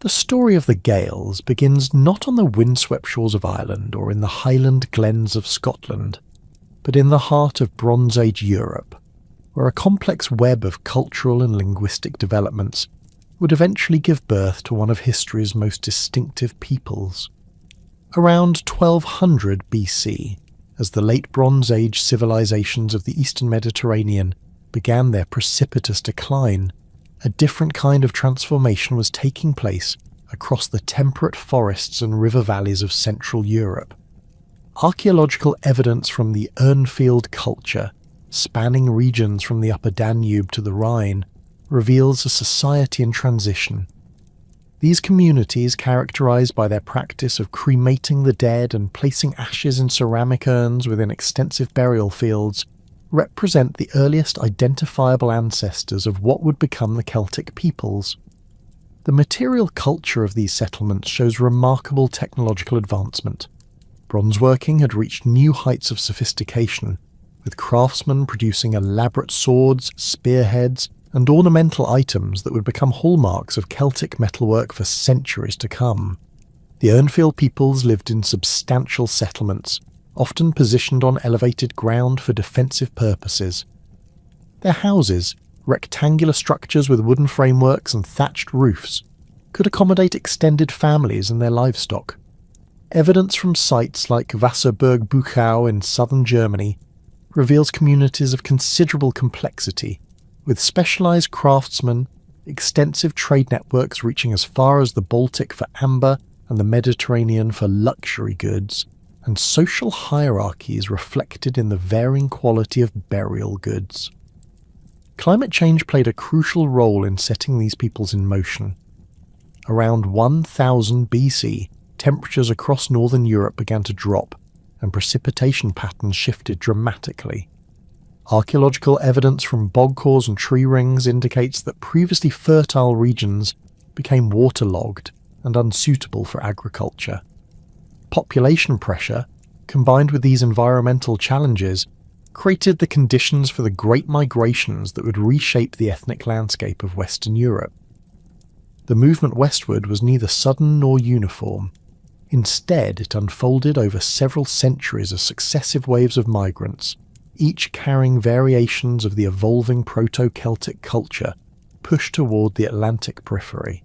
The story of the Gaels begins not on the windswept shores of Ireland or in the Highland glens of Scotland, but in the heart of Bronze Age Europe, where a complex web of cultural and linguistic developments would eventually give birth to one of history's most distinctive peoples. Around 1200 BC, as the late Bronze Age civilizations of the Eastern Mediterranean began their precipitous decline, a different kind of transformation was taking place across the temperate forests and river valleys of Central Europe. Archaeological evidence from the Urnfield culture, spanning regions from the Upper Danube to the Rhine, reveals a society in transition. These communities, characterized by their practice of cremating the dead and placing ashes in ceramic urns within extensive burial fields, represent the earliest identifiable ancestors of what would become the Celtic peoples. The material culture of these settlements shows remarkable technological advancement. Bronzeworking had reached new heights of sophistication, with craftsmen producing elaborate swords, spearheads, and ornamental items that would become hallmarks of Celtic metalwork for centuries to come. The Urnfield peoples lived in substantial settlements, often positioned on elevated ground for defensive purposes. Their houses, rectangular structures with wooden frameworks and thatched roofs, could accommodate extended families and their livestock. Evidence from sites like Wasserburg-Buchau in southern Germany reveals communities of considerable complexity, with specialized craftsmen, extensive trade networks reaching as far as the Baltic for amber and the Mediterranean for luxury goods, and social hierarchies reflected in the varying quality of burial goods. Climate change played a crucial role in setting these peoples in motion. Around 1000 BC, temperatures across northern Europe began to drop, and precipitation patterns shifted dramatically. Archaeological evidence from bog cores and tree rings indicates that previously fertile regions became waterlogged and unsuitable for agriculture. Population pressure, combined with these environmental challenges, created the conditions for the great migrations that would reshape the ethnic landscape of Western Europe. The movement westward was neither sudden nor uniform. Instead, it unfolded over several centuries as successive waves of migrants, each carrying variations of the evolving Proto-Celtic culture pushed toward the Atlantic periphery.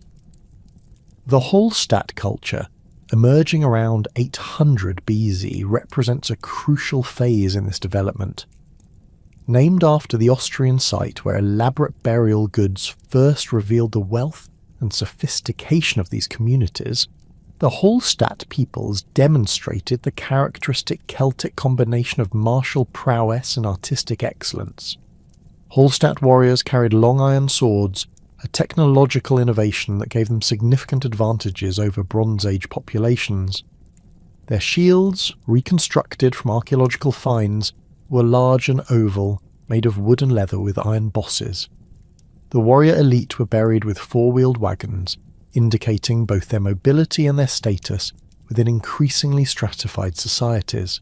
The Hallstatt culture, emerging around 800 BC, represents a crucial phase in this development. Named after the Austrian site where elaborate burial goods first revealed the wealth and sophistication of these communities, the Hallstatt peoples demonstrated the characteristic Celtic combination of martial prowess and artistic excellence. Hallstatt warriors carried long iron swords, a technological innovation that gave them significant advantages over Bronze Age populations. Their shields, reconstructed from archaeological finds, were large and oval, made of wood and leather with iron bosses. The warrior elite were buried with four-wheeled wagons, indicating both their mobility and their status within increasingly stratified societies.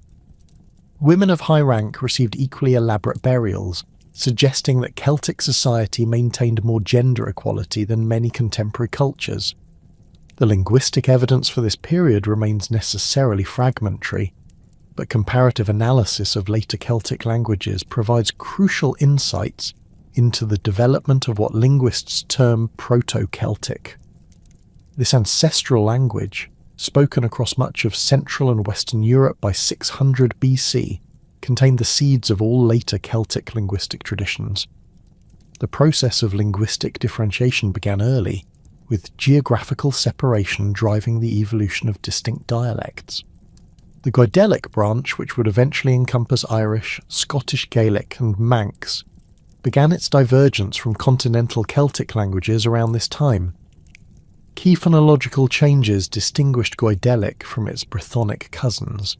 Women of high rank received equally elaborate burials, suggesting that Celtic society maintained more gender equality than many contemporary cultures. The linguistic evidence for this period remains necessarily fragmentary, but comparative analysis of later Celtic languages provides crucial insights into the development of what linguists term Proto-Celtic. This ancestral language, spoken across much of Central and Western Europe by 600 BC, contained the seeds of all later Celtic linguistic traditions. The process of linguistic differentiation began early, with geographical separation driving the evolution of distinct dialects. The Goidelic branch, which would eventually encompass Irish, Scottish Gaelic and Manx, began its divergence from continental Celtic languages around this time. Key phonological changes distinguished Goidelic from its Brythonic cousins.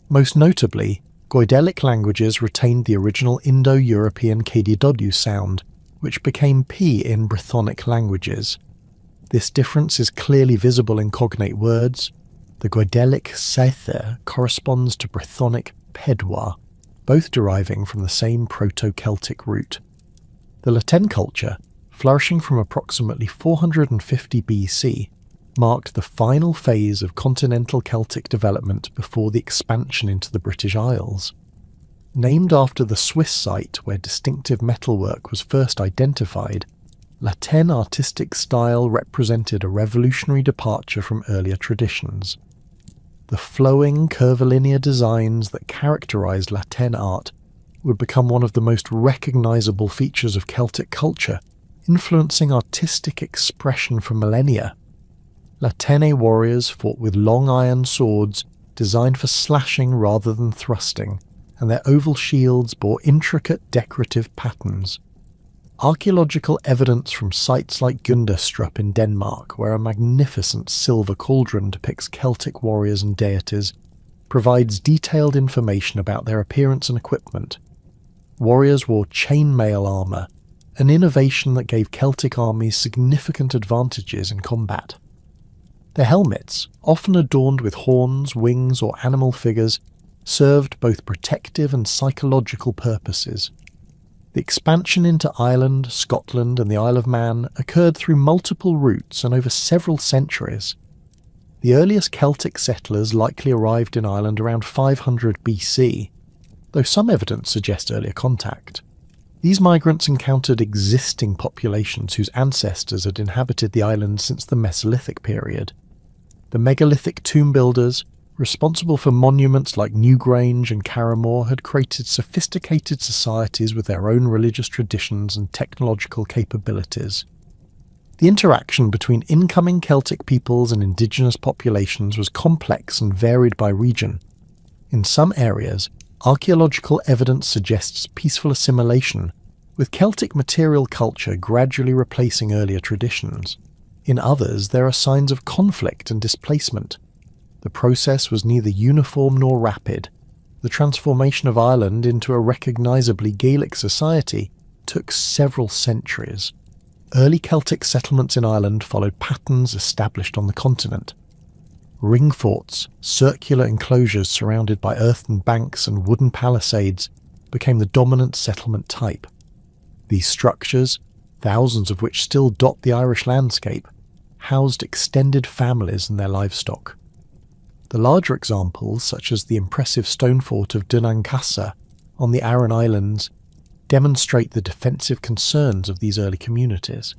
Most notably, Goidelic languages retained the original Indo-European kd sound, which became P in Brythonic languages. This difference is clearly visible in cognate words. The Goidelic Seither corresponds to Brythonic Pedwa, both deriving from the same Proto-Celtic root. The Latin culture, flourishing from approximately 450 BC, marked the final phase of continental Celtic development before the expansion into the British Isles. Named after the Swiss site where distinctive metalwork was first identified, Latin artistic style represented a revolutionary departure from earlier traditions. The flowing, curvilinear designs that characterised Latin art would become one of the most recognisable features of Celtic culture, influencing artistic expression for millennia. Latene warriors fought with long iron swords designed for slashing rather than thrusting, and their oval shields bore intricate decorative patterns. Archaeological evidence from sites like Gundestrup in Denmark, where a magnificent silver cauldron depicts Celtic warriors and deities, provides detailed information about their appearance and equipment. Warriors wore chainmail armour, an innovation that gave Celtic armies significant advantages in combat. Their helmets, often adorned with horns, wings, or animal figures, served both protective and psychological purposes. The expansion into Ireland, Scotland, and the Isle of Man occurred through multiple routes and over several centuries. The earliest Celtic settlers likely arrived in Ireland around 500 BC, though some evidence suggests earlier contact. These migrants encountered existing populations whose ancestors had inhabited the island since the Mesolithic period. The megalithic tomb builders, responsible for monuments like Newgrange and Carramore, had created sophisticated societies with their own religious traditions and technological capabilities. The interaction between incoming Celtic peoples and indigenous populations was complex and varied by region. In some areas, archaeological evidence suggests peaceful assimilation, with Celtic material culture gradually replacing earlier traditions. In others, there are signs of conflict and displacement. The process was neither uniform nor rapid. The transformation of Ireland into a recognisably Gaelic society took several centuries. Early Celtic settlements in Ireland followed patterns established on the continent. Ring forts, circular enclosures surrounded by earthen banks and wooden palisades, became the dominant settlement type. These structures, thousands of which still dot the Irish landscape, housed extended families and their livestock. The larger examples, such as the impressive stone fort of Dunankassa on the Aran Islands, demonstrate the defensive concerns of these early communities.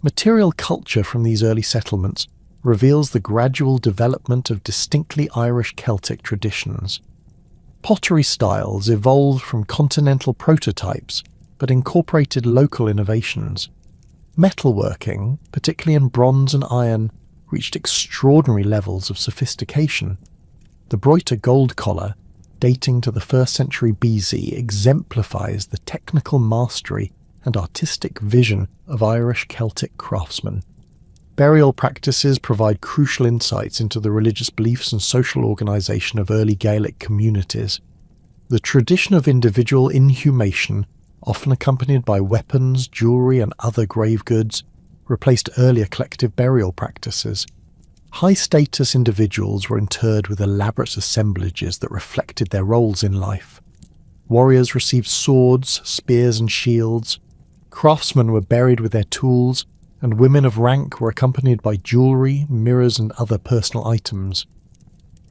Material culture from these early settlements reveals the gradual development of distinctly Irish Celtic traditions. Pottery styles evolved from continental prototypes but incorporated local innovations. Metalworking, particularly in bronze and iron, reached extraordinary levels of sophistication. The Broita gold collar, dating to the 1st century BC, exemplifies the technical mastery and artistic vision of Irish Celtic craftsmen. Burial practices provide crucial insights into the religious beliefs and social organisation of early Gaelic communities. The tradition of individual inhumation, often accompanied by weapons, jewellery and other grave goods, replaced earlier collective burial practices. High-status individuals were interred with elaborate assemblages that reflected their roles in life. Warriors received swords, spears and shields. Craftsmen were buried with their tools, and women of rank were accompanied by jewellery, mirrors and other personal items.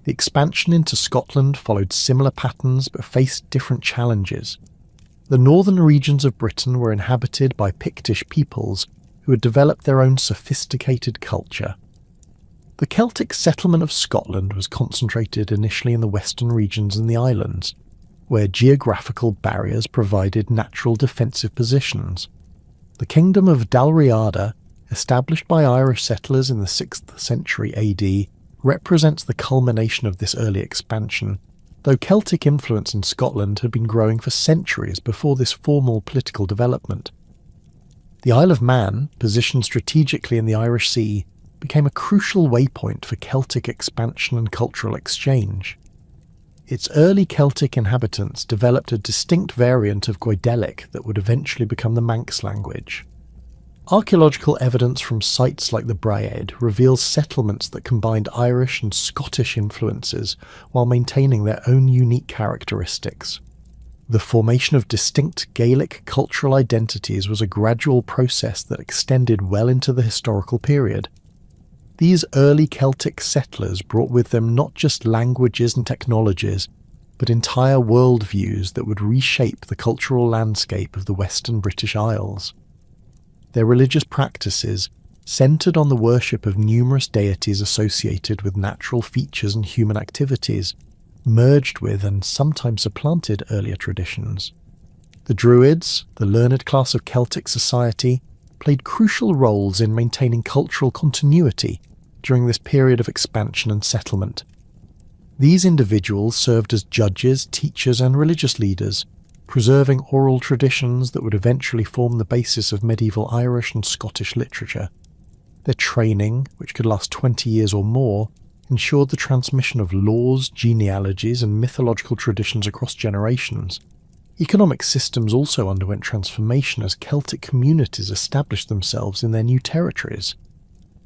The expansion into Scotland followed similar patterns but faced different challenges. The northern regions of Britain were inhabited by Pictish peoples who had developed their own sophisticated culture. The Celtic settlement of Scotland was concentrated initially in the western regions and the islands, where geographical barriers provided natural defensive positions. The kingdom of Dalriada, established by Irish settlers in the 6th century AD, represents the culmination of this early expansion, though Celtic influence in Scotland had been growing for centuries before this formal political development. The Isle of Man, positioned strategically in the Irish Sea, became a crucial waypoint for Celtic expansion and cultural exchange. Its early Celtic inhabitants developed a distinct variant of Goidelic that would eventually become the Manx language. Archaeological evidence from sites like the Braid reveals settlements that combined Irish and Scottish influences while maintaining their own unique characteristics. The formation of distinct Gaelic cultural identities was a gradual process that extended well into the historical period. These early Celtic settlers brought with them not just languages and technologies, but entire worldviews that would reshape the cultural landscape of the Western British Isles. Their religious practices, centred on the worship of numerous deities associated with natural features and human activities, merged with and sometimes supplanted earlier traditions. The Druids, the learned class of Celtic society, played crucial roles in maintaining cultural continuity during this period of expansion and settlement. These individuals served as judges, teachers, and religious leaders, preserving oral traditions that would eventually form the basis of medieval Irish and Scottish literature. Their training, which could last 20 years or more, ensured the transmission of laws, genealogies, and mythological traditions across generations. Economic systems also underwent transformation as Celtic communities established themselves in their new territories.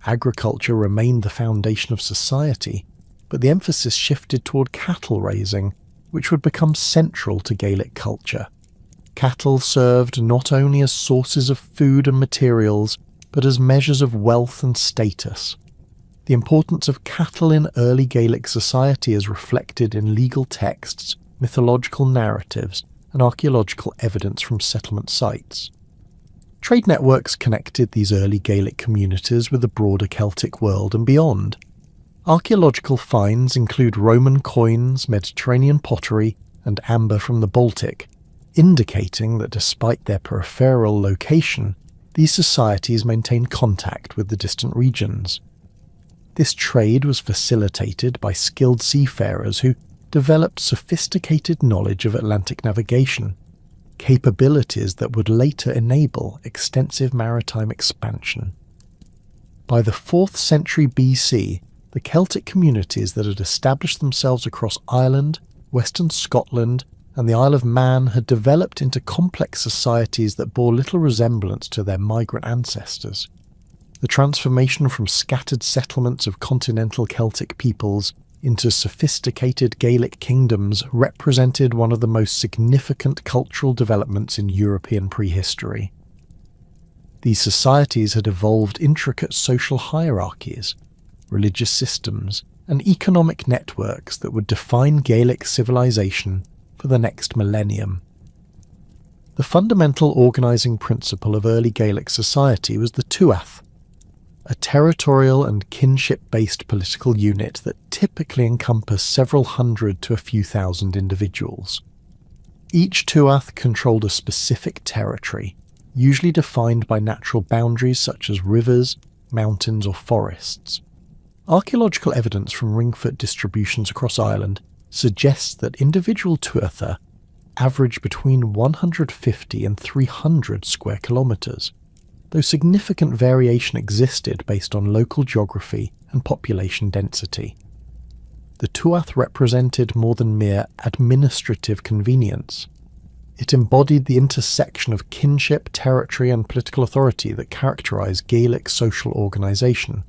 Agriculture remained the foundation of society, but the emphasis shifted toward cattle raising, which would become central to Gaelic culture. Cattle served not only as sources of food and materials, but as measures of wealth and status. The importance of cattle in early Gaelic society is reflected in legal texts, mythological narratives, and archaeological evidence from settlement sites. Trade networks connected these early Gaelic communities with the broader Celtic world and beyond. Archaeological finds include Roman coins, Mediterranean pottery, and amber from the Baltic, indicating that despite their peripheral location, these societies maintained contact with the distant regions. This trade was facilitated by skilled seafarers who developed sophisticated knowledge of Atlantic navigation, capabilities that would later enable extensive maritime expansion. By the 4th century BC, the Celtic communities that had established themselves across Ireland, Western Scotland, and the Isle of Man had developed into complex societies that bore little resemblance to their migrant ancestors. The transformation from scattered settlements of continental Celtic peoples into sophisticated Gaelic kingdoms represented one of the most significant cultural developments in European prehistory. These societies had evolved intricate social hierarchies, religious systems, and economic networks that would define Gaelic civilization for the next millennium. The fundamental organising principle of early Gaelic society was the tuath, a territorial and kinship-based political unit that typically encompassed several hundred to a few thousand individuals. Each tuath controlled a specific territory, usually defined by natural boundaries such as rivers, mountains, or forests. Archaeological evidence from ringfoot distributions across Ireland suggests that individual tuatha averaged between 150 and 300 square kilometres, though significant variation existed based on local geography and population density. The tuath represented more than mere administrative convenience. It embodied the intersection of kinship, territory, and political authority that characterised Gaelic social organisation.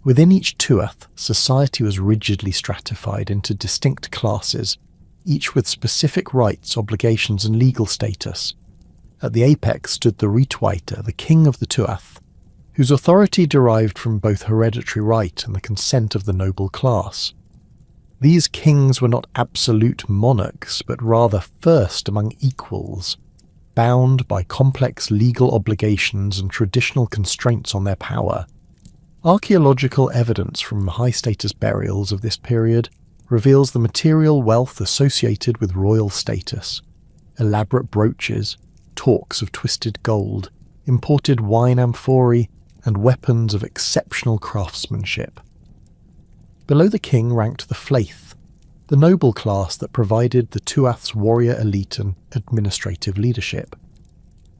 Within each tuath, society was rigidly stratified into distinct classes, each with specific rights, obligations, and legal status. At the apex stood the Ritwaita, the king of the tuath, whose authority derived from both hereditary right and the consent of the noble class. These kings were not absolute monarchs, but rather first among equals, bound by complex legal obligations and traditional constraints on their power. Archaeological evidence from high-status burials of this period reveals the material wealth associated with royal status. Elaborate brooches, torques of twisted gold, imported wine amphorae, and weapons of exceptional craftsmanship. Below the king ranked the flaith, the noble class that provided the tuath's warrior elite and administrative leadership.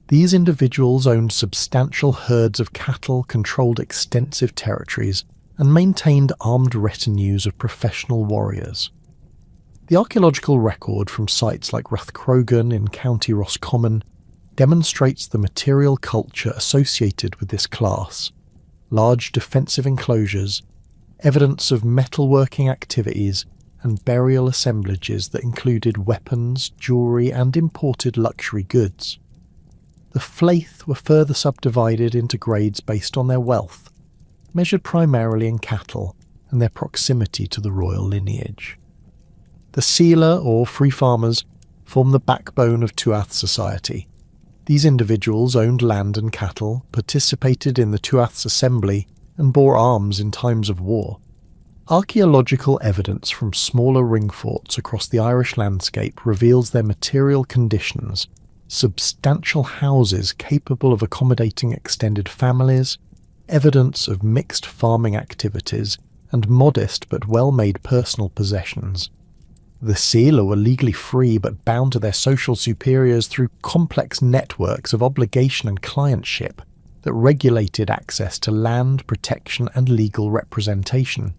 These individuals owned substantial herds of cattle, controlled extensive territories, and maintained armed retinues of professional warriors. The archaeological record from sites like Rathcrogan in County Roscommon demonstrates the material culture associated with this class: large defensive enclosures, evidence of metalworking activities, and burial assemblages that included weapons, jewellery, and imported luxury goods. The flaith were further subdivided into grades based on their wealth, measured primarily in cattle and their proximity to the royal lineage. The sealer or free farmers form the backbone of Tuath society. These individuals owned land and cattle, participated in the Tuath's assembly, and bore arms in times of war. Archaeological evidence from smaller ring forts across the Irish landscape reveals their material conditions: substantial houses capable of accommodating extended families, evidence of mixed farming activities, and modest but well-made personal possessions. The sealer were legally free but bound to their social superiors through complex networks of obligation and clientship that regulated access to land, protection, and legal representation.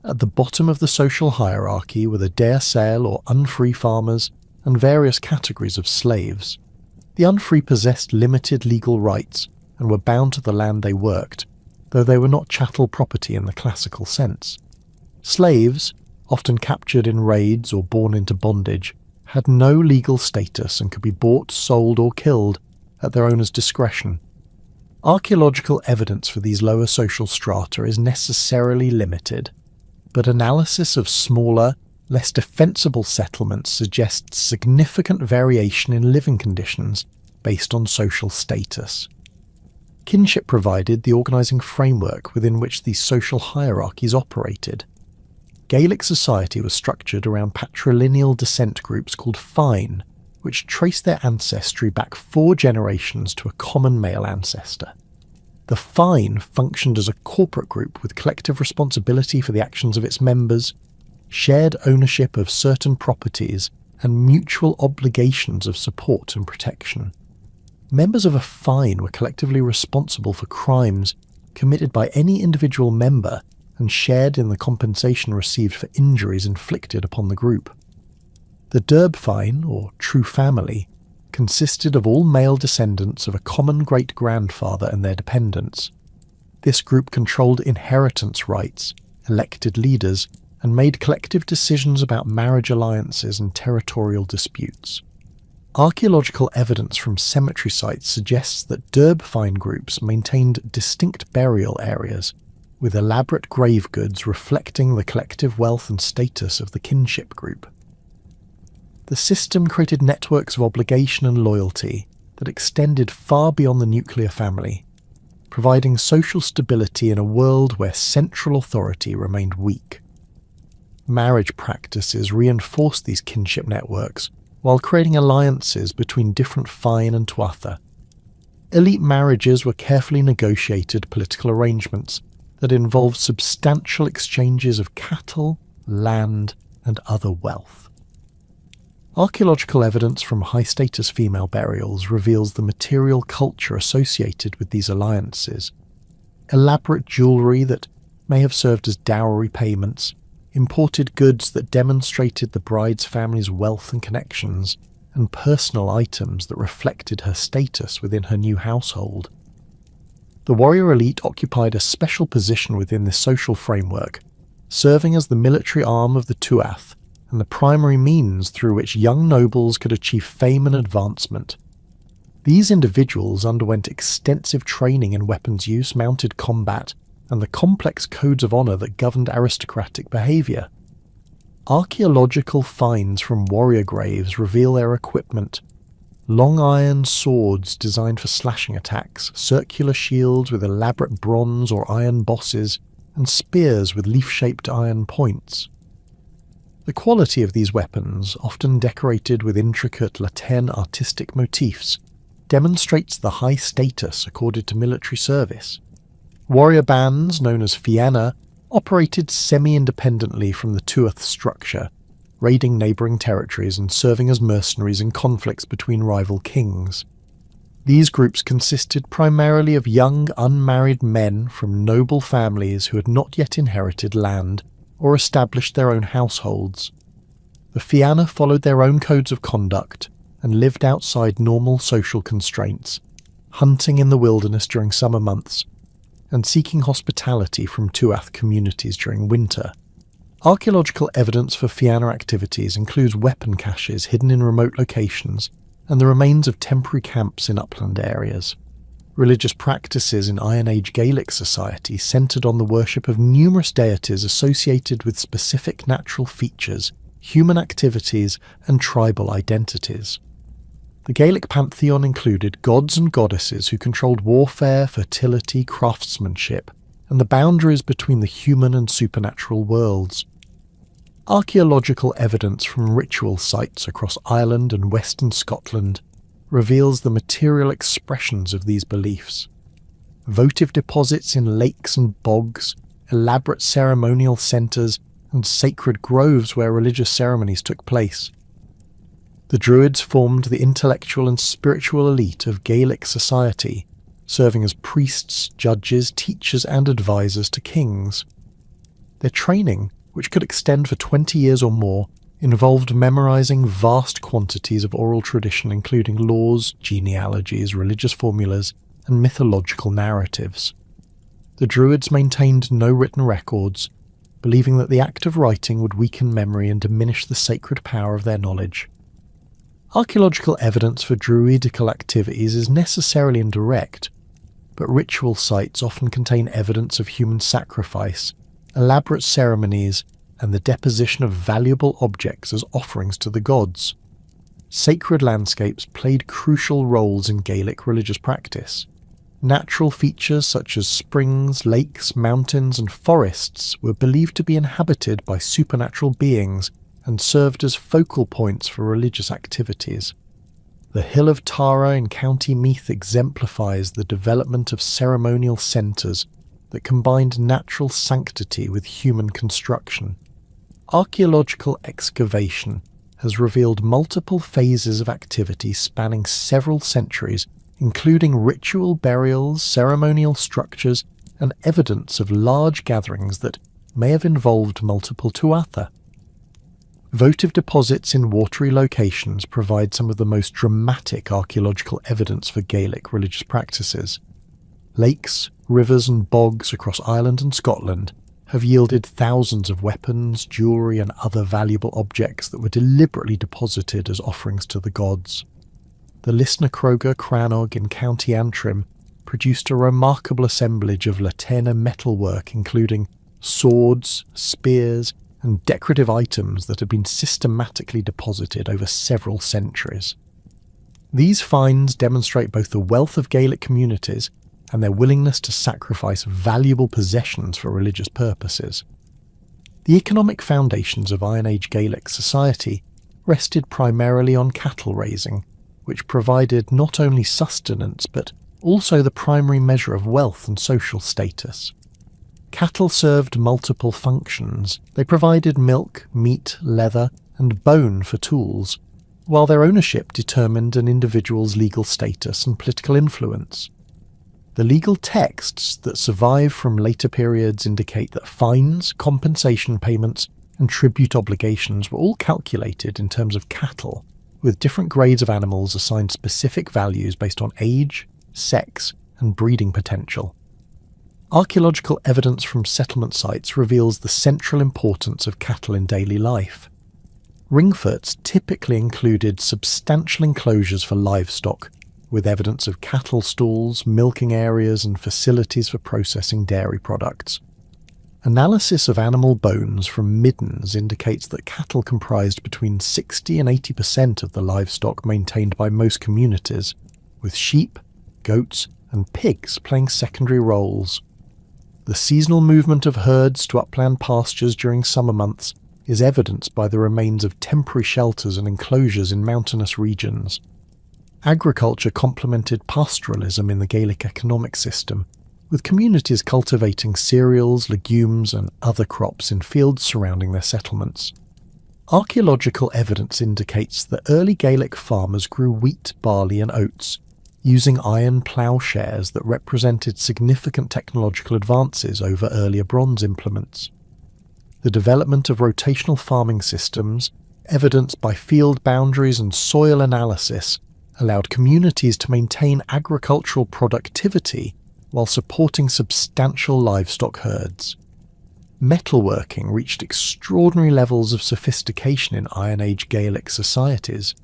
At the bottom of the social hierarchy were the daoiseal or unfree farmers and various categories of slaves. The unfree possessed limited legal rights and were bound to the land they worked, though they were not chattel property in the classical sense. Slaves, often captured in raids or born into bondage, had no legal status and could be bought, sold, or killed at their owner's discretion. Archaeological evidence for these lower social strata is necessarily limited, but analysis of smaller, less defensible settlements suggests significant variation in living conditions based on social status. Kinship provided the organising framework within which these social hierarchies operated. Gaelic society was structured around patrilineal descent groups called fine, which traced their ancestry back 4 generations to a common male ancestor. The fine functioned as a corporate group with collective responsibility for the actions of its members, shared ownership of certain properties, and mutual obligations of support and protection. Members of a fine were collectively responsible for crimes committed by any individual member and shared in the compensation received for injuries inflicted upon the group. The Derb fine, or true family, consisted of all male descendants of a common great-grandfather and their dependents. This group controlled inheritance rights, elected leaders, and made collective decisions about marriage alliances and territorial disputes. Archaeological evidence from cemetery sites suggests that Derb fine groups maintained distinct burial areas, with elaborate grave goods reflecting the collective wealth and status of the kinship group. The system created networks of obligation and loyalty that extended far beyond the nuclear family, providing social stability in a world where central authority remained weak. Marriage practices reinforced these kinship networks while creating alliances between different fine and tuatha. Elite marriages were carefully negotiated political arrangements that involved substantial exchanges of cattle, land, and other wealth. Archaeological evidence from high-status female burials reveals the material culture associated with these alliances. Elaborate jewellery that may have served as dowry payments, imported goods that demonstrated the bride's family's wealth and connections, and personal items that reflected her status within her new household. The warrior elite occupied a special position within this social framework, serving as the military arm of the Tuath and the primary means through which young nobles could achieve fame and advancement. These individuals underwent extensive training in weapons use, mounted combat, and the complex codes of honour that governed aristocratic behaviour. Archaeological finds from warrior graves reveal their equipment: long iron swords designed for slashing attacks, circular shields with elaborate bronze or iron bosses, and spears with leaf-shaped iron points. The quality of these weapons, often decorated with intricate Latin artistic motifs, demonstrates the high status accorded to military service. Warrior bands, known as fianna, operated semi-independently from the Tuath structure, raiding neighbouring territories and serving as mercenaries in conflicts between rival kings. These groups consisted primarily of young, unmarried men from noble families who had not yet inherited land or established their own households. The fianna followed their own codes of conduct and lived outside normal social constraints, hunting in the wilderness during summer months, and seeking hospitality from Tuath communities during winter. Archaeological evidence for fianna activities includes weapon caches hidden in remote locations and the remains of temporary camps in upland areas. Religious practices in Iron Age Gaelic society centred on the worship of numerous deities associated with specific natural features, human activities, and tribal identities. The Gaelic pantheon included gods and goddesses who controlled warfare, fertility, craftsmanship, and the boundaries between the human and supernatural worlds. Archaeological evidence from ritual sites across Ireland and western Scotland reveals the material expressions of these beliefs. Votive deposits in lakes and bogs, elaborate ceremonial centres, and sacred groves where religious ceremonies took place. The Druids formed the intellectual and spiritual elite of Gaelic society, serving as priests, judges, teachers, and advisors to kings. Their training, which could extend for 20 years or more, involved memorizing vast quantities of oral tradition including laws, genealogies, religious formulas, and mythological narratives. The Druids maintained no written records, believing that the act of writing would weaken memory and diminish the sacred power of their knowledge. Archaeological evidence for druidical activities is necessarily indirect, but ritual sites often contain evidence of human sacrifice, elaborate ceremonies, and the deposition of valuable objects as offerings to the gods. Sacred landscapes played crucial roles in Gaelic religious practice. Natural features such as springs, lakes, mountains, and forests were believed to be inhabited by supernatural beings and served as focal points for religious activities. The Hill of Tara in County Meath exemplifies the development of ceremonial centres that combined natural sanctity with human construction. Archaeological excavation has revealed multiple phases of activity spanning several centuries, including ritual burials, ceremonial structures, and evidence of large gatherings that may have involved multiple tuatha. Votive deposits in watery locations provide some of the most dramatic archaeological evidence for Gaelic religious practices. Lakes, rivers and bogs across Ireland and Scotland have yielded thousands of weapons, jewellery and other valuable objects that were deliberately deposited as offerings to the gods. The Lisnacroga Crannog in County Antrim produced a remarkable assemblage of Latena metalwork including swords, spears and decorative items that had been systematically deposited over several centuries. These finds demonstrate both the wealth of Gaelic communities and their willingness to sacrifice valuable possessions for religious purposes. The economic foundations of Iron Age Gaelic society rested primarily on cattle raising, which provided not only sustenance but also the primary measure of wealth and social status. Cattle served multiple functions. They provided milk, meat, leather, and bone for tools, while their ownership determined an individual's legal status and political influence. The legal texts that survive from later periods indicate that fines, compensation payments, and tribute obligations were all calculated in terms of cattle, with different grades of animals assigned specific values based on age, sex, and breeding potential. Archaeological evidence from settlement sites reveals the central importance of cattle in daily life. Ringforts typically included substantial enclosures for livestock, with evidence of cattle stalls, milking areas, and facilities for processing dairy products. Analysis of animal bones from middens indicates that cattle comprised between 60 and 80% of the livestock maintained by most communities, with sheep, goats, and pigs playing secondary roles. The seasonal movement of herds to upland pastures during summer months is evidenced by the remains of temporary shelters and enclosures in mountainous regions. Agriculture complemented pastoralism in the Gaelic economic system, with communities cultivating cereals, legumes, and other crops in fields surrounding their settlements. Archaeological evidence indicates that early Gaelic farmers grew wheat, barley, and oats, using iron ploughshares that represented significant technological advances over earlier bronze implements. The development of rotational farming systems, evidenced by field boundaries and soil analysis, allowed communities to maintain agricultural productivity while supporting substantial livestock herds. Metalworking reached extraordinary levels of sophistication in Iron Age Gaelic societies,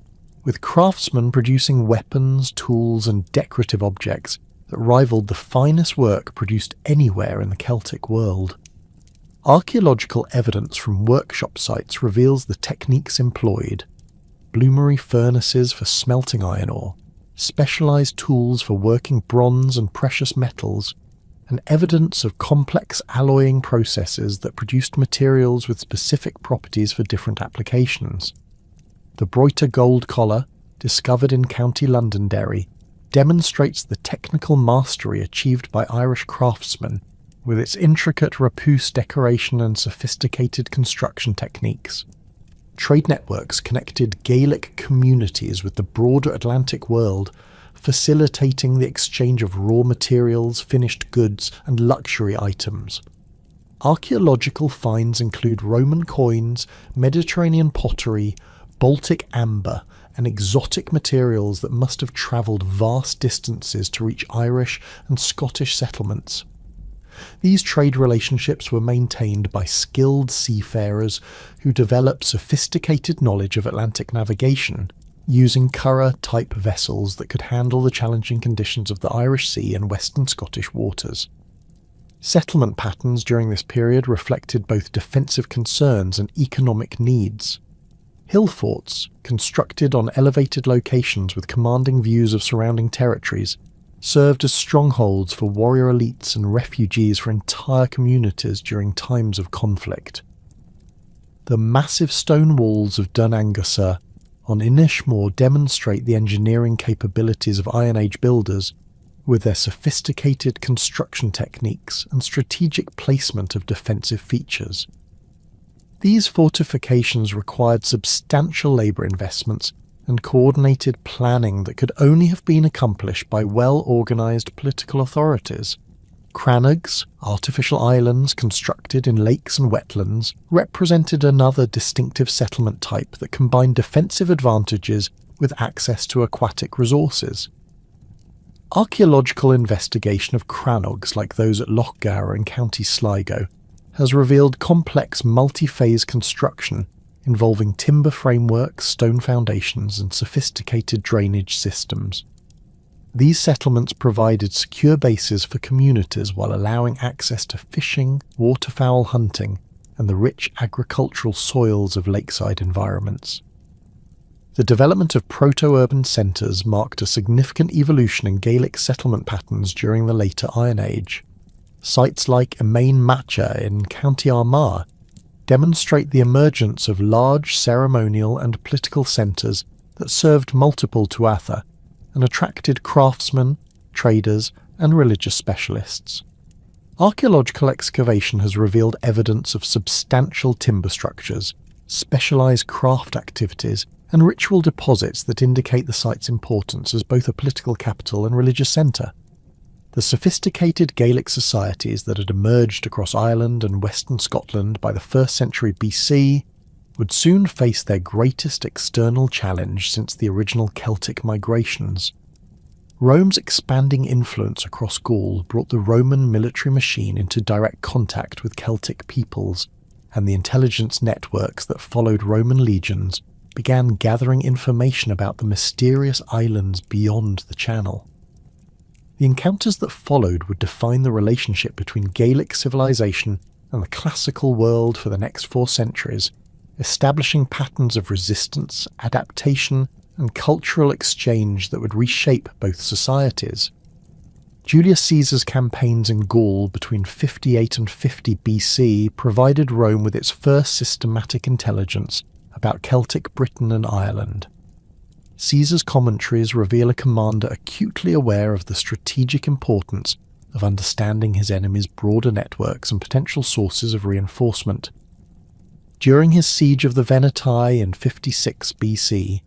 with craftsmen producing weapons, tools, and decorative objects that rivaled the finest work produced anywhere in the Celtic world. Archaeological evidence from workshop sites reveals the techniques employed: bloomery furnaces for smelting iron ore, specialised tools for working bronze and precious metals, and evidence of complex alloying processes that produced materials with specific properties for different applications. The Broita gold collar, discovered in County Londonderry, demonstrates the technical mastery achieved by Irish craftsmen with its intricate rapus decoration and sophisticated construction techniques. Trade networks connected Gaelic communities with the broader Atlantic world, facilitating the exchange of raw materials, finished goods, and luxury items. Archaeological finds include Roman coins, Mediterranean pottery, Baltic amber, and exotic materials that must have travelled vast distances to reach Irish and Scottish settlements. These trade relationships were maintained by skilled seafarers who developed sophisticated knowledge of Atlantic navigation, using Curragh-type vessels that could handle the challenging conditions of the Irish Sea and western Scottish waters. Settlement patterns during this period reflected both defensive concerns and economic needs. Hill forts, constructed on elevated locations with commanding views of surrounding territories, served as strongholds for warrior elites and refugees for entire communities during times of conflict. The massive stone walls of Dun Angusa on Inishmore demonstrate the engineering capabilities of Iron Age builders, with their sophisticated construction techniques and strategic placement of defensive features. These fortifications required substantial labour investments and coordinated planning that could only have been accomplished by well-organised political authorities. Crannogs, artificial islands constructed in lakes and wetlands, represented another distinctive settlement type that combined defensive advantages with access to aquatic resources. Archaeological investigation of crannogs like those at Lochgower in County Sligo has revealed complex multi-phase construction involving timber frameworks, stone foundations, and sophisticated drainage systems. These settlements provided secure bases for communities while allowing access to fishing, waterfowl hunting, and the rich agricultural soils of lakeside environments. The development of proto-urban centres marked a significant evolution in Gaelic settlement patterns during the later Iron Age. Sites like Emain Macha in County Armagh demonstrate the emergence of large ceremonial and political centres that served multiple tuatha and attracted craftsmen, traders, and religious specialists. Archaeological excavation has revealed evidence of substantial timber structures, specialised craft activities, and ritual deposits that indicate the site's importance as both a political capital and religious centre. The sophisticated Gaelic societies that had emerged across Ireland and western Scotland by the 1st century BC would soon face their greatest external challenge since the original Celtic migrations. Rome's expanding influence across Gaul brought the Roman military machine into direct contact with Celtic peoples, and the intelligence networks that followed Roman legions began gathering information about the mysterious islands beyond the Channel. The encounters that followed would define the relationship between Gaelic civilization and the classical world for the next 4 centuries, establishing patterns of resistance, adaptation, and cultural exchange that would reshape both societies. Julius Caesar's campaigns in Gaul between 58 and 50 BC provided Rome with its first systematic intelligence about Celtic Britain and Ireland. Caesar's commentaries reveal a commander acutely aware of the strategic importance of understanding his enemy's broader networks and potential sources of reinforcement. During his siege of the Venetae in 56 BC,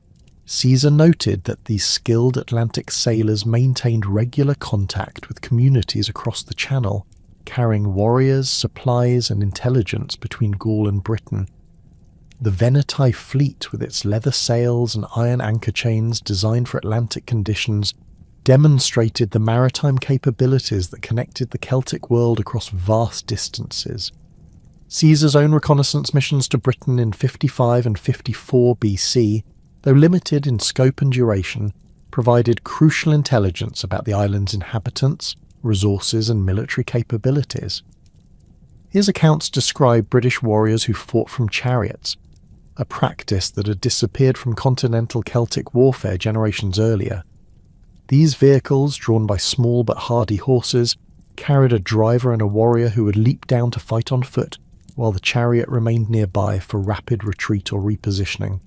Caesar noted that these skilled Atlantic sailors maintained regular contact with communities across the Channel, carrying warriors, supplies, and intelligence between Gaul and Britain. The Venetae fleet, with its leather sails and iron anchor chains designed for Atlantic conditions, demonstrated the maritime capabilities that connected the Celtic world across vast distances. Caesar's own reconnaissance missions to Britain in 55 and 54 BC, though limited in scope and duration, provided crucial intelligence about the island's inhabitants, resources and military capabilities. His accounts describe British warriors who fought from chariots, a practice that had disappeared from continental Celtic warfare generations earlier. These vehicles, drawn by small but hardy horses, carried a driver and a warrior who would leap down to fight on foot, while the chariot remained nearby for rapid retreat or repositioning.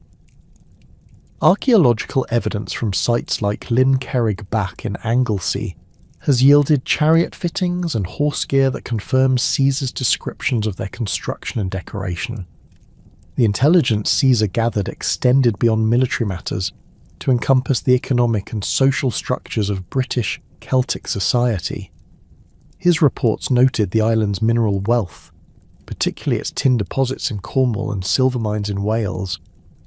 Archaeological evidence from sites like Llyn Cerrig Bach in Anglesey has yielded chariot fittings and horse gear that confirms Caesar's descriptions of their construction and decoration. The intelligence Caesar gathered extended beyond military matters to encompass the economic and social structures of British Celtic society. His reports noted the island's mineral wealth, particularly its tin deposits in Cornwall and silver mines in Wales,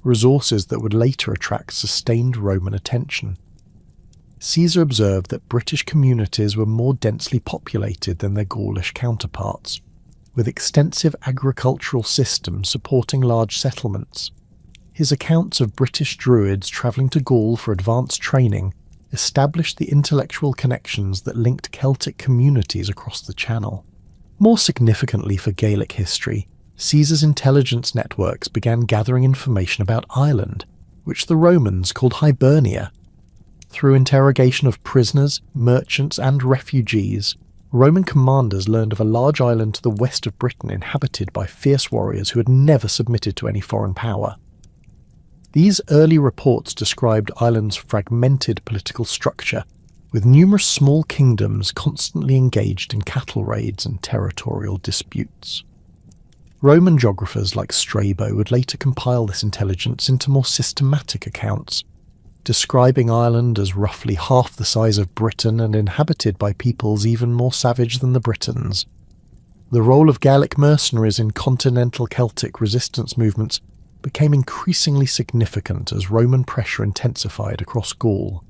resources that would later attract sustained Roman attention. Caesar observed that British communities were more densely populated than their Gaulish counterparts, with extensive agricultural systems supporting large settlements. His accounts of British Druids travelling to Gaul for advanced training established the intellectual connections that linked Celtic communities across the Channel. More significantly for Gaelic history, Caesar's intelligence networks began gathering information about Ireland, which the Romans called Hibernia. Through interrogation of prisoners, merchants and refugees, Roman commanders learned of a large island to the west of Britain inhabited by fierce warriors who had never submitted to any foreign power. These early reports described Ireland's fragmented political structure, with numerous small kingdoms constantly engaged in cattle raids and territorial disputes. Roman geographers like Strabo would later compile this intelligence into more systematic accounts, describing Ireland as roughly half the size of Britain and inhabited by peoples even more savage than the Britons. The role of Gaelic mercenaries in continental Celtic resistance movements became increasingly significant as Roman pressure intensified across Gaul.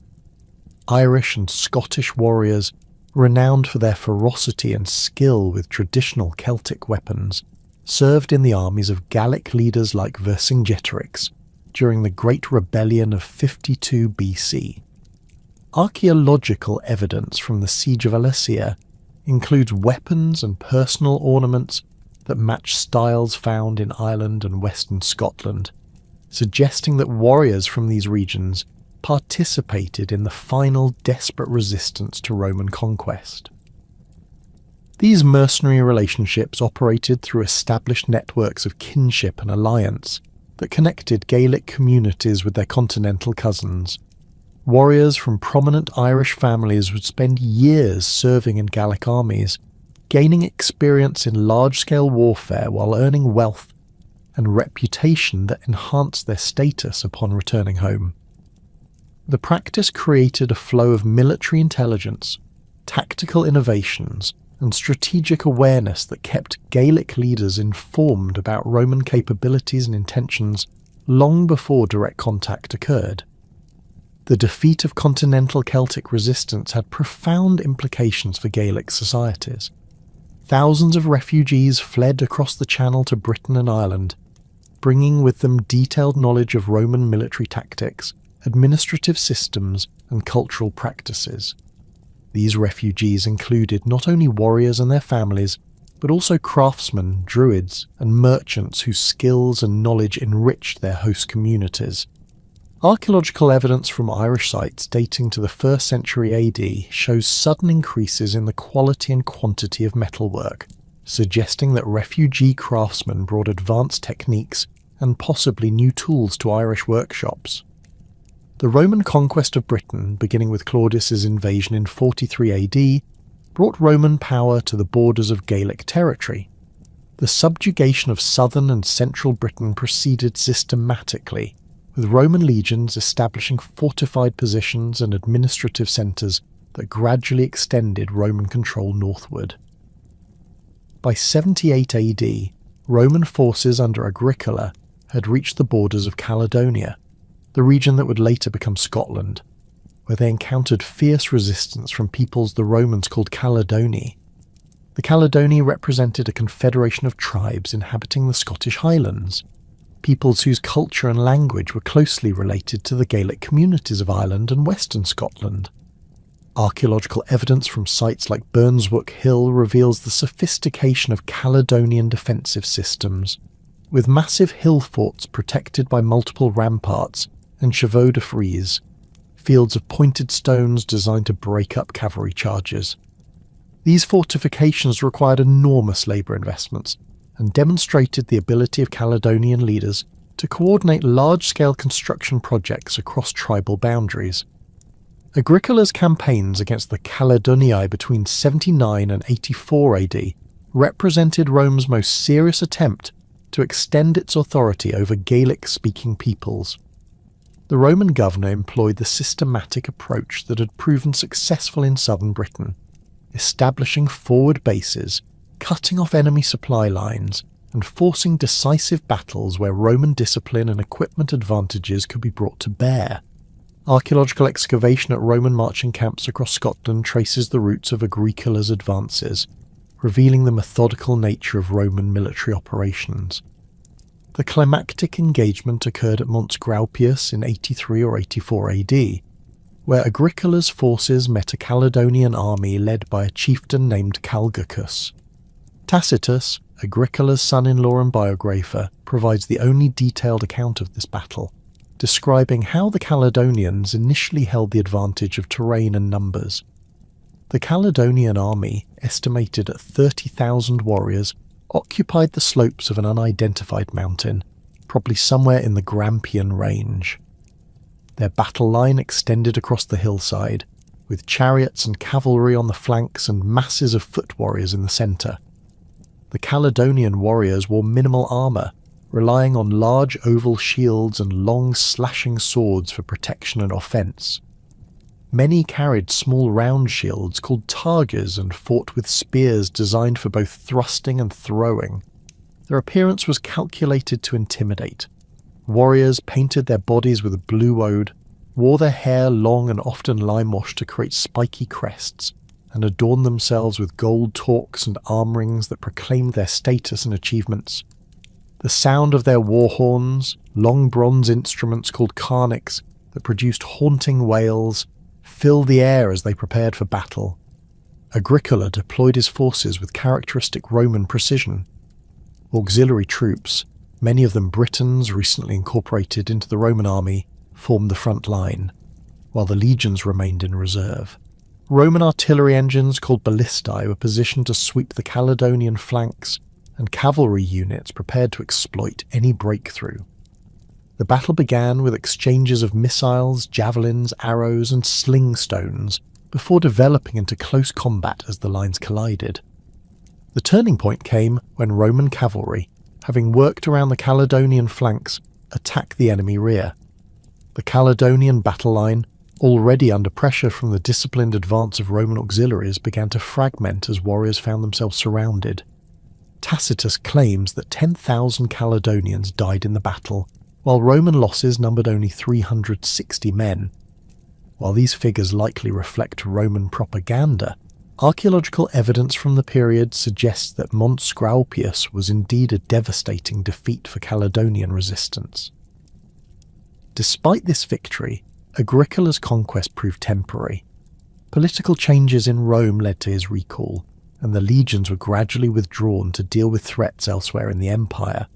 Irish and Scottish warriors, renowned for their ferocity and skill with traditional Celtic weapons, served in the armies of Gallic leaders like Vercingetorix during the Great Rebellion of 52 BC. Archaeological evidence from the Siege of Alesia includes weapons and personal ornaments that match styles found in Ireland and western Scotland, suggesting that warriors from these regions participated in the final desperate resistance to Roman conquest. These mercenary relationships operated through established networks of kinship and alliance that connected Gaelic communities with their continental cousins. Warriors from prominent Irish families would spend years serving in Gallic armies, gaining experience in large-scale warfare while earning wealth and reputation that enhanced their status upon returning home. The practice created a flow of military intelligence, tactical innovations, and strategic awareness that kept Gaelic leaders informed about Roman capabilities and intentions long before direct contact occurred. The defeat of continental Celtic resistance had profound implications for Gaelic societies. Thousands of refugees fled across the Channel to Britain and Ireland, bringing with them detailed knowledge of Roman military tactics, administrative systems, and cultural practices. These refugees included not only warriors and their families, but also craftsmen, druids, and merchants whose skills and knowledge enriched their host communities. Archaeological evidence from Irish sites dating to the 1st century AD shows sudden increases in the quality and quantity of metalwork, suggesting that refugee craftsmen brought advanced techniques and possibly new tools to Irish workshops. The Roman conquest of Britain, beginning with Claudius's invasion in 43 AD, brought Roman power to the borders of Gaelic territory. The subjugation of southern and central Britain proceeded systematically, with Roman legions establishing fortified positions and administrative centres that gradually extended Roman control northward. By 78 AD, Roman forces under Agricola had reached the borders of Caledonia, the region that would later become Scotland, where they encountered fierce resistance from peoples the Romans called Caledoni. The Caledoni represented a confederation of tribes inhabiting the Scottish Highlands. peoples whose culture and language were closely related to the Gaelic communities of Ireland and Western Scotland. Archaeological evidence from sites like Burnswook Hill reveals the sophistication of Caledonian defensive systems, with massive hill forts protected by multiple ramparts and chevaux de frise, fields of pointed stones designed to break up cavalry charges. These fortifications required enormous labour investments and demonstrated the ability of Caledonian leaders to coordinate large-scale construction projects across tribal boundaries. Agricola's campaigns against the Caledonii between 79 and 84 AD represented Rome's most serious attempt to extend its authority over Gaelic-speaking peoples. The Roman governor employed the systematic approach that had proven successful in southern Britain, establishing forward bases, cutting off enemy supply lines, and forcing decisive battles where Roman discipline and equipment advantages could be brought to bear. Archaeological excavation at Roman marching camps across Scotland traces the roots of Agricola's advances, revealing the methodical nature of Roman military operations. The climactic engagement occurred at Mons Graupius in 83 or 84 AD, where Agricola's forces met a Caledonian army led by a chieftain named Calgacus. Tacitus, Agricola's son-in-law and biographer, provides the only detailed account of this battle, describing how the Caledonians initially held the advantage of terrain and numbers. The Caledonian army, estimated at 30,000 warriors, occupied the slopes of an unidentified mountain, probably somewhere in the Grampian range. Their battle line extended across the hillside, with chariots and cavalry on the flanks and masses of foot warriors in the centre. The Caledonian warriors wore minimal armour, relying on large oval shields and long slashing swords for protection and offence. Many carried small round shields called targes and fought with spears designed for both thrusting and throwing. Their appearance was calculated to intimidate. Warriors painted their bodies with blue woad, wore their hair long and often lime-washed to create spiky crests, and adorned themselves with gold torques and arm rings that proclaimed their status and achievements. The sound of their war horns, long bronze instruments called carnix that produced haunting wails, filled the air as they prepared for battle. Agricola deployed his forces with characteristic Roman precision. Auxiliary troops, many of them Britons recently incorporated into the Roman army, formed the front line, while the legions remained in reserve. Roman artillery engines called ballistae were positioned to sweep the Caledonian flanks, and cavalry units prepared to exploit any breakthrough. The battle began with exchanges of missiles, javelins, arrows, and sling stones, before developing into close combat as the lines collided. The turning point came when Roman cavalry, having worked around the Caledonian flanks, attacked the enemy rear. The Caledonian battle line, already under pressure from the disciplined advance of Roman auxiliaries, began to fragment as warriors found themselves surrounded. Tacitus claims that 10,000 Caledonians died in the battle, while Roman losses numbered only 360 men. While these figures likely reflect Roman propaganda, archaeological evidence from the period suggests that Mons Graupius was indeed a devastating defeat for Caledonian resistance. Despite this victory, Agricola's conquest proved temporary. Political changes in Rome led to his recall, and the legions were gradually withdrawn to deal with threats elsewhere in the empire.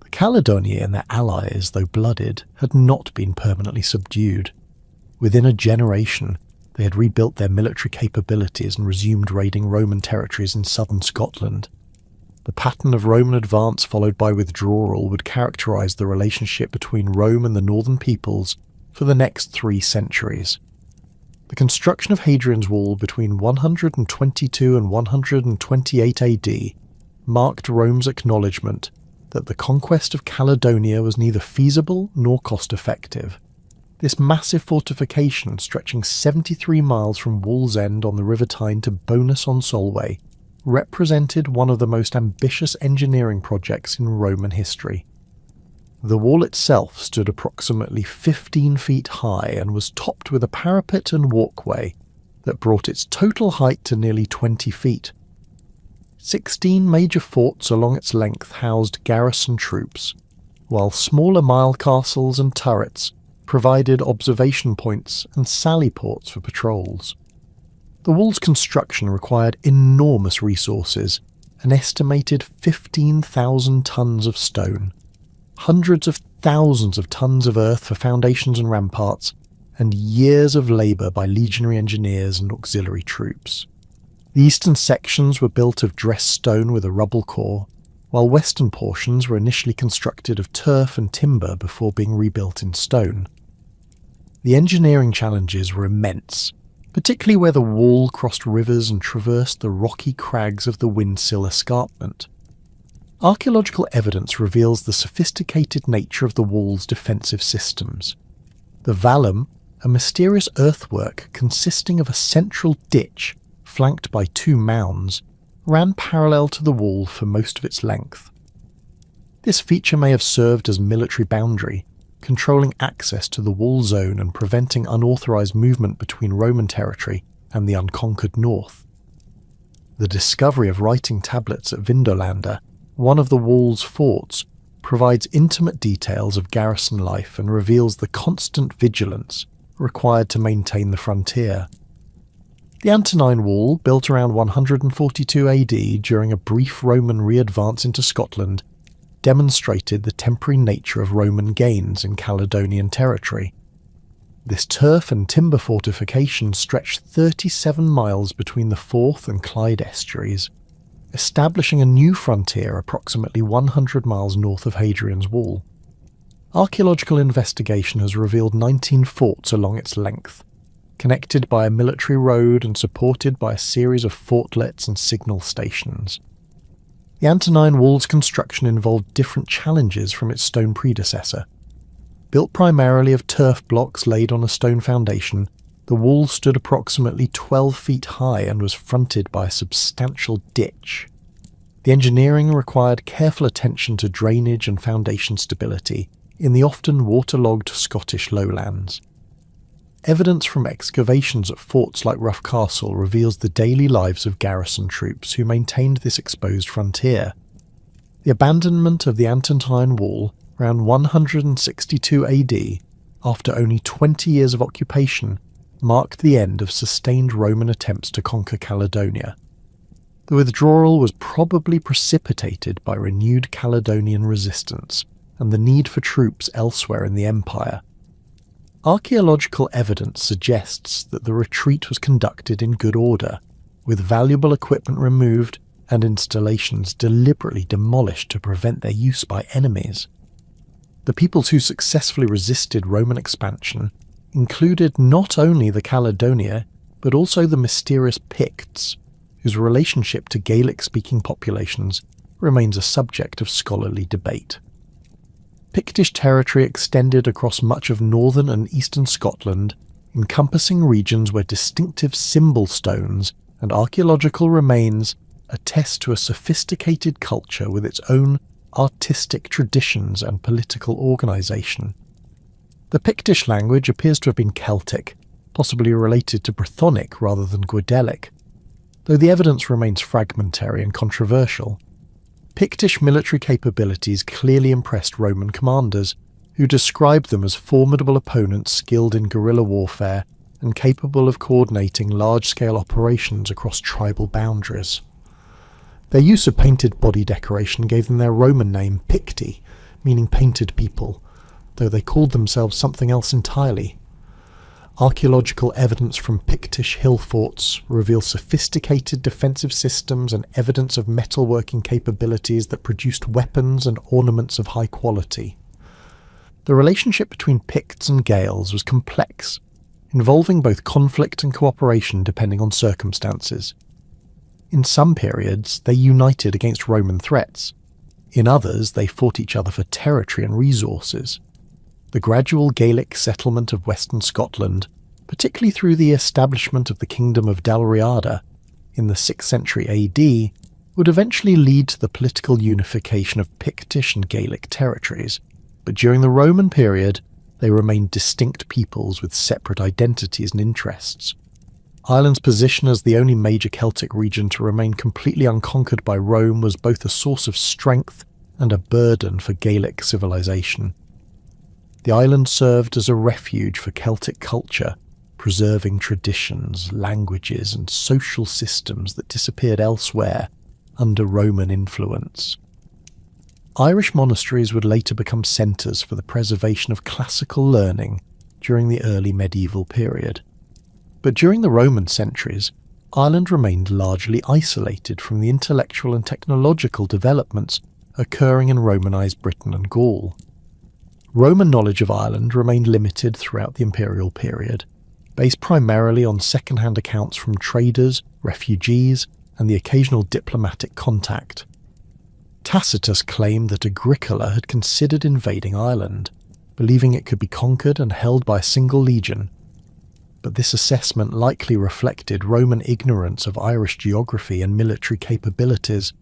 The Caledonii and their allies, though blooded, had not been permanently subdued. Within a generation, they had rebuilt their military capabilities and resumed raiding Roman territories in southern Scotland. The pattern of Roman advance followed by withdrawal would characterise the relationship between Rome and the northern peoples for the next 3 centuries. The construction of Hadrian's Wall between 122 and 128 AD marked Rome's acknowledgement that the conquest of Caledonia was neither feasible nor cost-effective. This massive fortification, stretching 73 miles from Wallsend on the River Tyne to Bonus on Solway, represented one of the most ambitious engineering projects in Roman history. The wall itself stood approximately 15 feet high and was topped with a parapet and walkway that brought its total height to nearly 20 feet. 16 major forts along its length housed garrison troops, while smaller mile castles and turrets provided observation points and sally ports for patrols. The wall's construction required enormous resources, an estimated 15,000 tons of stone, hundreds of thousands of tons of earth for foundations and ramparts, and years of labour by legionary engineers and auxiliary troops. The eastern sections were built of dressed stone with a rubble core, while western portions were initially constructed of turf and timber before being rebuilt in stone. The engineering challenges were immense, particularly where the wall crossed rivers and traversed the rocky crags of the Windsill escarpment. Archaeological evidence reveals the sophisticated nature of the wall's defensive systems. The vallum, a mysterious earthwork consisting of a central ditch flanked by two mounds, ran parallel to the wall for most of its length. This feature may have served as military boundary, controlling access to the wall zone and preventing unauthorized movement between Roman territory and the unconquered north. The discovery of writing tablets at Vindolanda, one of the wall's forts, provides intimate details of garrison life and reveals the constant vigilance required to maintain the frontier. The Antonine Wall, built around 142 AD during a brief Roman re-advance into Scotland, demonstrated the temporary nature of Roman gains in Caledonian territory. This turf and timber fortification stretched 37 miles between the Forth and Clyde estuaries, establishing a new frontier approximately 100 miles north of Hadrian's Wall. Archaeological investigation has revealed 19 forts along its length, connected by a military road and supported by a series of fortlets and signal stations. The Antonine Wall's construction involved different challenges from its stone predecessor. Built primarily of turf blocks laid on a stone foundation, the wall stood approximately 12 feet high and was fronted by a substantial ditch. The engineering required careful attention to drainage and foundation stability in the often waterlogged Scottish lowlands. Evidence from excavations at forts like Rough Castle reveals the daily lives of garrison troops who maintained this exposed frontier. The abandonment of the Antonine Wall around 162 AD, after only 20 years of occupation, marked the end of sustained Roman attempts to conquer Caledonia. The withdrawal was probably precipitated by renewed Caledonian resistance and the need for troops elsewhere in the empire. Archaeological evidence suggests that the retreat was conducted in good order, with valuable equipment removed and installations deliberately demolished to prevent their use by enemies. The peoples who successfully resisted Roman expansion included not only the Caledonia, but also the mysterious Picts, whose relationship to Gaelic-speaking populations remains a subject of scholarly debate. Pictish territory extended across much of northern and eastern Scotland, encompassing regions where distinctive symbol stones and archaeological remains attest to a sophisticated culture with its own artistic traditions and political organisation. The Pictish language appears to have been Celtic, possibly related to Brythonic rather than Gwydelic, though the evidence remains fragmentary and controversial. Pictish military capabilities clearly impressed Roman commanders, who described them as formidable opponents skilled in guerrilla warfare and capable of coordinating large-scale operations across tribal boundaries. Their use of painted body decoration gave them their Roman name Picti, meaning painted people, though they called themselves something else entirely. Archaeological evidence from Pictish hill forts reveals sophisticated defensive systems and evidence of metalworking capabilities that produced weapons and ornaments of high quality. The relationship between Picts and Gaels was complex, involving both conflict and cooperation depending on circumstances. In some periods, they united against Roman threats. In others, they fought each other for territory and resources. The gradual Gaelic settlement of western Scotland, particularly through the establishment of the Kingdom of Dalriada in the 6th century AD, would eventually lead to the political unification of Pictish and Gaelic territories, but during the Roman period they remained distinct peoples with separate identities and interests. Ireland's position as the only major Celtic region to remain completely unconquered by Rome was both a source of strength and a burden for Gaelic civilization. The island served as a refuge for Celtic culture, preserving traditions, languages, and social systems that disappeared elsewhere under Roman influence. Irish monasteries would later become centres for the preservation of classical learning during the early medieval period. But during the Roman centuries, Ireland remained largely isolated from the intellectual and technological developments occurring in Romanised Britain and Gaul. Roman knowledge of Ireland remained limited throughout the imperial period, based primarily on second-hand accounts from traders, refugees, and the occasional diplomatic contact. Tacitus claimed that Agricola had considered invading Ireland, believing it could be conquered and held by a single legion. But this assessment likely reflected Roman ignorance of Irish geography and military capabilities,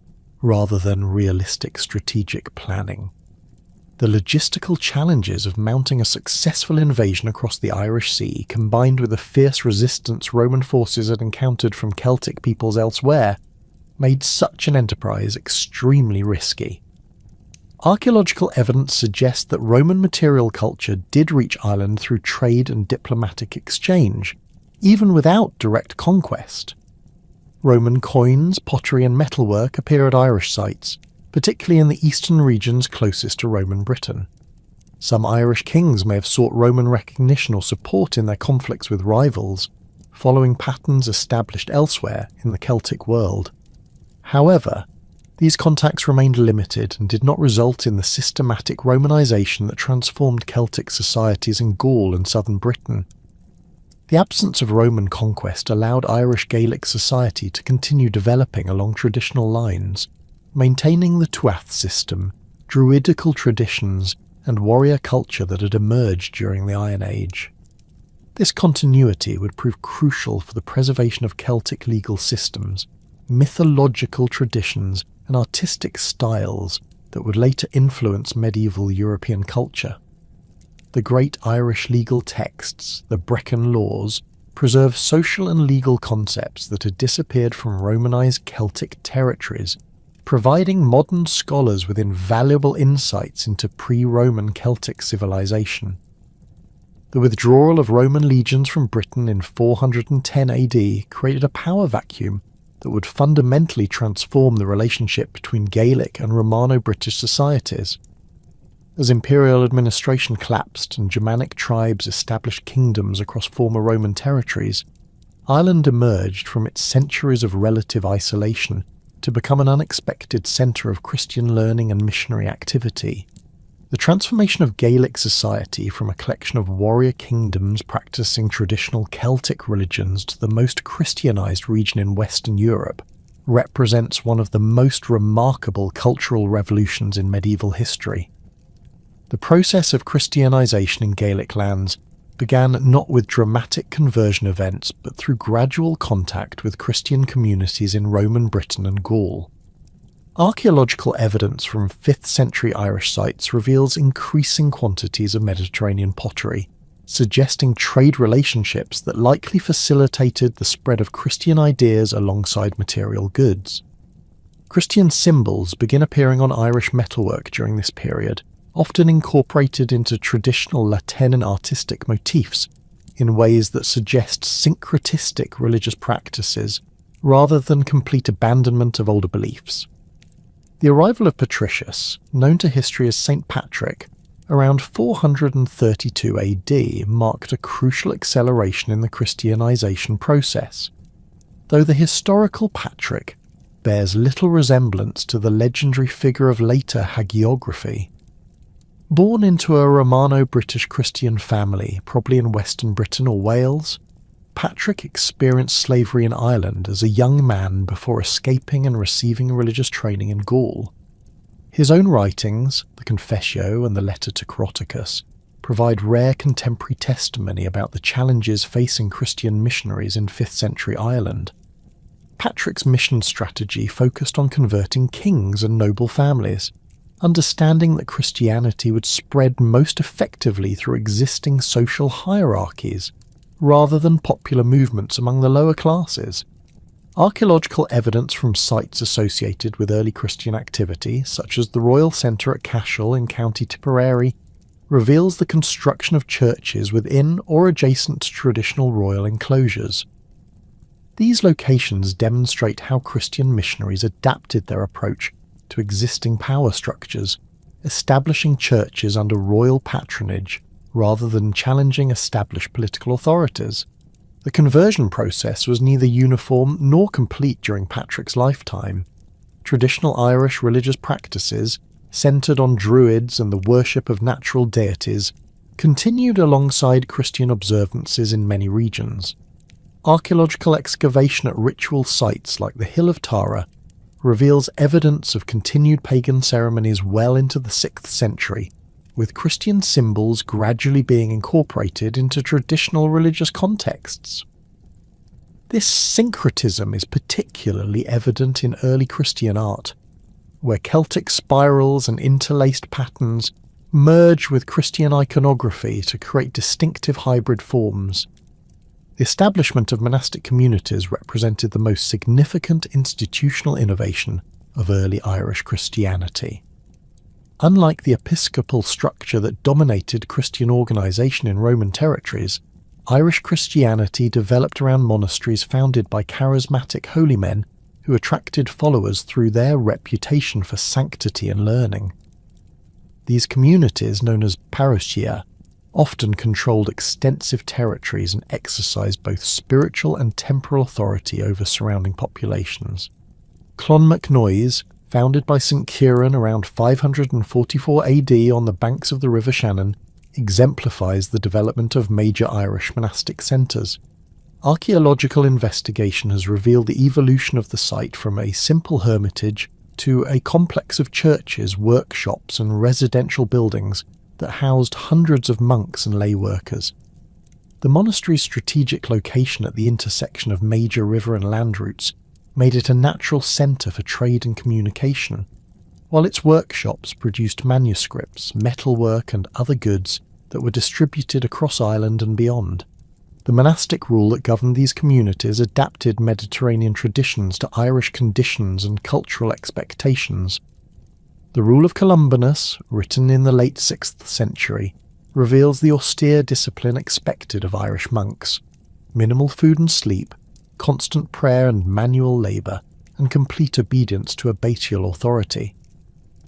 rather than realistic strategic planning. The logistical challenges of mounting a successful invasion across the Irish Sea, combined with the fierce resistance Roman forces had encountered from Celtic peoples elsewhere, made such an enterprise extremely risky. Archaeological evidence suggests that Roman material culture did reach Ireland through trade and diplomatic exchange, even without direct conquest. Roman coins, pottery and metalwork appear at Irish sites, particularly in the eastern regions closest to Roman Britain. Some Irish kings may have sought Roman recognition or support in their conflicts with rivals, following patterns established elsewhere in the Celtic world. However, these contacts remained limited and did not result in the systematic Romanisation that transformed Celtic societies in Gaul and southern Britain. The absence of Roman conquest allowed Irish Gaelic society to continue developing along traditional lines, maintaining the Tuath system, druidical traditions, and warrior culture that had emerged during the Iron Age. This continuity would prove crucial for the preservation of Celtic legal systems, mythological traditions, and artistic styles that would later influence medieval European culture. The great Irish legal texts, the Brecon Laws, preserve social and legal concepts that had disappeared from Romanised Celtic territories, providing modern scholars with invaluable insights into pre-Roman Celtic civilization. The withdrawal of Roman legions from Britain in 410 AD created a power vacuum that would fundamentally transform the relationship between Gaelic and Romano-British societies. As imperial administration collapsed and Germanic tribes established kingdoms across former Roman territories, Ireland emerged from its centuries of relative isolation to become an unexpected centre of Christian learning and missionary activity. The transformation of Gaelic society from a collection of warrior kingdoms practicing traditional Celtic religions to the most Christianized region in Western Europe represents one of the most remarkable cultural revolutions in medieval history. The process of Christianization in Gaelic lands began not with dramatic conversion events but through gradual contact with Christian communities in Roman Britain and Gaul. Archaeological evidence from 5th century Irish sites reveals increasing quantities of Mediterranean pottery, suggesting trade relationships that likely facilitated the spread of Christian ideas alongside material goods. Christian symbols begin appearing on Irish metalwork during this period, often incorporated into traditional Latin and artistic motifs in ways that suggest syncretistic religious practices rather than complete abandonment of older beliefs. The arrival of Patricius, known to history as St. Patrick, around 432 AD marked a crucial acceleration in the Christianization process. Though the historical Patrick bears little resemblance to the legendary figure of later hagiography. Born into a Romano-British Christian family, probably in Western Britain or Wales, Patrick experienced slavery in Ireland as a young man before escaping and receiving religious training in Gaul. His own writings, the Confessio and the Letter to Croticus, provide rare contemporary testimony about the challenges facing Christian missionaries in 5th century Ireland. Patrick's mission strategy focused on converting kings and noble families, understanding that Christianity would spread most effectively through existing social hierarchies, rather than popular movements among the lower classes. Archaeological evidence from sites associated with early Christian activity, such as the Royal Centre at Cashel in County Tipperary, reveals the construction of churches within or adjacent to traditional royal enclosures. These locations demonstrate how Christian missionaries adapted their approach to existing power structures, establishing churches under royal patronage rather than challenging established political authorities. The conversion process was neither uniform nor complete during Patrick's lifetime. Traditional Irish religious practices, centred on druids and the worship of natural deities, continued alongside Christian observances in many regions. Archaeological excavation at ritual sites like the Hill of Tara reveals evidence of continued pagan ceremonies well into the 6th century, with Christian symbols gradually being incorporated into traditional religious contexts. This syncretism is particularly evident in early Christian art, where Celtic spirals and interlaced patterns merge with Christian iconography to create distinctive hybrid forms. The establishment of monastic communities represented the most significant institutional innovation of early Irish Christianity. Unlike the episcopal structure that dominated Christian organisation in Roman territories, Irish Christianity developed around monasteries founded by charismatic holy men who attracted followers through their reputation for sanctity and learning. These communities, known as parousia, often controlled extensive territories and exercised both spiritual and temporal authority over surrounding populations. Clonmacnoise, founded by St. Kieran around 544 AD on the banks of the River Shannon, exemplifies the development of major Irish monastic centres. Archaeological investigation has revealed the evolution of the site from a simple hermitage to a complex of churches, workshops and residential buildings that housed hundreds of monks and lay workers. The monastery's strategic location at the intersection of major river and land routes made it a natural centre for trade and communication, while its workshops produced manuscripts, metalwork and other goods that were distributed across Ireland and beyond. The monastic rule that governed these communities adapted Mediterranean traditions to Irish conditions and cultural expectations. The Rule of Columbanus, written in the late 6th century, reveals the austere discipline expected of Irish monks: minimal food and sleep, constant prayer and manual labour, and complete obedience to abbatial authority.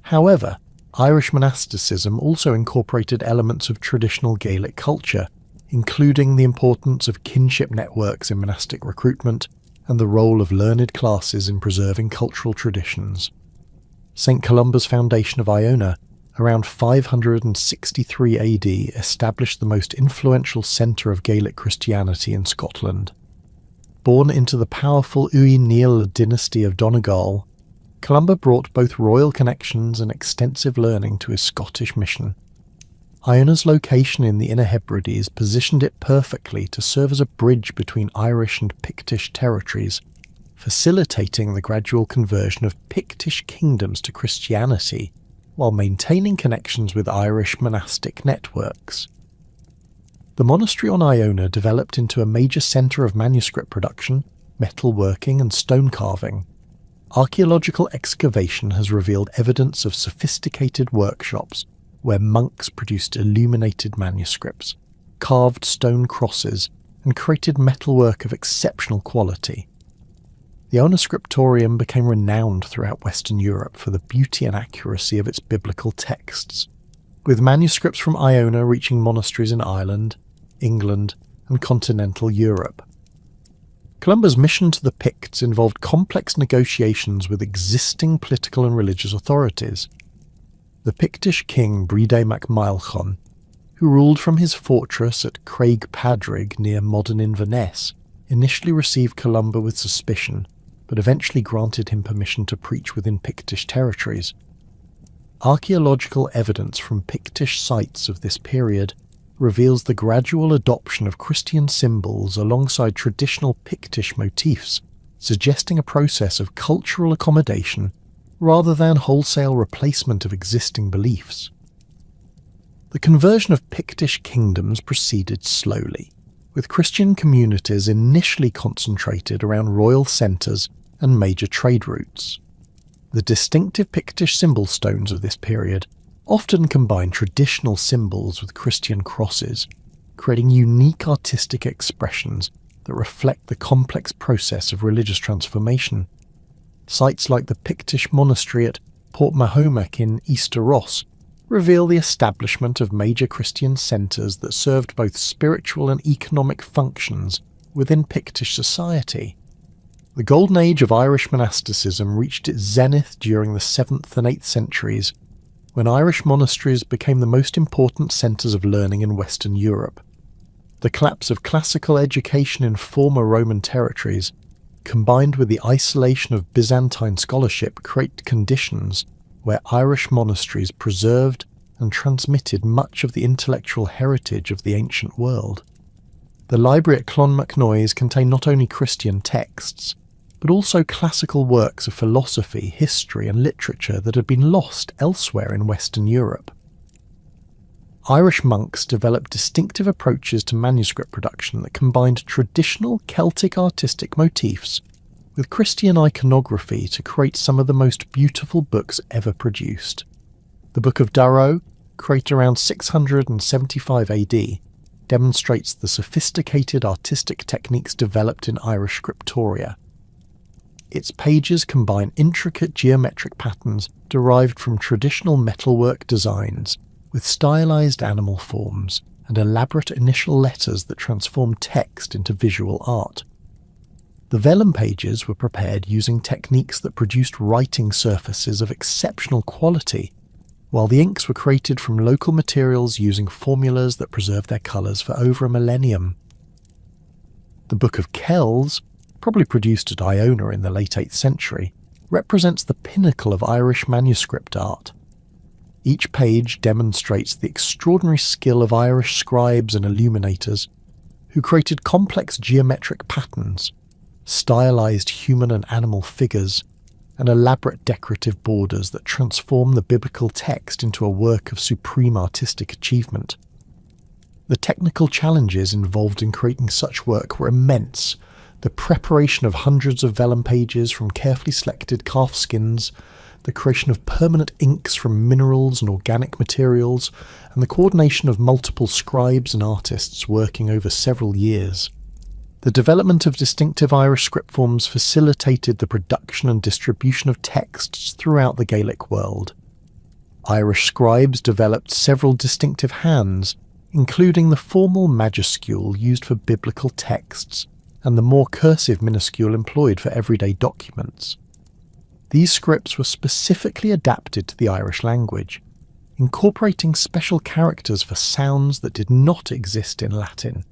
However, Irish monasticism also incorporated elements of traditional Gaelic culture, including the importance of kinship networks in monastic recruitment and the role of learned classes in preserving cultural traditions. St. Columba's foundation of Iona, around 563 AD, established the most influential centre of Gaelic Christianity in Scotland. Born into the powerful Uí Néill dynasty of Donegal, Columba brought both royal connections and extensive learning to his Scottish mission. Iona's location in the Inner Hebrides positioned it perfectly to serve as a bridge between Irish and Pictish territories, facilitating the gradual conversion of Pictish kingdoms to Christianity, while maintaining connections with Irish monastic networks. The monastery on Iona developed into a major centre of manuscript production, metalworking and stone carving. Archaeological excavation has revealed evidence of sophisticated workshops where monks produced illuminated manuscripts, carved stone crosses, and created metalwork of exceptional quality. The Iona Scriptorium became renowned throughout Western Europe for the beauty and accuracy of its biblical texts, with manuscripts from Iona reaching monasteries in Ireland, England, and continental Europe. Columba's mission to the Picts involved complex negotiations with existing political and religious authorities. The Pictish king Bride mac Maelchon, who ruled from his fortress at Craig Padrig near modern Inverness, initially received Columba with suspicion, but eventually granted him permission to preach within Pictish territories. Archaeological evidence from Pictish sites of this period reveals the gradual adoption of Christian symbols alongside traditional Pictish motifs, suggesting a process of cultural accommodation rather than wholesale replacement of existing beliefs. The conversion of Pictish kingdoms proceeded slowly. with Christian communities initially concentrated around royal centres and major trade routes. The distinctive Pictish symbol stones of this period often combine traditional symbols with Christian crosses, creating unique artistic expressions that reflect the complex process of religious transformation. Sites like the Pictish monastery at Port Mahomet in Easter Ross reveal the establishment of major Christian centres that served both spiritual and economic functions within Pictish society. The golden age of Irish monasticism reached its zenith during the 7th and 8th centuries, when Irish monasteries became the most important centres of learning in Western Europe. The collapse of classical education in former Roman territories, combined with the isolation of Byzantine scholarship, create conditions where Irish monasteries preserved and transmitted much of the intellectual heritage of the ancient world. The library at Clonmacnoise contained not only Christian texts, but also classical works of philosophy, history and literature that had been lost elsewhere in Western Europe. Irish monks developed distinctive approaches to manuscript production that combined traditional Celtic artistic motifs with Christian iconography to create some of the most beautiful books ever produced. The Book of Durrow, created around 675 AD, demonstrates the sophisticated artistic techniques developed in Irish scriptoria. Its pages combine intricate geometric patterns derived from traditional metalwork designs with stylized animal forms and elaborate initial letters that transform text into visual art. The vellum pages were prepared using techniques that produced writing surfaces of exceptional quality, while the inks were created from local materials using formulas that preserved their colours for over a millennium. The Book of Kells, probably produced at Iona in the late 8th century, represents the pinnacle of Irish manuscript art. Each page demonstrates the extraordinary skill of Irish scribes and illuminators, who created complex geometric patterns, stylized human and animal figures, and elaborate decorative borders that transform the biblical text into a work of supreme artistic achievement. The technical challenges involved in creating such work were immense. The preparation of hundreds of vellum pages from carefully selected calf skins, the creation of permanent inks from minerals and organic materials, and the coordination of multiple scribes and artists working over several years. The development of distinctive Irish script forms facilitated the production and distribution of texts throughout the Gaelic world. Irish scribes developed several distinctive hands, including the formal majuscule used for biblical texts, and the more cursive minuscule employed for everyday documents. These scripts were specifically adapted to the Irish language, incorporating special characters for sounds that did not exist in Latin.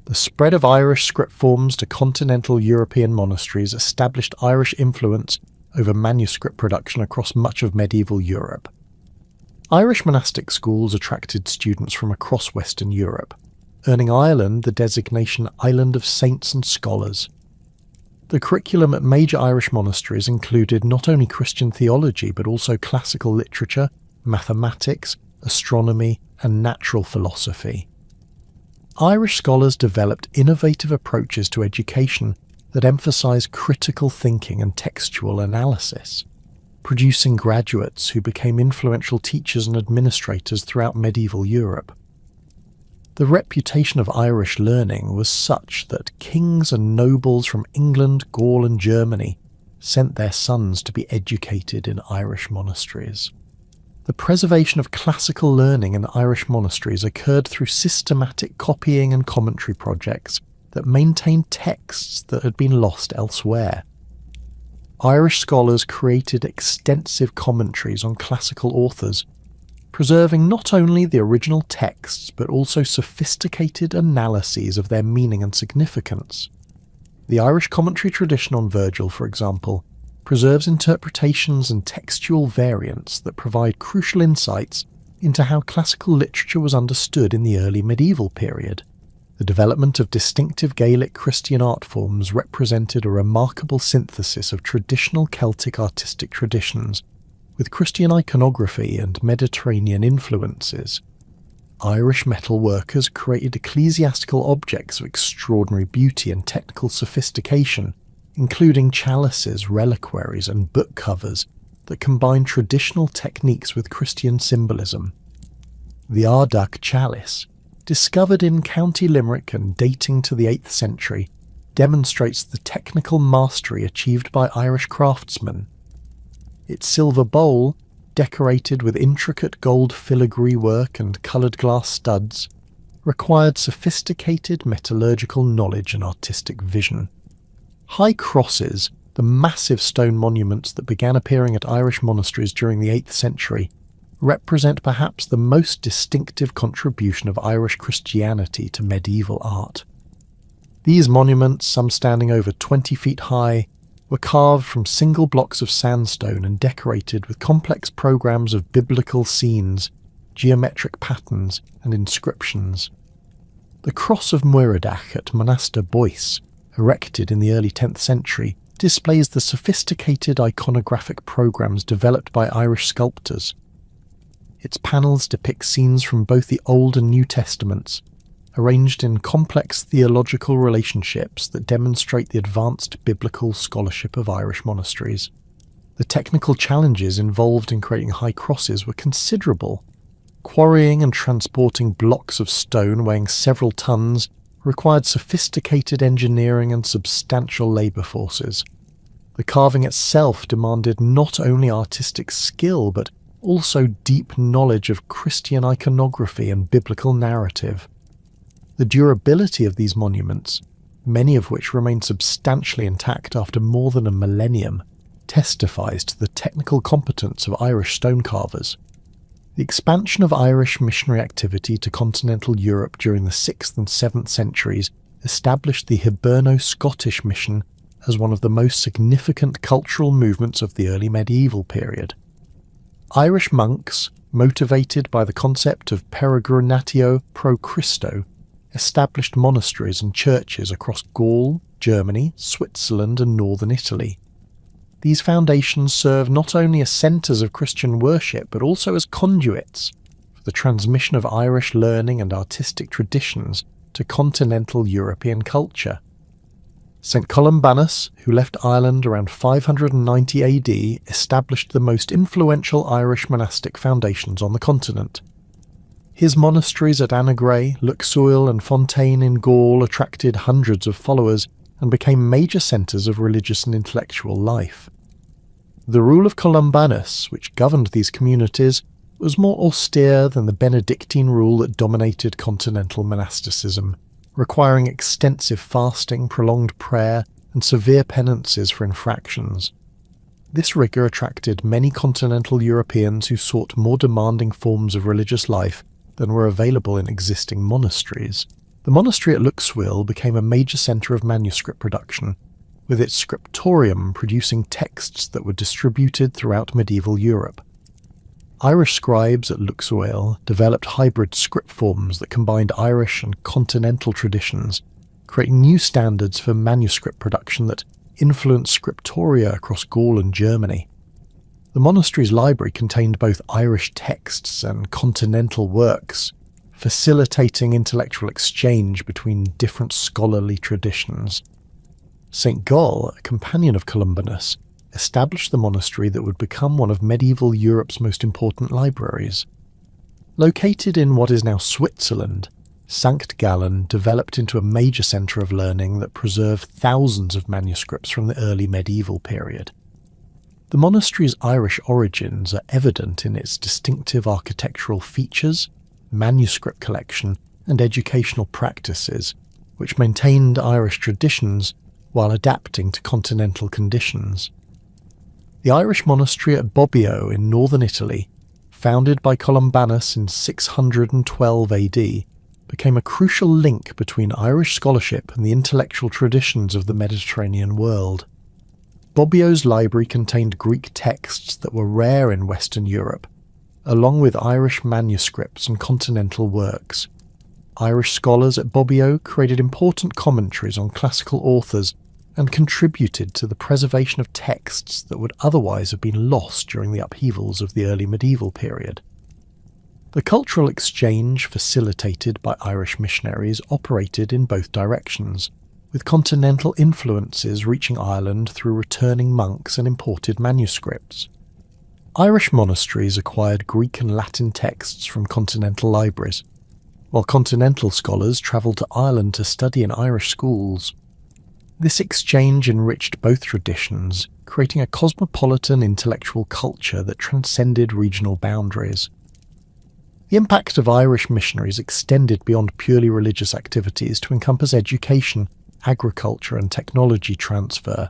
The spread of Irish script forms to continental European monasteries established Irish influence over manuscript production across much of medieval Europe. Irish monastic schools attracted students from across Western Europe, earning Ireland the designation Island of Saints and Scholars. The curriculum at major Irish monasteries included not only Christian theology but also classical literature, mathematics, astronomy and natural philosophy. Irish scholars developed innovative approaches to education that emphasise critical thinking and textual analysis, producing graduates who became influential teachers and administrators throughout medieval Europe. The reputation of Irish learning was such that kings and nobles from England, Gaul and Germany sent their sons to be educated in Irish monasteries. The preservation of classical learning in Irish monasteries occurred through systematic copying and commentary projects that maintained texts that had been lost elsewhere. Irish scholars created extensive commentaries on classical authors, preserving not only the original texts but also sophisticated analyses of their meaning and significance. The Irish commentary tradition on Virgil, for example, preserves interpretations and textual variants that provide crucial insights into how classical literature was understood in the early medieval period. The development of distinctive Gaelic Christian art forms represented a remarkable synthesis of traditional Celtic artistic traditions with Christian iconography and Mediterranean influences. Irish metal workers created ecclesiastical objects of extraordinary beauty and technical sophistication, including chalices, reliquaries, and book covers that combine traditional techniques with Christian symbolism. The Ardagh chalice, discovered in County Limerick and dating to the 8th century, demonstrates the technical mastery achieved by Irish craftsmen. Its silver bowl, decorated with intricate gold filigree work and coloured glass studs, required sophisticated metallurgical knowledge and artistic vision. High crosses, the massive stone monuments that began appearing at Irish monasteries during the 8th century, represent perhaps the most distinctive contribution of Irish Christianity to medieval art. These monuments, some standing over 20 feet high, were carved from single blocks of sandstone and decorated with complex programs of biblical scenes, geometric patterns, and inscriptions. The Cross of Muireadach at Monaster Boyce, erected in the early 10th century, displays the sophisticated iconographic programs developed by Irish sculptors. Its panels depict scenes from both the Old and New Testaments, arranged in complex theological relationships that demonstrate the advanced biblical scholarship of Irish monasteries. The technical challenges involved in creating high crosses were considerable. Quarrying and transporting blocks of stone weighing several tons required sophisticated engineering and substantial labour forces. The carving itself demanded not only artistic skill but also deep knowledge of Christian iconography and biblical narrative. The durability of these monuments, many of which remain substantially intact after more than a millennium, testifies to the technical competence of Irish stone carvers. The expansion of Irish missionary activity to continental Europe during the 6th and 7th centuries established the Hiberno-Scottish mission as one of the most significant cultural movements of the early medieval period. Irish monks, motivated by the concept of peregrinatio pro Christo, established monasteries and churches across Gaul, Germany, Switzerland, and northern Italy. These foundations serve not only as centres of Christian worship but also as conduits for the transmission of Irish learning and artistic traditions to continental European culture. St. Columbanus, who left Ireland around 590 AD, established the most influential Irish monastic foundations on the continent. His monasteries at Annagray, Luxeuil and Fontaine in Gaul attracted hundreds of followers and became major centres of religious and intellectual life. The rule of Columbanus, which governed these communities, was more austere than the Benedictine rule that dominated continental monasticism, requiring extensive fasting, prolonged prayer, and severe penances for infractions. This rigour attracted many continental Europeans who sought more demanding forms of religious life than were available in existing monasteries. The monastery at Luxeuil became a major centre of manuscript production, with its scriptorium producing texts that were distributed throughout medieval Europe. Irish scribes at Luxeuil developed hybrid script forms that combined Irish and continental traditions, creating new standards for manuscript production that influenced scriptoria across Gaul and Germany. The monastery's library contained both Irish texts and continental works, facilitating intellectual exchange between different scholarly traditions. St. Gall, a companion of Columbanus, established the monastery that would become one of medieval Europe's most important libraries. Located in what is now Switzerland, St. Gallen developed into a major centre of learning that preserved thousands of manuscripts from the early medieval period. The monastery's Irish origins are evident in its distinctive architectural features, manuscript collection, and educational practices, which maintained Irish traditions while adapting to continental conditions. The Irish monastery at Bobbio in northern Italy, founded by Columbanus in 612 AD, became a crucial link between Irish scholarship and the intellectual traditions of the Mediterranean world. Bobbio's library contained Greek texts that were rare in Western Europe, along with Irish manuscripts and continental works. Irish scholars at Bobbio created important commentaries on classical authors and contributed to the preservation of texts that would otherwise have been lost during the upheavals of the early medieval period. The cultural exchange facilitated by Irish missionaries operated in both directions, with continental influences reaching Ireland through returning monks and imported manuscripts. Irish monasteries acquired Greek and Latin texts from continental libraries, while continental scholars travelled to Ireland to study in Irish schools. This exchange enriched both traditions, creating a cosmopolitan intellectual culture that transcended regional boundaries. The impact of Irish missionaries extended beyond purely religious activities to encompass education, agriculture and technology transfer.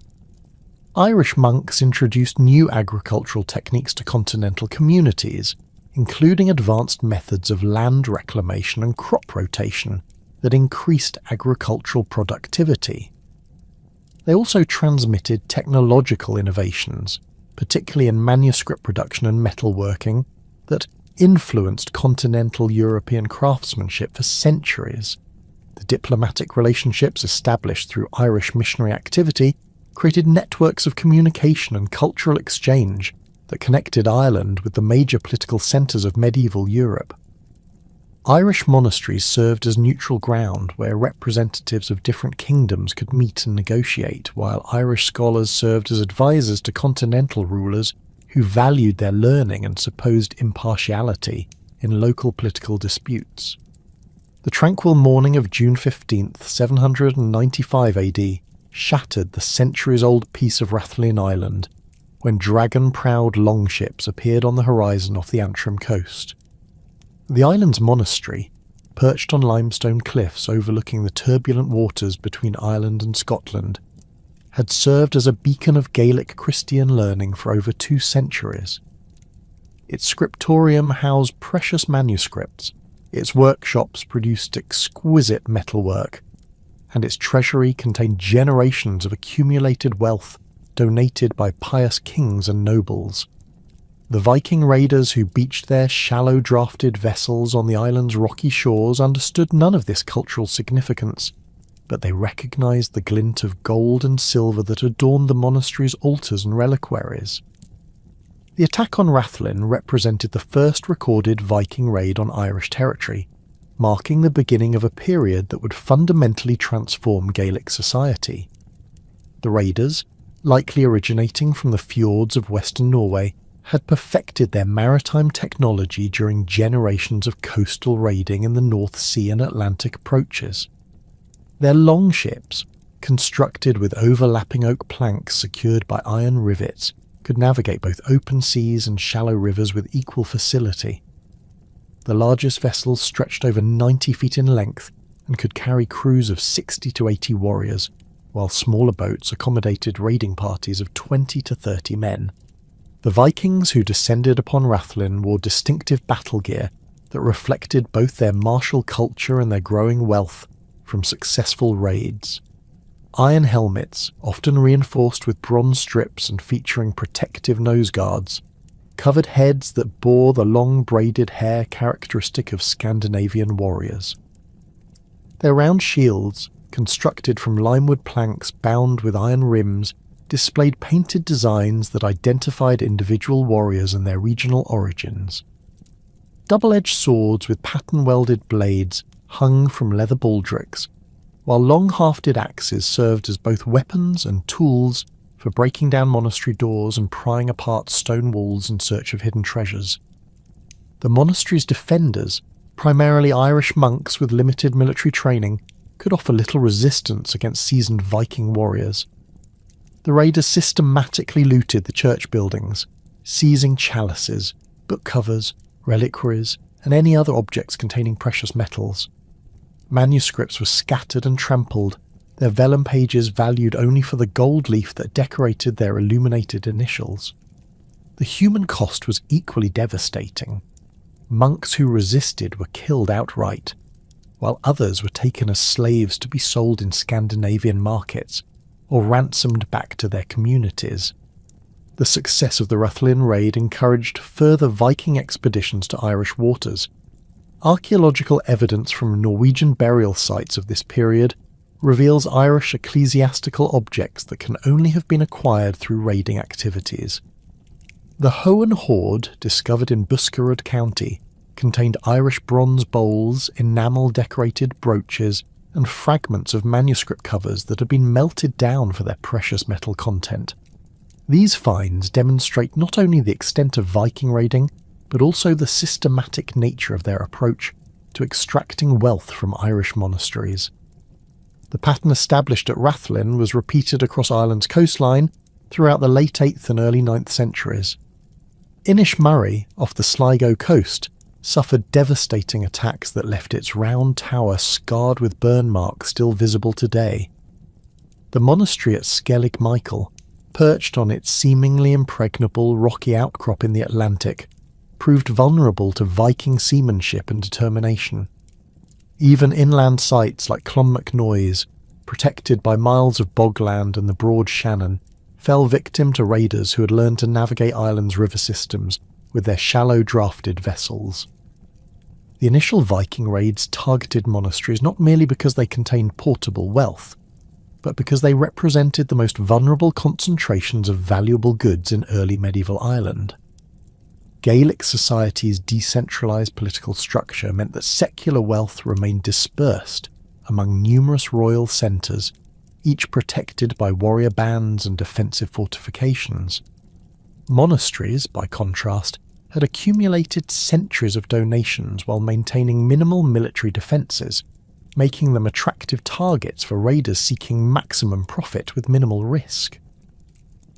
Irish monks introduced new agricultural techniques to continental communities, including advanced methods of land reclamation and crop rotation that increased agricultural productivity. They also transmitted technological innovations, particularly in manuscript production and metalworking, that influenced continental European craftsmanship for centuries. The diplomatic relationships established through Irish missionary activity created networks of communication and cultural exchange that connected Ireland with the major political centres of medieval Europe. Irish monasteries served as neutral ground where representatives of different kingdoms could meet and negotiate, while Irish scholars served as advisors to continental rulers who valued their learning and supposed impartiality in local political disputes. The tranquil morning of June 15, 795 AD, shattered the centuries-old peace of Rathlin Island, when dragon-prowed longships appeared on the horizon off the Antrim coast. The island's monastery, perched on limestone cliffs overlooking the turbulent waters between Ireland and Scotland, had served as a beacon of Gaelic Christian learning for over 2 centuries. Its scriptorium housed precious manuscripts, its workshops produced exquisite metalwork, and its treasury contained generations of accumulated wealth donated by pious kings and nobles. The Viking raiders who beached their shallow-drafted vessels on the island's rocky shores understood none of this cultural significance, but they recognised the glint of gold and silver that adorned the monastery's altars and reliquaries. The attack on Rathlin represented the first recorded Viking raid on Irish territory, marking the beginning of a period that would fundamentally transform Gaelic society. The raiders, likely originating from the fjords of western Norway, had perfected their maritime technology during generations of coastal raiding in the North Sea and Atlantic approaches. Their longships, constructed with overlapping oak planks secured by iron rivets, could navigate both open seas and shallow rivers with equal facility. The largest vessels stretched over 90 feet in length and could carry crews of 60 to 80 warriors, while smaller boats accommodated raiding parties of 20 to 30 men. The Vikings who descended upon Rathlin wore distinctive battle gear that reflected both their martial culture and their growing wealth from successful raids. Iron helmets, often reinforced with bronze strips and featuring protective nose guards, covered heads that bore the long braided hair characteristic of Scandinavian warriors. Their round shields, constructed from limewood planks bound with iron rims, displayed painted designs that identified individual warriors and their regional origins. Double-edged swords with pattern-welded blades hung from leather baldricks, while long-hafted axes served as both weapons and tools for breaking down monastery doors and prying apart stone walls in search of hidden treasures. The monastery's defenders, primarily Irish monks with limited military training, could offer little resistance against seasoned Viking warriors. The raiders systematically looted the church buildings, seizing chalices, book covers, reliquaries, and any other objects containing precious metals. Manuscripts were scattered and trampled, their vellum pages valued only for the gold leaf that decorated their illuminated initials. The human cost was equally devastating. Monks who resisted were killed outright, while others were taken as slaves to be sold in Scandinavian markets or ransomed back to their communities. The success of the Rathlin raid encouraged further Viking expeditions to Irish waters. Archaeological evidence from Norwegian burial sites of this period reveals Irish ecclesiastical objects that can only have been acquired through raiding activities. The Hohen Hoard, discovered in Buskerud County, contained Irish bronze bowls, enamel-decorated brooches, and fragments of manuscript covers that had been melted down for their precious metal content. These finds demonstrate not only the extent of Viking raiding, but also the systematic nature of their approach to extracting wealth from Irish monasteries. The pattern established at Rathlin was repeated across Ireland's coastline throughout the late 8th and early 9th centuries. Inishmurray, off the Sligo coast, suffered devastating attacks that left its round tower scarred with burn marks still visible today. The monastery at Skellig Michael, perched on its seemingly impregnable rocky outcrop in the Atlantic, proved vulnerable to Viking seamanship and determination. Even inland sites like Clonmacnoise, protected by miles of bogland and the broad Shannon, fell victim to raiders who had learned to navigate Ireland's river systems with their shallow drafted vessels. The initial Viking raids targeted monasteries not merely because they contained portable wealth, but because they represented the most vulnerable concentrations of valuable goods in early medieval Ireland. Gaelic society's decentralised political structure meant that secular wealth remained dispersed among numerous royal centres, each protected by warrior bands and defensive fortifications. Monasteries, by contrast, had accumulated centuries of donations while maintaining minimal military defences, making them attractive targets for raiders seeking maximum profit with minimal risk.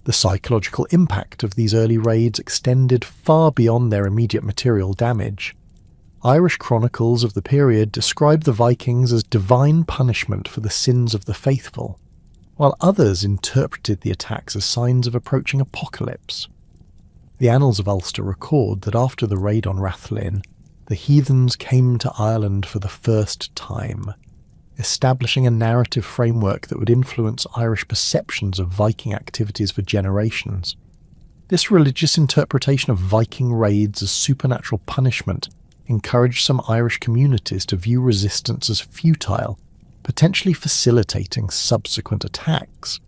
The psychological impact of these early raids extended far beyond their immediate material damage. Irish chronicles of the period describe the Vikings as divine punishment for the sins of the faithful, while others interpreted the attacks as signs of approaching apocalypse. The Annals of Ulster record that after the raid on Rathlin, the heathens came to Ireland for the first time, establishing a narrative framework that would influence Irish perceptions of Viking activities for generations. This religious interpretation of Viking raids as supernatural punishment encouraged some Irish communities to view resistance as futile, potentially facilitating subsequent attacks.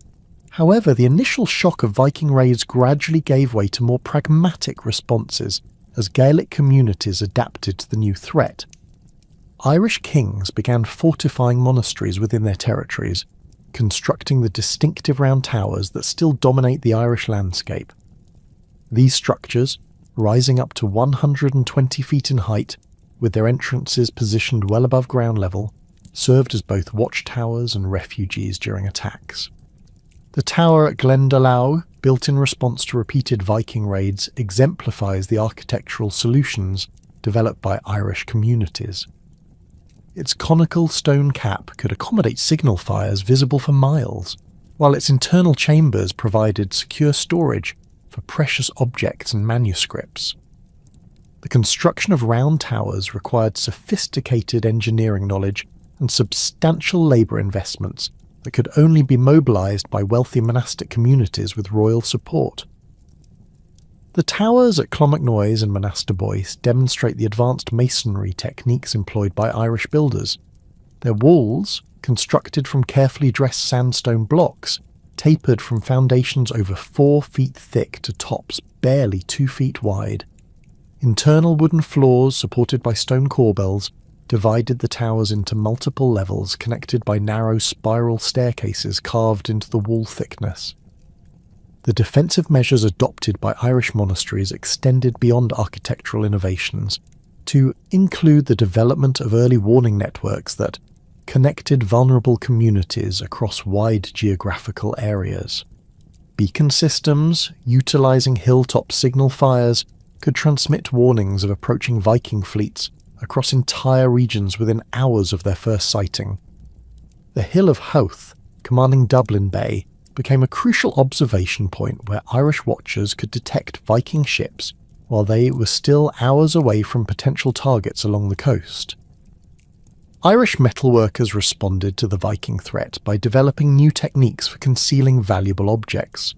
However, the initial shock of Viking raids gradually gave way to more pragmatic responses as Gaelic communities adapted to the new threat. Irish kings began fortifying monasteries within their territories, constructing the distinctive round towers that still dominate the Irish landscape. These structures, rising up to 120 feet in height, with their entrances positioned well above ground level, served as both watchtowers and refuges during attacks. The tower at Glendalough, built in response to repeated Viking raids, exemplifies the architectural solutions developed by Irish communities. Its conical stone cap could accommodate signal fires visible for miles, while its internal chambers provided secure storage for precious objects and manuscripts. The construction of round towers required sophisticated engineering knowledge and substantial labour investments that could only be mobilised by wealthy monastic communities with royal support. The towers at Clonmacnoise and Monasterboice demonstrate the advanced masonry techniques employed by Irish builders. Their walls, constructed from carefully dressed sandstone blocks, tapered from foundations over 4 feet thick to tops barely 2 feet wide. Internal wooden floors supported by stone corbels divided the towers into multiple levels connected by narrow spiral staircases carved into the wall thickness. The defensive measures adopted by Irish monasteries extended beyond architectural innovations to include the development of early warning networks that connected vulnerable communities across wide geographical areas. Beacon systems, utilising hilltop signal fires, could transmit warnings of approaching Viking fleets across entire regions within hours of their first sighting. The Hill of Howth, commanding Dublin Bay, became a crucial observation point where Irish watchers could detect Viking ships while they were still hours away from potential targets along the coast. Irish metalworkers responded to the Viking threat by developing new techniques for concealing valuable objects.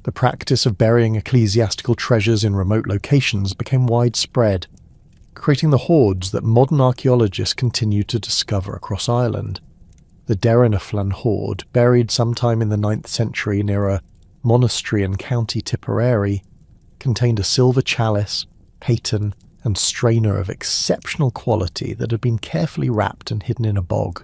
The practice of burying ecclesiastical treasures in remote locations became widespread, creating the hoards that modern archaeologists continue to discover across Ireland. The Derrinaflan hoard, buried sometime in the 9th century near a monastery in County Tipperary, contained a silver chalice, paten, and strainer of exceptional quality that had been carefully wrapped and hidden in a bog.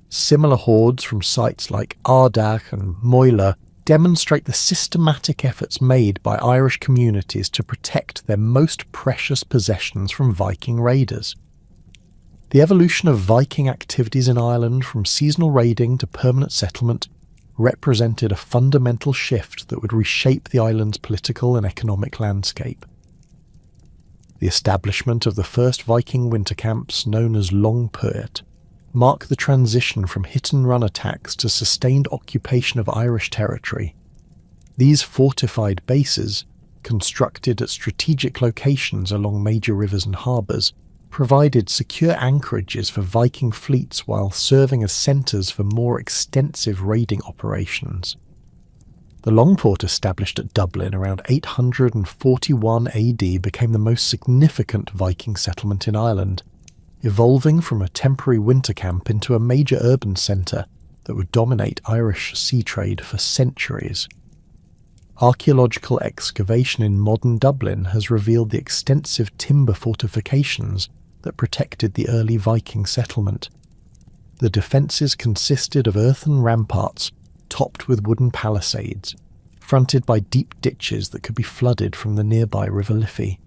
Similar hoards from sites like Ardagh and Moyle demonstrate the systematic efforts made by Irish communities to protect their most precious possessions from Viking raiders. The evolution of Viking activities in Ireland from seasonal raiding to permanent settlement represented a fundamental shift that would reshape the island's political and economic landscape. The establishment of the first Viking winter camps, known as Long Puert, mark the transition from hit-and-run attacks to sustained occupation of Irish territory. These fortified bases, constructed at strategic locations along major rivers and harbours, provided secure anchorages for Viking fleets while serving as centres for more extensive raiding operations. The Longport established at Dublin around 841 AD became the most significant Viking settlement in Ireland, evolving from a temporary winter camp into a major urban centre that would dominate Irish sea trade for centuries. Archaeological excavation in modern Dublin has revealed the extensive timber fortifications that protected the early Viking settlement. The defences consisted of earthen ramparts topped with wooden palisades, fronted by deep ditches that could be flooded from the nearby River Liffey.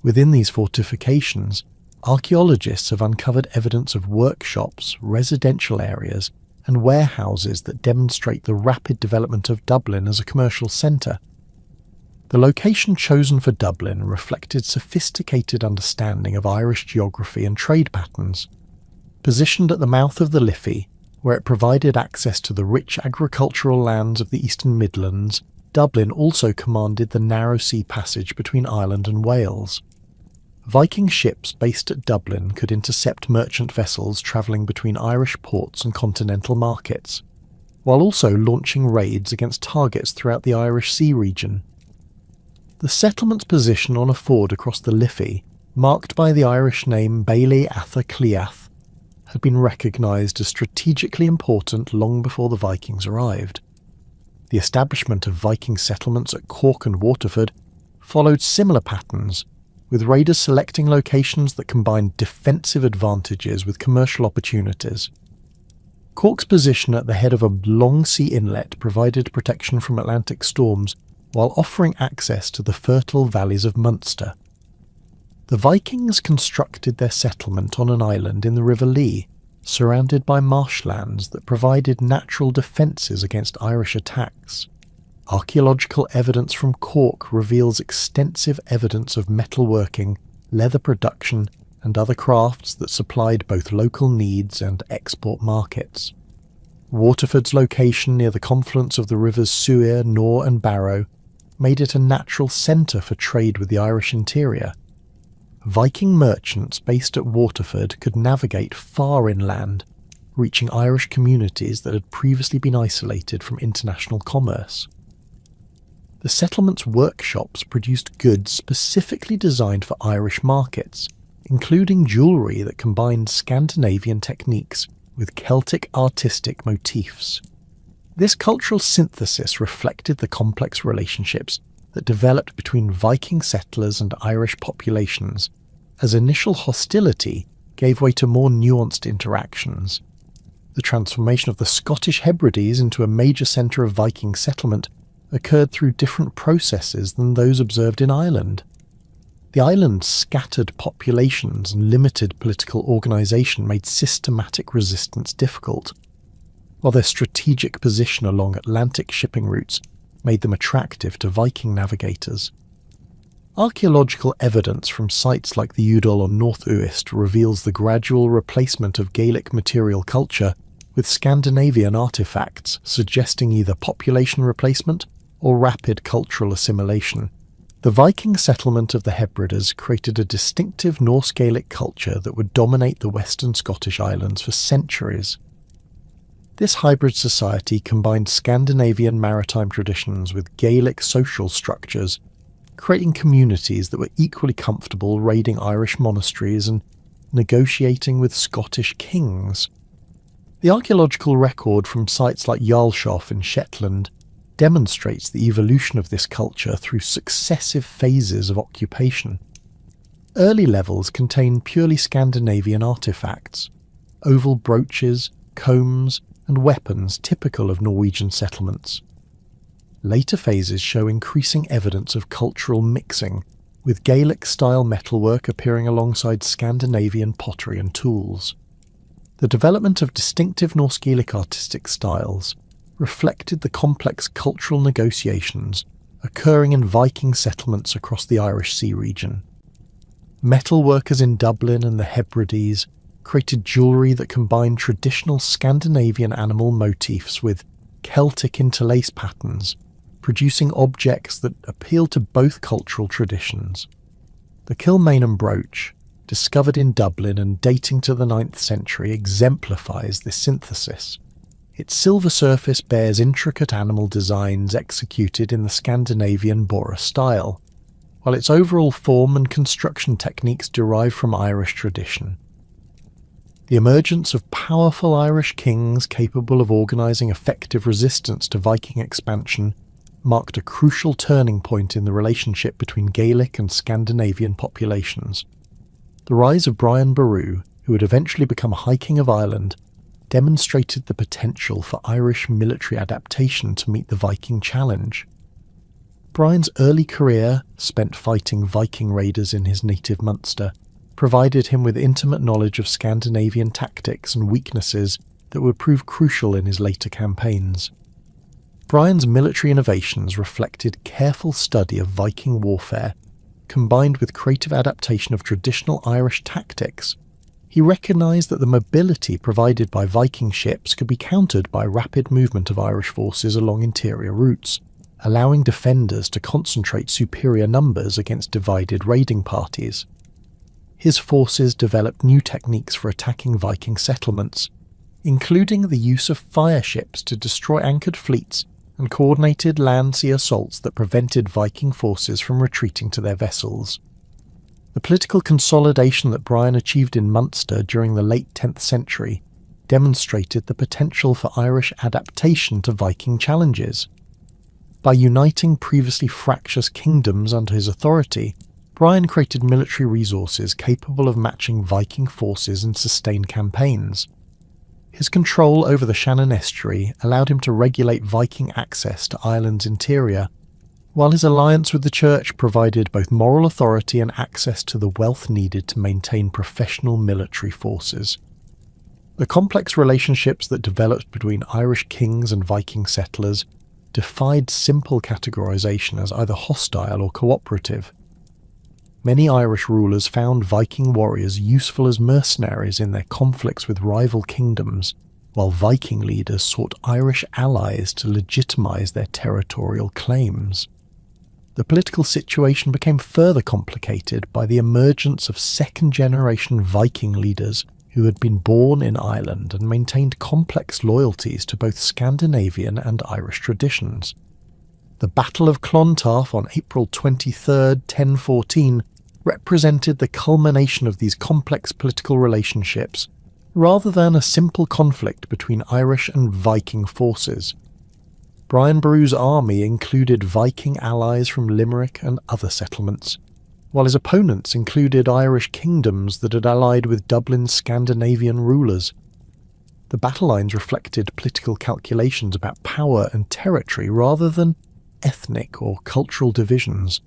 Within these fortifications, archaeologists have uncovered evidence of workshops, residential areas, and warehouses that demonstrate the rapid development of Dublin as a commercial centre. The location chosen for Dublin reflected sophisticated understanding of Irish geography and trade patterns. Positioned at the mouth of the Liffey, where it provided access to the rich agricultural lands of the Eastern Midlands, Dublin also commanded the narrow sea passage between Ireland and Wales. Viking ships based at Dublin could intercept merchant vessels travelling between Irish ports and continental markets, while also launching raids against targets throughout the Irish Sea region. The settlement's position on a ford across the Liffey, marked by the Irish name Bailey Atha Cliath, had been recognised as strategically important long before the Vikings arrived. The establishment of Viking settlements at Cork and Waterford followed similar patterns, with raiders selecting locations that combined defensive advantages with commercial opportunities. Cork's position at the head of a long sea inlet provided protection from Atlantic storms while offering access to the fertile valleys of Munster. The Vikings constructed their settlement on an island in the River Lee, surrounded by marshlands that provided natural defences against Irish attacks. Archaeological evidence from Cork reveals extensive evidence of metalworking, leather production, and other crafts that supplied both local needs and export markets. Waterford's location near the confluence of the rivers Suir, Nore and Barrow made it a natural centre for trade with the Irish interior. Viking merchants based at Waterford could navigate far inland, reaching Irish communities that had previously been isolated from international commerce. The settlement's workshops produced goods specifically designed for Irish markets, including jewellery that combined Scandinavian techniques with Celtic artistic motifs. This cultural synthesis reflected the complex relationships that developed between Viking settlers and Irish populations, as initial hostility gave way to more nuanced interactions. The transformation of the Scottish Hebrides into a major centre of Viking settlement occurred through different processes than those observed in Ireland. The island's scattered populations and limited political organisation made systematic resistance difficult, while their strategic position along Atlantic shipping routes made them attractive to Viking navigators. Archaeological evidence from sites like the Udall on North Uist reveals the gradual replacement of Gaelic material culture with Scandinavian artefacts, suggesting either population replacement or rapid cultural assimilation. The Viking settlement of the Hebrides created a distinctive Norse Gaelic culture that would dominate the western Scottish islands for centuries. This hybrid society combined Scandinavian maritime traditions with Gaelic social structures, creating communities that were equally comfortable raiding Irish monasteries and negotiating with Scottish kings. The archaeological record from sites like Jarlshof in Shetland demonstrates the evolution of this culture through successive phases of occupation. Early levels contain purely Scandinavian artifacts, oval brooches, combs, and weapons typical of Norwegian settlements. Later phases show increasing evidence of cultural mixing, with Gaelic-style metalwork appearing alongside Scandinavian pottery and tools. The development of distinctive Norse Gaelic artistic styles reflected the complex cultural negotiations occurring in Viking settlements across the Irish Sea region. Metal workers in Dublin and the Hebrides created jewellery that combined traditional Scandinavian animal motifs with Celtic interlace patterns, producing objects that appeal to both cultural traditions. The Kilmainham brooch, discovered in Dublin and dating to the 9th century, exemplifies this synthesis. Its silver surface bears intricate animal designs executed in the Scandinavian Bora style, while its overall form and construction techniques derive from Irish tradition. The emergence of powerful Irish kings capable of organising effective resistance to Viking expansion marked a crucial turning point in the relationship between Gaelic and Scandinavian populations. The rise of Brian Boru, who would eventually become High King of Ireland, demonstrated the potential for Irish military adaptation to meet the Viking challenge. Brian's early career, spent fighting Viking raiders in his native Munster, provided him with intimate knowledge of Scandinavian tactics and weaknesses that would prove crucial in his later campaigns. Brian's military innovations reflected careful study of Viking warfare, combined with creative adaptation of traditional Irish tactics. He recognised that the mobility provided by Viking ships could be countered by rapid movement of Irish forces along interior routes, allowing defenders to concentrate superior numbers against divided raiding parties. His forces developed new techniques for attacking Viking settlements, including the use of fire ships to destroy anchored fleets and coordinated land-sea assaults that prevented Viking forces from retreating to their vessels. The political consolidation that Brian achieved in Munster during the late 10th century demonstrated the potential for Irish adaptation to Viking challenges. By uniting previously fractious kingdoms under his authority, Brian created military resources capable of matching Viking forces in sustained campaigns. His control over the Shannon estuary allowed him to regulate Viking access to Ireland's interior, while his alliance with the Church provided both moral authority and access to the wealth needed to maintain professional military forces. The complex relationships that developed between Irish kings and Viking settlers defied simple categorization as either hostile or cooperative. Many Irish rulers found Viking warriors useful as mercenaries in their conflicts with rival kingdoms, while Viking leaders sought Irish allies to legitimize their territorial claims. The political situation became further complicated by the emergence of second-generation Viking leaders who had been born in Ireland and maintained complex loyalties to both Scandinavian and Irish traditions. The Battle of Clontarf on April 23, 1014, represented the culmination of these complex political relationships, rather than a simple conflict between Irish and Viking forces. Brian Boru's army included Viking allies from Limerick and other settlements, while his opponents included Irish kingdoms that had allied with Dublin's Scandinavian rulers. The battle lines reflected political calculations about power and territory rather than ethnic or cultural divisions.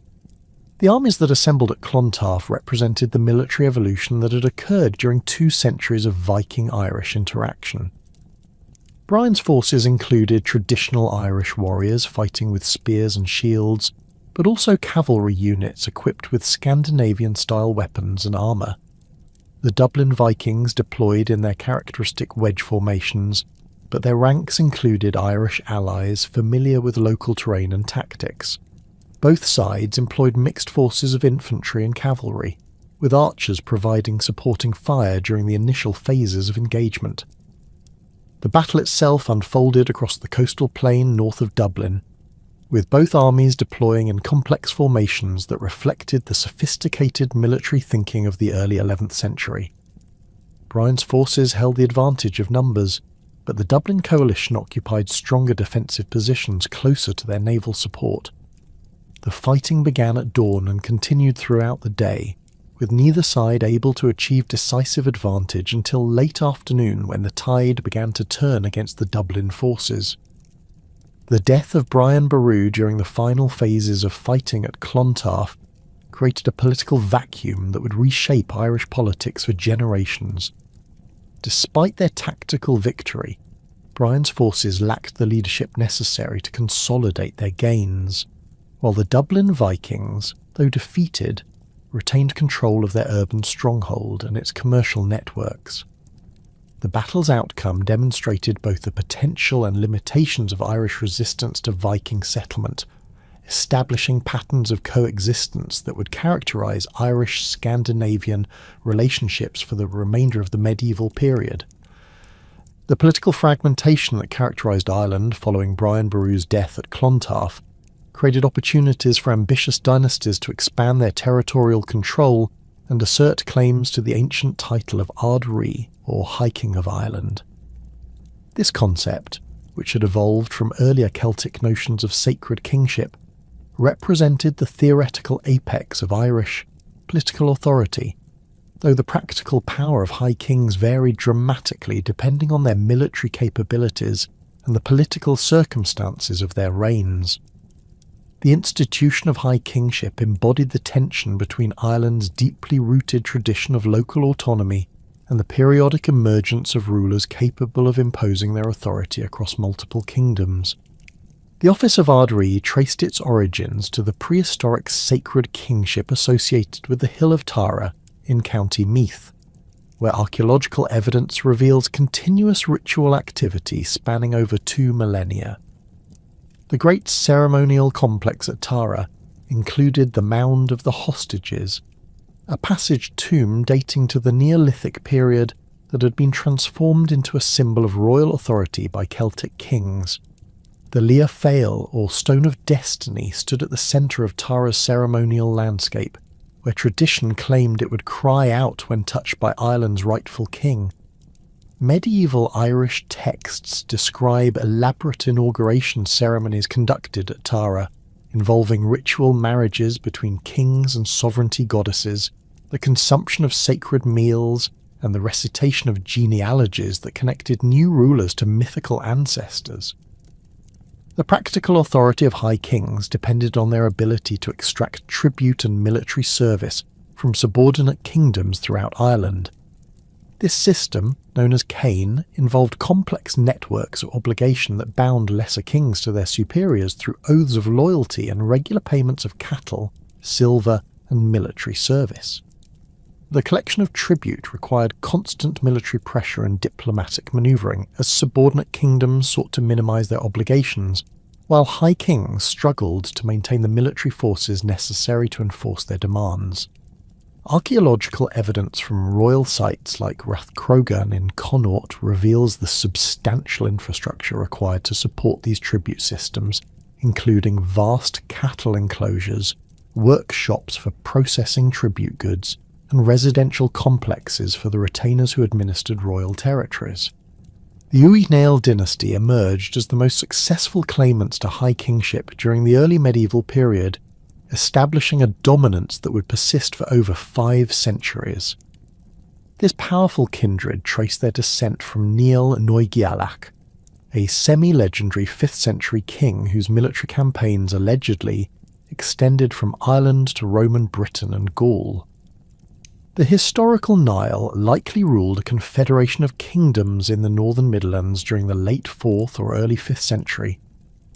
The armies that assembled at Clontarf represented the military evolution that had occurred during 2 centuries of Viking-Irish interaction. Brian's forces included traditional Irish warriors fighting with spears and shields, but also cavalry units equipped with Scandinavian-style weapons and armour. The Dublin Vikings deployed in their characteristic wedge formations, but their ranks included Irish allies familiar with local terrain and tactics. Both sides employed mixed forces of infantry and cavalry, with archers providing supporting fire during the initial phases of engagement. The battle itself unfolded across the coastal plain north of Dublin, with both armies deploying in complex formations that reflected the sophisticated military thinking of the early 11th century. Brian's forces held the advantage of numbers, but the Dublin coalition occupied stronger defensive positions closer to their naval support. The fighting began at dawn and continued throughout the day, with neither side able to achieve decisive advantage until late afternoon when the tide began to turn against the Dublin forces. The death of Brian Boru during the final phases of fighting at Clontarf created a political vacuum that would reshape Irish politics for generations. Despite their tactical victory, Brian's forces lacked the leadership necessary to consolidate their gains, while the Dublin Vikings, though defeated, retained control of their urban stronghold and its commercial networks. The battle's outcome demonstrated both the potential and limitations of Irish resistance to Viking settlement, establishing patterns of coexistence that would characterise Irish-Scandinavian relationships for the remainder of the medieval period. The political fragmentation that characterised Ireland following Brian Boru's death at Clontarf created opportunities for ambitious dynasties to expand their territorial control and assert claims to the ancient title of Ard Rí, or High King of Ireland. This concept, which had evolved from earlier Celtic notions of sacred kingship, represented the theoretical apex of Irish political authority, though the practical power of high kings varied dramatically depending on their military capabilities and the political circumstances of their reigns. The institution of high kingship embodied the tension between Ireland's deeply rooted tradition of local autonomy and the periodic emergence of rulers capable of imposing their authority across multiple kingdoms. The office of Ard Rí traced its origins to the prehistoric sacred kingship associated with the Hill of Tara in County Meath, where archaeological evidence reveals continuous ritual activity spanning over 2 millennia. The great ceremonial complex at Tara included the Mound of the Hostages, a passage tomb dating to the Neolithic period that had been transformed into a symbol of royal authority by Celtic kings. The Lia Fail, or Stone of Destiny, stood at the centre of Tara's ceremonial landscape, where tradition claimed it would cry out when touched by Ireland's rightful king. Medieval Irish texts describe elaborate inauguration ceremonies conducted at Tara, involving ritual marriages between kings and sovereignty goddesses, the consumption of sacred meals, and the recitation of genealogies that connected new rulers to mythical ancestors. The practical authority of high kings depended on their ability to extract tribute and military service from subordinate kingdoms throughout Ireland. This system, known as Cain, involved complex networks of obligation that bound lesser kings to their superiors through oaths of loyalty and regular payments of cattle, silver, and military service. The collection of tribute required constant military pressure and diplomatic manoeuvring as subordinate kingdoms sought to minimise their obligations, while high kings struggled to maintain the military forces necessary to enforce their demands. Archaeological evidence from royal sites like Rathcrogan in Connaught reveals the substantial infrastructure required to support these tribute systems, including vast cattle enclosures, workshops for processing tribute goods, and residential complexes for the retainers who administered royal territories. The Uí Néill dynasty emerged as the most successful claimants to high kingship during the early medieval period, establishing a dominance that would persist for over 5 centuries. This powerful kindred traced their descent from Níl Noighialach, a semi-legendary 5th century king whose military campaigns allegedly extended from Ireland to Roman Britain and Gaul. The historical Niall likely ruled a confederation of kingdoms in the northern Midlands during the late 4th or early 5th century,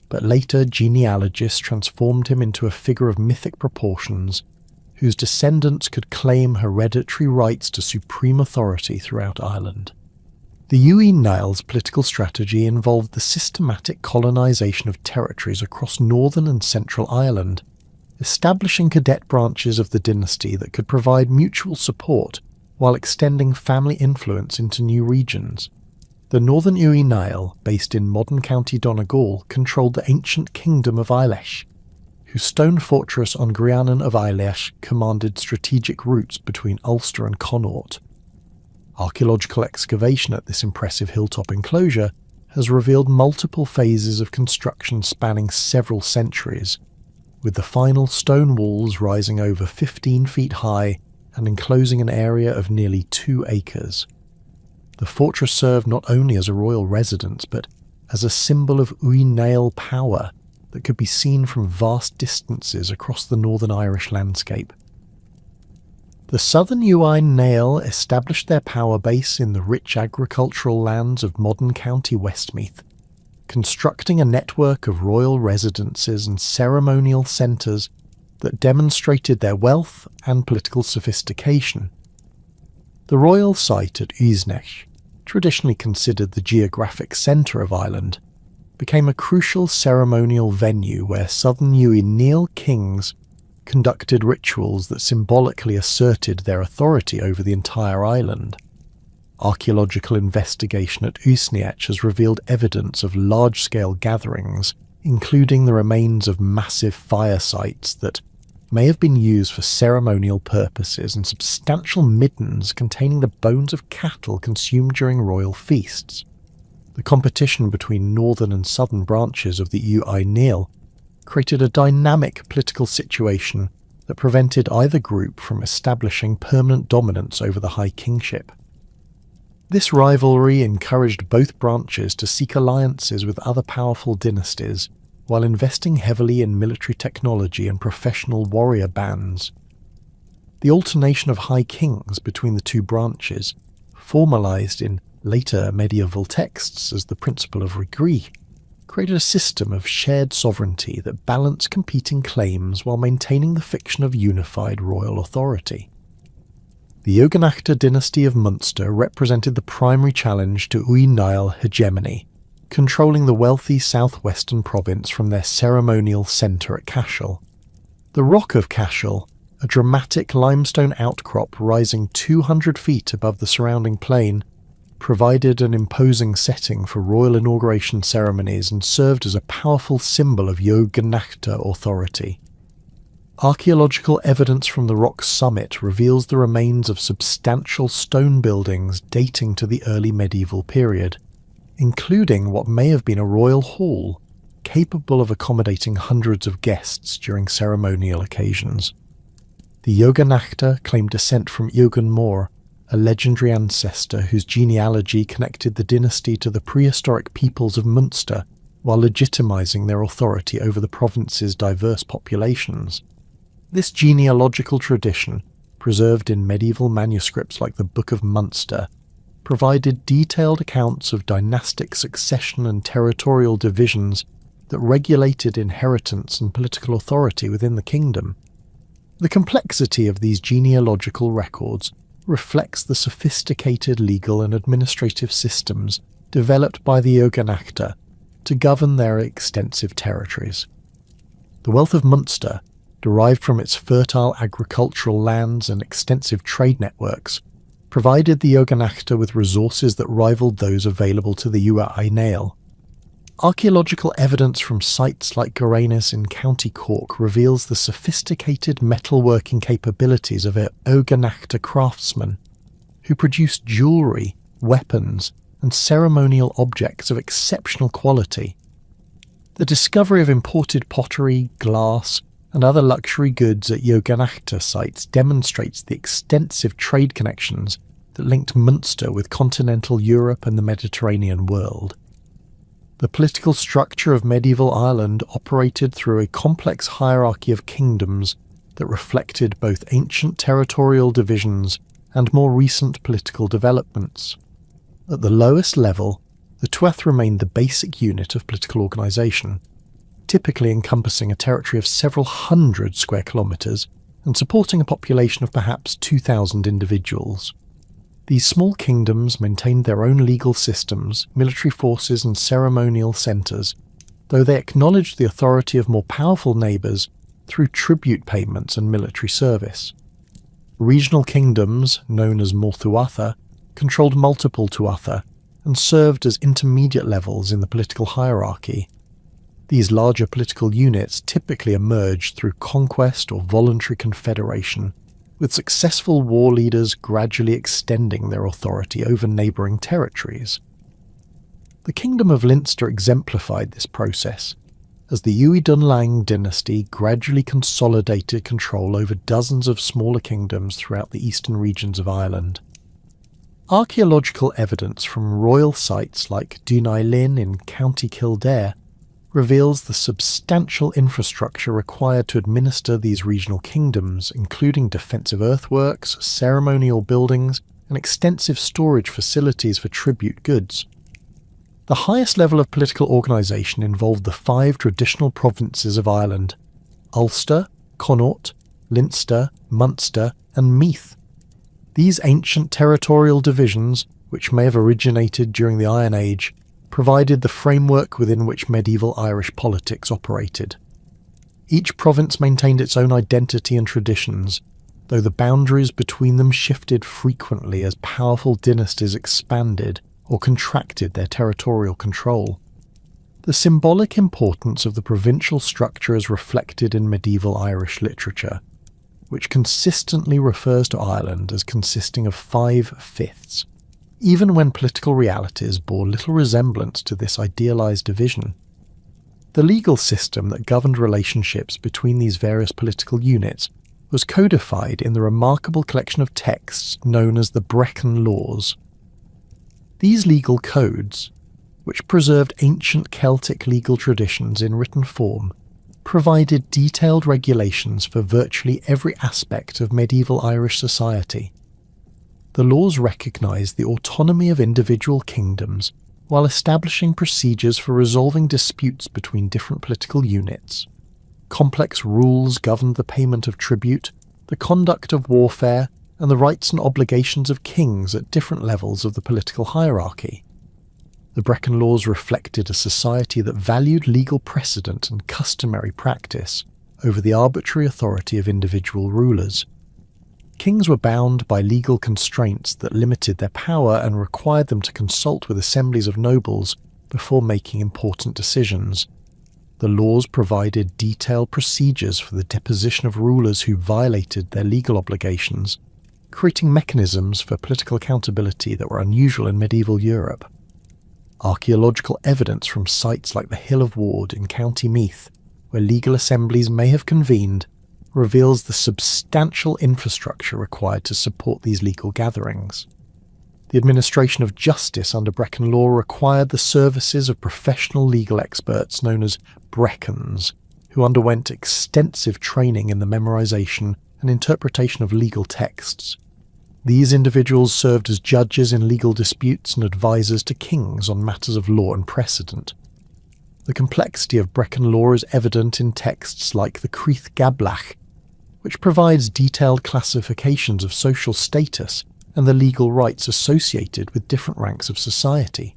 but later genealogists transformed him into a figure of mythic proportions, whose descendants could claim hereditary rights to supreme authority throughout Ireland. The Uí Néill's political strategy involved the systematic colonisation of territories across northern and central Ireland, establishing cadet branches of the dynasty that could provide mutual support while extending family influence into new regions. The northern Uí Néill, based in modern County Donegal, controlled the ancient kingdom of Eileach, whose stone fortress on Griannan of Eileach commanded strategic routes between Ulster and Connaught. Archaeological excavation at this impressive hilltop enclosure has revealed multiple phases of construction spanning several centuries, with the final stone walls rising over 15 feet high and enclosing an area of nearly 2 acres. The fortress served not only as a royal residence, but as a symbol of Uí Néill power that could be seen from vast distances across the Northern Irish landscape. The southern Uí Néill established their power base in the rich agricultural lands of modern County Westmeath, constructing a network of royal residences and ceremonial centres that demonstrated their wealth and political sophistication. The royal site at Uisneach, traditionally considered the geographic centre of Ireland, became a crucial ceremonial venue where southern Uí Néill kings conducted rituals that symbolically asserted their authority over the entire island. Archaeological investigation at Uisneach has revealed evidence of large-scale gatherings, including the remains of massive fire sites that may have been used for ceremonial purposes and substantial middens containing the bones of cattle consumed during royal feasts. The competition between northern and southern branches of the Uí Néill created a dynamic political situation that prevented either group from establishing permanent dominance over the High Kingship. This rivalry encouraged both branches to seek alliances with other powerful dynasties, while investing heavily in military technology and professional warrior bands. The alternation of high kings between the two branches, formalised in later medieval texts as the principle of regree, created a system of shared sovereignty that balanced competing claims while maintaining the fiction of unified royal authority. The Eoganachta dynasty of Munster represented the primary challenge to Uí Néill hegemony, controlling the wealthy southwestern province from their ceremonial centre at Cashel. The Rock of Cashel, a dramatic limestone outcrop rising 200 feet above the surrounding plain, provided an imposing setting for royal inauguration ceremonies and served as a powerful symbol of Eoganachta authority. Archaeological evidence from the rock's summit reveals the remains of substantial stone buildings dating to the early medieval period, including what may have been a royal hall, capable of accommodating hundreds of guests during ceremonial occasions. The Eoganachta claimed descent from Eogan Mór, a legendary ancestor whose genealogy connected the dynasty to the prehistoric peoples of Munster, while legitimising their authority over the province's diverse populations. This genealogical tradition, preserved in medieval manuscripts like the Book of Munster, provided detailed accounts of dynastic succession and territorial divisions that regulated inheritance and political authority within the kingdom. The complexity of these genealogical records reflects the sophisticated legal and administrative systems developed by the Eoganachta to govern their extensive territories. The wealth of Munster, derived from its fertile agricultural lands and extensive trade networks, provided the Eoganachta with resources that rivaled those available to the Uí Néill. Archaeological evidence from sites like Goranis in County Cork reveals the sophisticated metalworking capabilities of Eoganachta craftsmen, who produced jewellery, weapons, and ceremonial objects of exceptional quality. The discovery of imported pottery, glass, and other luxury goods at Eoganachta sites demonstrates the extensive trade connections that linked Munster with continental Europe and the Mediterranean world. The political structure of medieval Ireland operated through a complex hierarchy of kingdoms that reflected both ancient territorial divisions and more recent political developments. At the lowest level, the Tuath remained the basic unit of political organisation, typically encompassing a territory of several hundred square kilometres and supporting a population of perhaps 2,000 individuals. These small kingdoms maintained their own legal systems, military forces and ceremonial centres, though they acknowledged the authority of more powerful neighbours through tribute payments and military service. Regional kingdoms, known as Mortuatha, controlled multiple Tuatha and served as intermediate levels in the political hierarchy. These larger political units typically emerged through conquest or voluntary confederation, with successful war leaders gradually extending their authority over neighbouring territories. The Kingdom of Leinster exemplified this process, as the Uí Dunlang dynasty gradually consolidated control over dozens of smaller kingdoms throughout the eastern regions of Ireland. Archaeological evidence from royal sites like Dunailin in County Kildare reveals the substantial infrastructure required to administer these regional kingdoms, including defensive earthworks, ceremonial buildings, and extensive storage facilities for tribute goods. The highest level of political organisation involved the 5 traditional provinces of Ireland: Ulster, Connaught, Leinster, Munster, and Meath. These ancient territorial divisions, which may have originated during the Iron Age, provided the framework within which medieval Irish politics operated. Each province maintained its own identity and traditions, though the boundaries between them shifted frequently as powerful dynasties expanded or contracted their territorial control. The symbolic importance of the provincial structure is reflected in medieval Irish literature, which consistently refers to Ireland as consisting of 5/5, even when political realities bore little resemblance to this idealised division. The legal system that governed relationships between these various political units was codified in the remarkable collection of texts known as the Brecon Laws. These legal codes, which preserved ancient Celtic legal traditions in written form, provided detailed regulations for virtually every aspect of medieval Irish society. The laws recognised the autonomy of individual kingdoms while establishing procedures for resolving disputes between different political units. Complex rules governed the payment of tribute, the conduct of warfare, and the rights and obligations of kings at different levels of the political hierarchy. The Brecon Laws reflected a society that valued legal precedent and customary practice over the arbitrary authority of individual rulers. Kings were bound by legal constraints that limited their power and required them to consult with assemblies of nobles before making important decisions. The laws provided detailed procedures for the deposition of rulers who violated their legal obligations, creating mechanisms for political accountability that were unusual in medieval Europe. Archaeological evidence from sites like the Hill of Ward in County Meath, where legal assemblies may have convened, reveals the substantial infrastructure required to support these legal gatherings. The administration of justice under Brecon law required the services of professional legal experts known as Brecons, who underwent extensive training in the memorization and interpretation of legal texts. These individuals served as judges in legal disputes and advisors to kings on matters of law and precedent. The complexity of Brecon law is evident in texts like the Creath Gablach, which provides detailed classifications of social status and the legal rights associated with different ranks of society.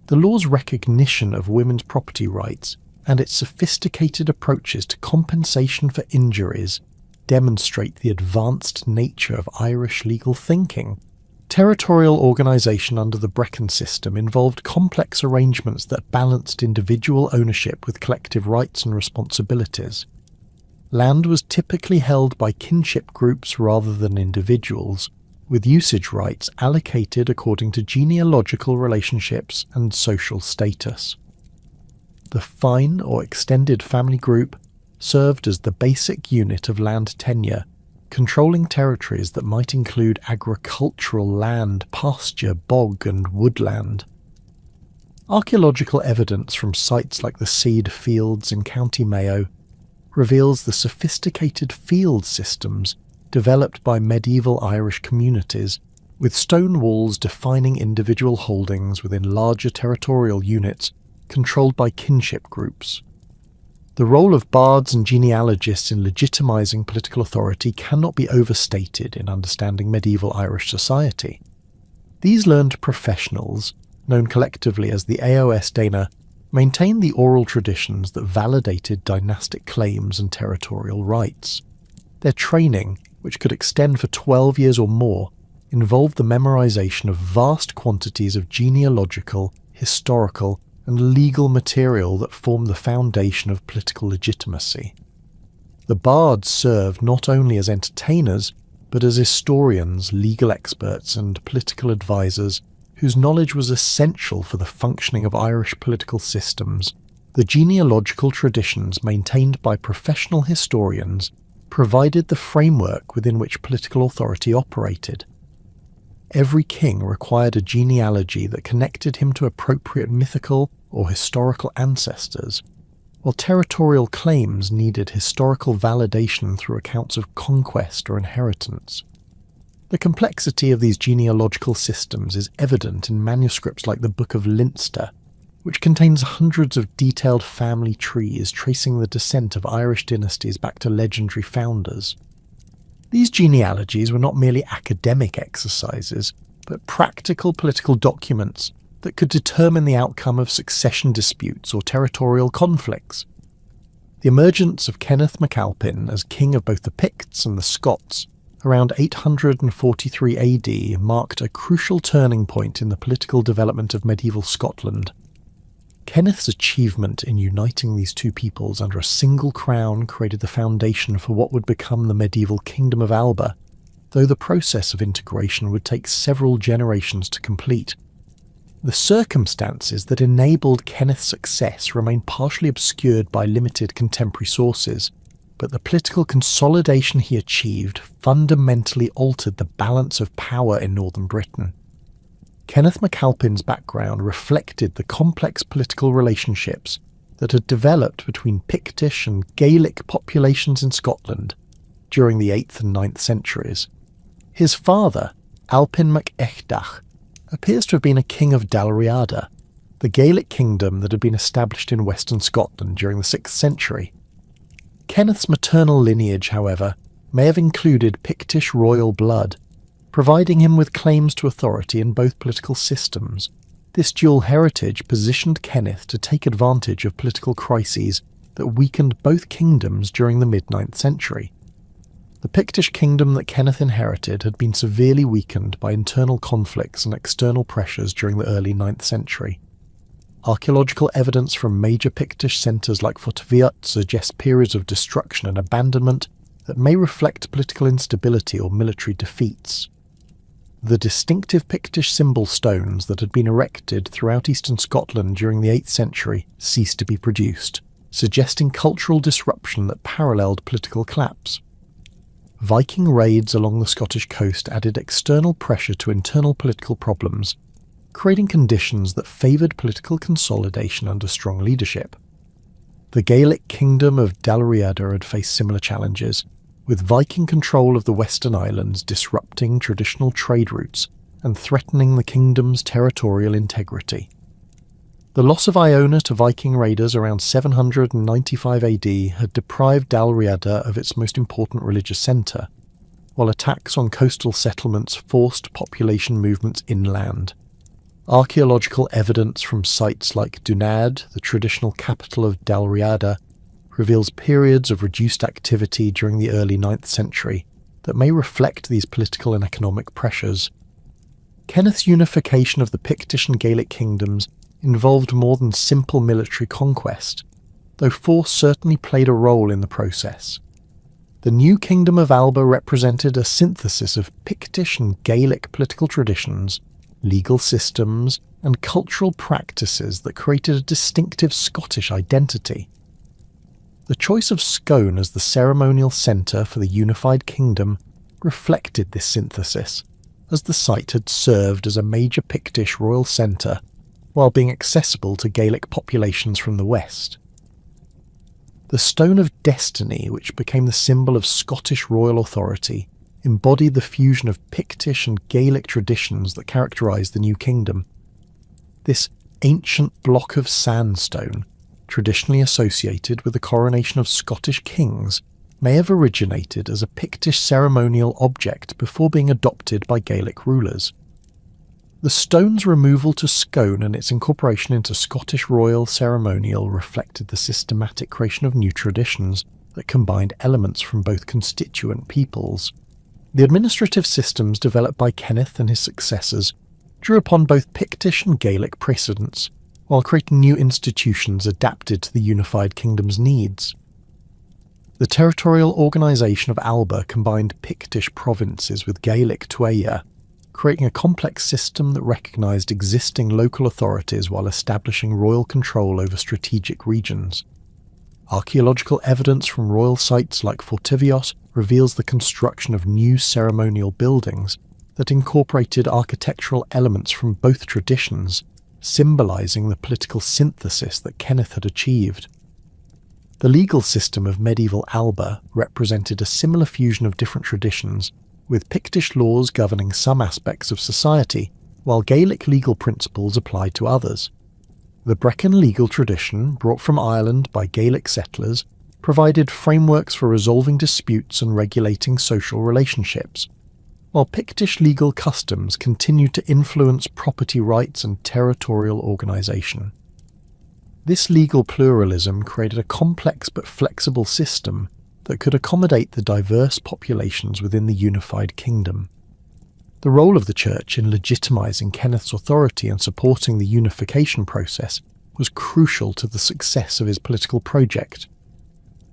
The law's recognition of women's property rights and its sophisticated approaches to compensation for injuries demonstrate the advanced nature of Irish legal thinking. Territorial organisation under the Brecon system involved complex arrangements that balanced individual ownership with collective rights and responsibilities. Land was typically held by kinship groups rather than individuals, with usage rights allocated according to genealogical relationships and social status. The fine or extended family group served as the basic unit of land tenure, controlling territories that might include agricultural land, pasture, bog and woodland. Archaeological evidence from sites like the Seed Fields in County Mayo reveals the sophisticated field systems developed by medieval Irish communities, with stone walls defining individual holdings within larger territorial units controlled by kinship groups. The role of bards and genealogists in legitimizing political authority cannot be overstated in understanding medieval Irish society. These learned professionals, known collectively as the AOS Dana, maintained the oral traditions that validated dynastic claims and territorial rights. Their training, which could extend for 12 years or more, involved the memorization of vast quantities of genealogical, historical, and legal material that formed the foundation of political legitimacy. The bards served not only as entertainers, but as historians, legal experts, and political advisors whose knowledge was essential for the functioning of Irish political systems The genealogical traditions maintained by professional historians provided the framework within which political authority operated. Every king required a genealogy that connected him to appropriate mythical or historical ancestors, while territorial claims needed historical validation through accounts of conquest or inheritance. The complexity of these genealogical systems is evident in manuscripts like the Book of Leinster, which contains hundreds of detailed family trees tracing the descent of Irish dynasties back to legendary founders. These genealogies were not merely academic exercises, but practical political documents that could determine the outcome of succession disputes or territorial conflicts. The emergence of Kenneth MacAlpin as king of both the Picts and the Scots around 843 AD marked a crucial turning point in the political development of medieval Scotland. Kenneth's achievement in uniting these two peoples under a single crown created the foundation for what would become the medieval Kingdom of Alba, though the process of integration would take several generations to complete. The circumstances that enabled Kenneth's success remain partially obscured by limited contemporary sources, but the political consolidation he achieved fundamentally altered the balance of power in northern Britain. Kenneth MacAlpin's background reflected the complex political relationships that had developed between Pictish and Gaelic populations in Scotland during the 8th and 9th centuries. His father, Alpin mac Echdach, appears to have been a king of Dalriada, the Gaelic kingdom that had been established in western Scotland during the 6th century. Kenneth's maternal lineage, however, may have included Pictish royal blood, providing him with claims to authority in both political systems. This dual heritage positioned Kenneth to take advantage of political crises that weakened both kingdoms during the mid-9th century. The Pictish kingdom that Kenneth inherited had been severely weakened by internal conflicts and external pressures during the early 9th century. Archaeological evidence from major Pictish centres like Fortviot suggests periods of destruction and abandonment that may reflect political instability or military defeats. The distinctive Pictish symbol stones that had been erected throughout eastern Scotland during the 8th century ceased to be produced, suggesting cultural disruption that paralleled political collapse. Viking raids along the Scottish coast added external pressure to internal political problems, creating conditions that favoured political consolidation under strong leadership. The Gaelic kingdom of Dalriada had faced similar challenges, with Viking control of the Western Islands disrupting traditional trade routes and threatening the kingdom's territorial integrity. The loss of Iona to Viking raiders around 795 AD had deprived Dalriada of its most important religious centre, while attacks on coastal settlements forced population movements inland. Archaeological evidence from sites like Dunad, the traditional capital of Dalriada, reveals periods of reduced activity during the early 9th century that may reflect these political and economic pressures. Kenneth's unification of the Pictish and Gaelic kingdoms involved more than simple military conquest, though force certainly played a role in the process. The new Kingdom of Alba represented a synthesis of Pictish and Gaelic political traditions, legal systems, and cultural practices that created a distinctive Scottish identity. The choice of Scone as the ceremonial centre for the unified kingdom reflected this synthesis, as the site had served as a major Pictish royal centre while being accessible to Gaelic populations from the west. The Stone of Destiny, which became the symbol of Scottish royal authority, embodied the fusion of Pictish and Gaelic traditions that characterised the new kingdom. This ancient block of sandstone, traditionally associated with the coronation of Scottish kings, may have originated as a Pictish ceremonial object before being adopted by Gaelic rulers. The stone's removal to Scone and its incorporation into Scottish royal ceremonial reflected the systematic creation of new traditions that combined elements from both constituent peoples. The administrative systems developed by Kenneth and his successors drew upon both Pictish and Gaelic precedents, while creating new institutions adapted to the unified kingdom's needs. The territorial organisation of Alba combined Pictish provinces with Gaelic Tuatha, creating a complex system that recognised existing local authorities while establishing royal control over strategic regions. Archaeological evidence from royal sites like Fortivios reveals the construction of new ceremonial buildings that incorporated architectural elements from both traditions, symbolising the political synthesis that Kenneth had achieved. The legal system of medieval Alba represented a similar fusion of different traditions, with Pictish laws governing some aspects of society, while Gaelic legal principles applied to others. The Brecon legal tradition, brought from Ireland by Gaelic settlers, provided frameworks for resolving disputes and regulating social relationships, while Pictish legal customs continued to influence property rights and territorial organisation. This legal pluralism created a complex but flexible system that could accommodate the diverse populations within the unified kingdom. The role of the Church in legitimising Kenneth's authority and supporting the unification process was crucial to the success of his political project.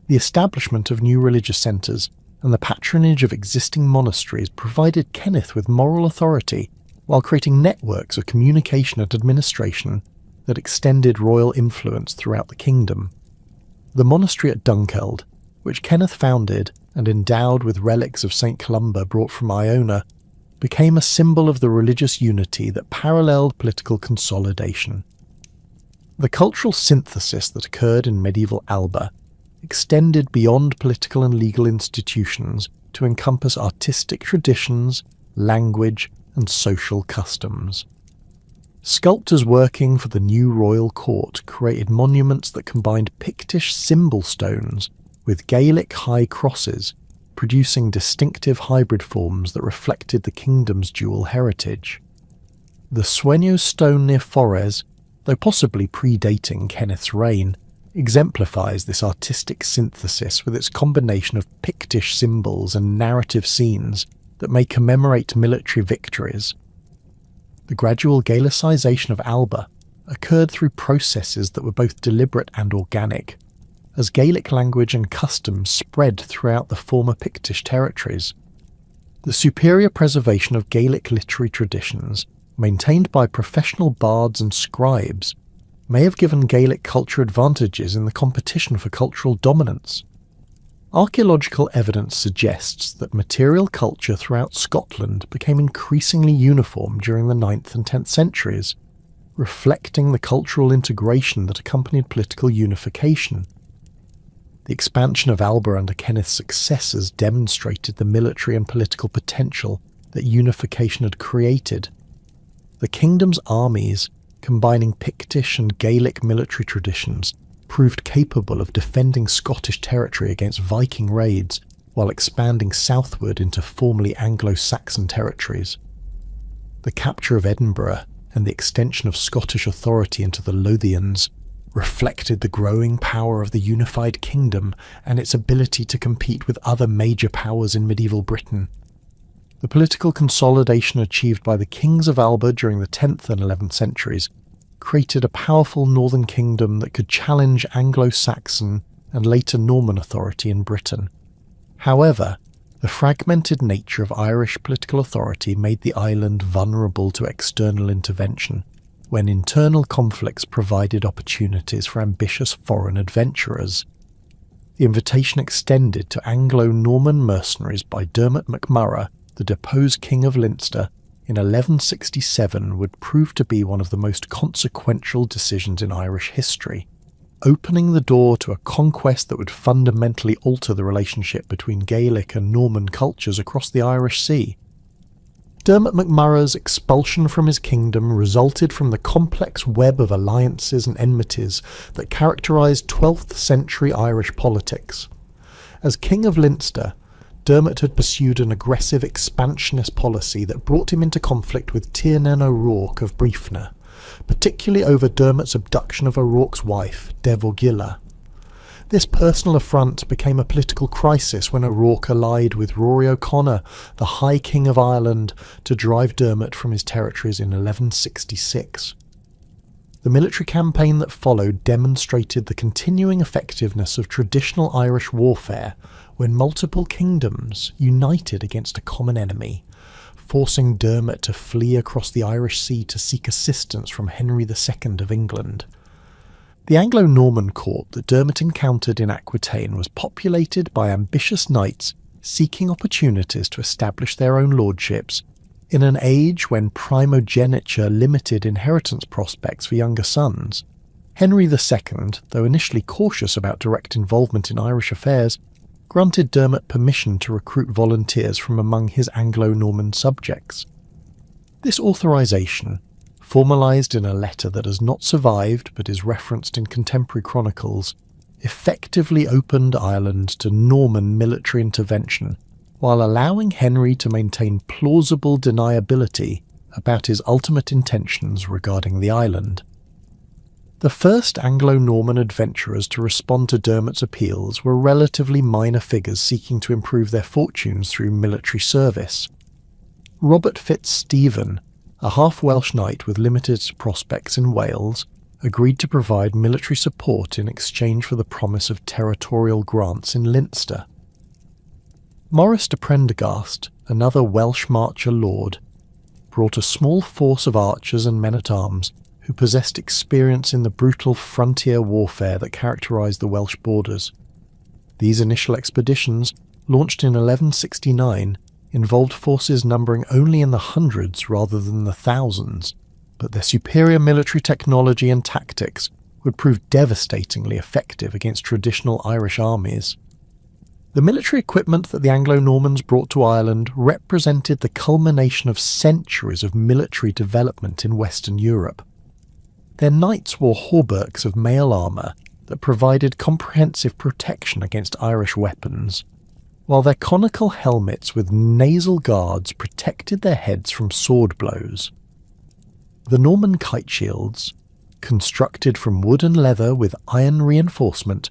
The establishment of new religious centres and the patronage of existing monasteries provided Kenneth with moral authority while creating networks of communication and administration that extended royal influence throughout the kingdom. The monastery at Dunkeld, which Kenneth founded and endowed with relics of St. Columba brought from Iona, became a symbol of the religious unity that paralleled political consolidation. The cultural synthesis that occurred in medieval Alba extended beyond political and legal institutions to encompass artistic traditions, language, and social customs. Sculptors working for the new royal court created monuments that combined Pictish symbol stones with Gaelic high crosses, producing distinctive hybrid forms that reflected the kingdom's dual heritage. The Sueño stone near Forres, though possibly predating Kenneth's reign, exemplifies this artistic synthesis with its combination of Pictish symbols and narrative scenes that may commemorate military victories. The gradual Gaelicization of Alba occurred through processes that were both deliberate and organic, as Gaelic language and customs spread throughout the former Pictish territories. The superior preservation of Gaelic literary traditions, maintained by professional bards and scribes, may have given Gaelic culture advantages in the competition for cultural dominance. Archaeological evidence suggests that material culture throughout Scotland became increasingly uniform during the 9th and 10th centuries, reflecting the cultural integration that accompanied political unification. The expansion of Alba under Kenneth's successors demonstrated the military and political potential that unification had created. The kingdom's armies, combining Pictish and Gaelic military traditions, proved capable of defending Scottish territory against Viking raids while expanding southward into formerly Anglo-Saxon territories. The capture of Edinburgh and the extension of Scottish authority into the Lothians reflected the growing power of the unified kingdom and its ability to compete with other major powers in medieval Britain. The political consolidation achieved by the kings of Alba during the 10th and 11th centuries created a powerful northern kingdom that could challenge Anglo-Saxon and later Norman authority in Britain. However, the fragmented nature of Irish political authority made the island vulnerable to external intervention, when internal conflicts provided opportunities for ambitious foreign adventurers. The invitation extended to Anglo-Norman mercenaries by Dermot MacMurrough, the deposed King of Leinster, in 1167 would prove to be one of the most consequential decisions in Irish history, opening the door to a conquest that would fundamentally alter the relationship between Gaelic and Norman cultures across the Irish Sea. Dermot MacMurrough's expulsion from his kingdom resulted from the complex web of alliances and enmities that characterised 12th century Irish politics. As King of Leinster, Dermot had pursued an aggressive expansionist policy that brought him into conflict with Tiernan O'Rourke of Briefna, particularly over Dermot's abduction of O'Rourke's wife, Dev O'Gilla. This personal affront became a political crisis when O'Rourke allied with Rory O'Connor, the High King of Ireland, to drive Dermot from his territories in 1166. The military campaign that followed demonstrated the continuing effectiveness of traditional Irish warfare when multiple kingdoms united against a common enemy, forcing Dermot to flee across the Irish Sea to seek assistance from Henry II of England. The Anglo-Norman court that Dermot encountered in Aquitaine was populated by ambitious knights seeking opportunities to establish their own lordships in an age when primogeniture limited inheritance prospects for younger sons. Henry II, though initially cautious about direct involvement in Irish affairs, granted Dermot permission to recruit volunteers from among his Anglo-Norman subjects. This authorization, formalised in a letter that has not survived but is referenced in contemporary chronicles, effectively opened Ireland to Norman military intervention, while allowing Henry to maintain plausible deniability about his ultimate intentions regarding the island. The first Anglo-Norman adventurers to respond to Dermot's appeals were relatively minor figures seeking to improve their fortunes through military service. Robert Fitzstephen, a half-Welsh knight with limited prospects in Wales, agreed to provide military support in exchange for the promise of territorial grants in Leinster. Maurice de Prendergast, another Welsh marcher lord, brought a small force of archers and men-at-arms who possessed experience in the brutal frontier warfare that characterised the Welsh borders. These initial expeditions, launched in 1169, involved forces numbering only in the hundreds rather than the thousands, but their superior military technology and tactics would prove devastatingly effective against traditional Irish armies. The military equipment that the Anglo-Normans brought to Ireland represented the culmination of centuries of military development in Western Europe. Their knights wore hauberks of mail armour that provided comprehensive protection against Irish weapons, while their conical helmets with nasal guards protected their heads from sword blows. The Norman kite shields, constructed from wood and leather with iron reinforcement,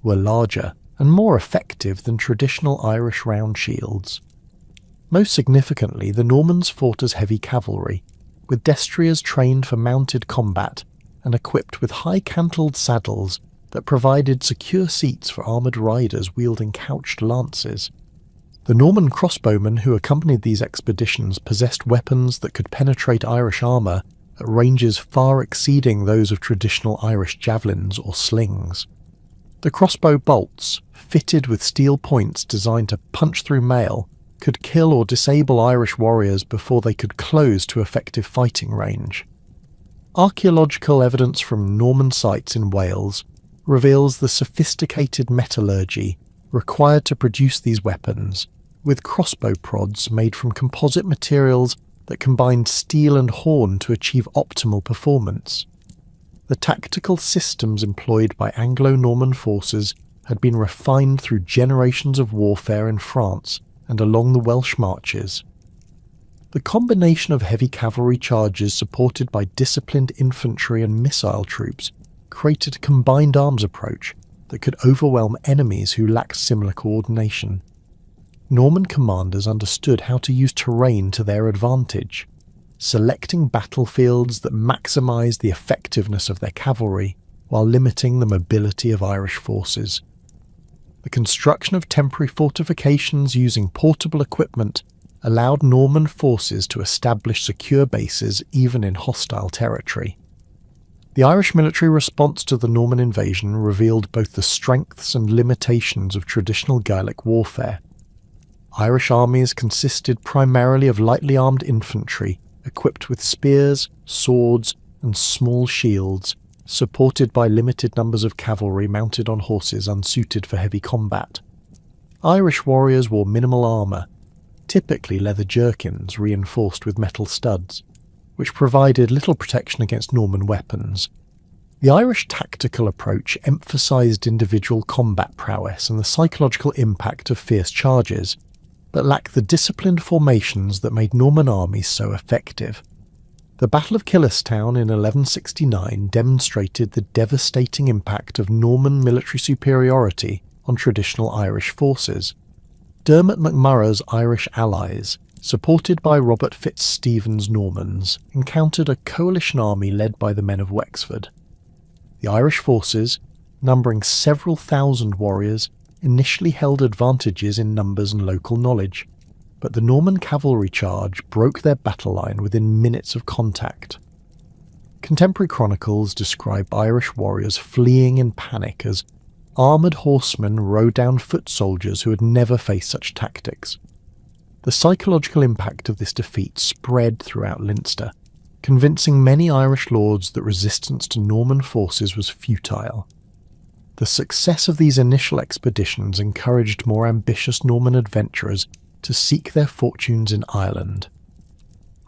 were larger and more effective than traditional Irish round shields. Most significantly, the Normans fought as heavy cavalry, with destriers trained for mounted combat and equipped with high-cantled saddles that provided secure seats for armoured riders wielding couched lances. The Norman crossbowmen who accompanied these expeditions possessed weapons that could penetrate Irish armour at ranges far exceeding those of traditional Irish javelins or slings. The crossbow bolts, fitted with steel points designed to punch through mail, could kill or disable Irish warriors before they could close to effective fighting range. Archaeological evidence from Norman sites in Wales reveals the sophisticated metallurgy required to produce these weapons, with crossbow prods made from composite materials that combined steel and horn to achieve optimal performance. The tactical systems employed by Anglo-Norman forces had been refined through generations of warfare in France and along the Welsh marches. The combination of heavy cavalry charges supported by disciplined infantry and missile troops created a combined arms approach that could overwhelm enemies who lacked similar coordination. Norman commanders understood how to use terrain to their advantage, selecting battlefields that maximised the effectiveness of their cavalry while limiting the mobility of Irish forces. The construction of temporary fortifications using portable equipment allowed Norman forces to establish secure bases even in hostile territory. The Irish military response to the Norman invasion revealed both the strengths and limitations of traditional Gaelic warfare. Irish armies consisted primarily of lightly armed infantry equipped with spears, swords, and small shields, supported by limited numbers of cavalry mounted on horses unsuited for heavy combat. Irish warriors wore minimal armour, typically leather jerkins reinforced with metal studs, which provided little protection against Norman weapons. The Irish tactical approach emphasised individual combat prowess and the psychological impact of fierce charges, but lacked the disciplined formations that made Norman armies so effective. The Battle of Killistown in 1169 demonstrated the devastating impact of Norman military superiority on traditional Irish forces. Dermot MacMurrough's Irish allies, supported by Robert Fitzstephen's Normans, encountered a coalition army led by the men of Wexford. The Irish forces, numbering several thousand warriors, initially held advantages in numbers and local knowledge. but the Norman cavalry charge broke their battle line within minutes of contact. Contemporary chronicles describe Irish warriors fleeing in panic as armoured horsemen rode down foot soldiers who had never faced such tactics. The psychological impact of this defeat spread throughout Leinster, convincing many Irish lords that resistance to Norman forces was futile. The success of these initial expeditions encouraged more ambitious Norman adventurers to seek their fortunes in Ireland.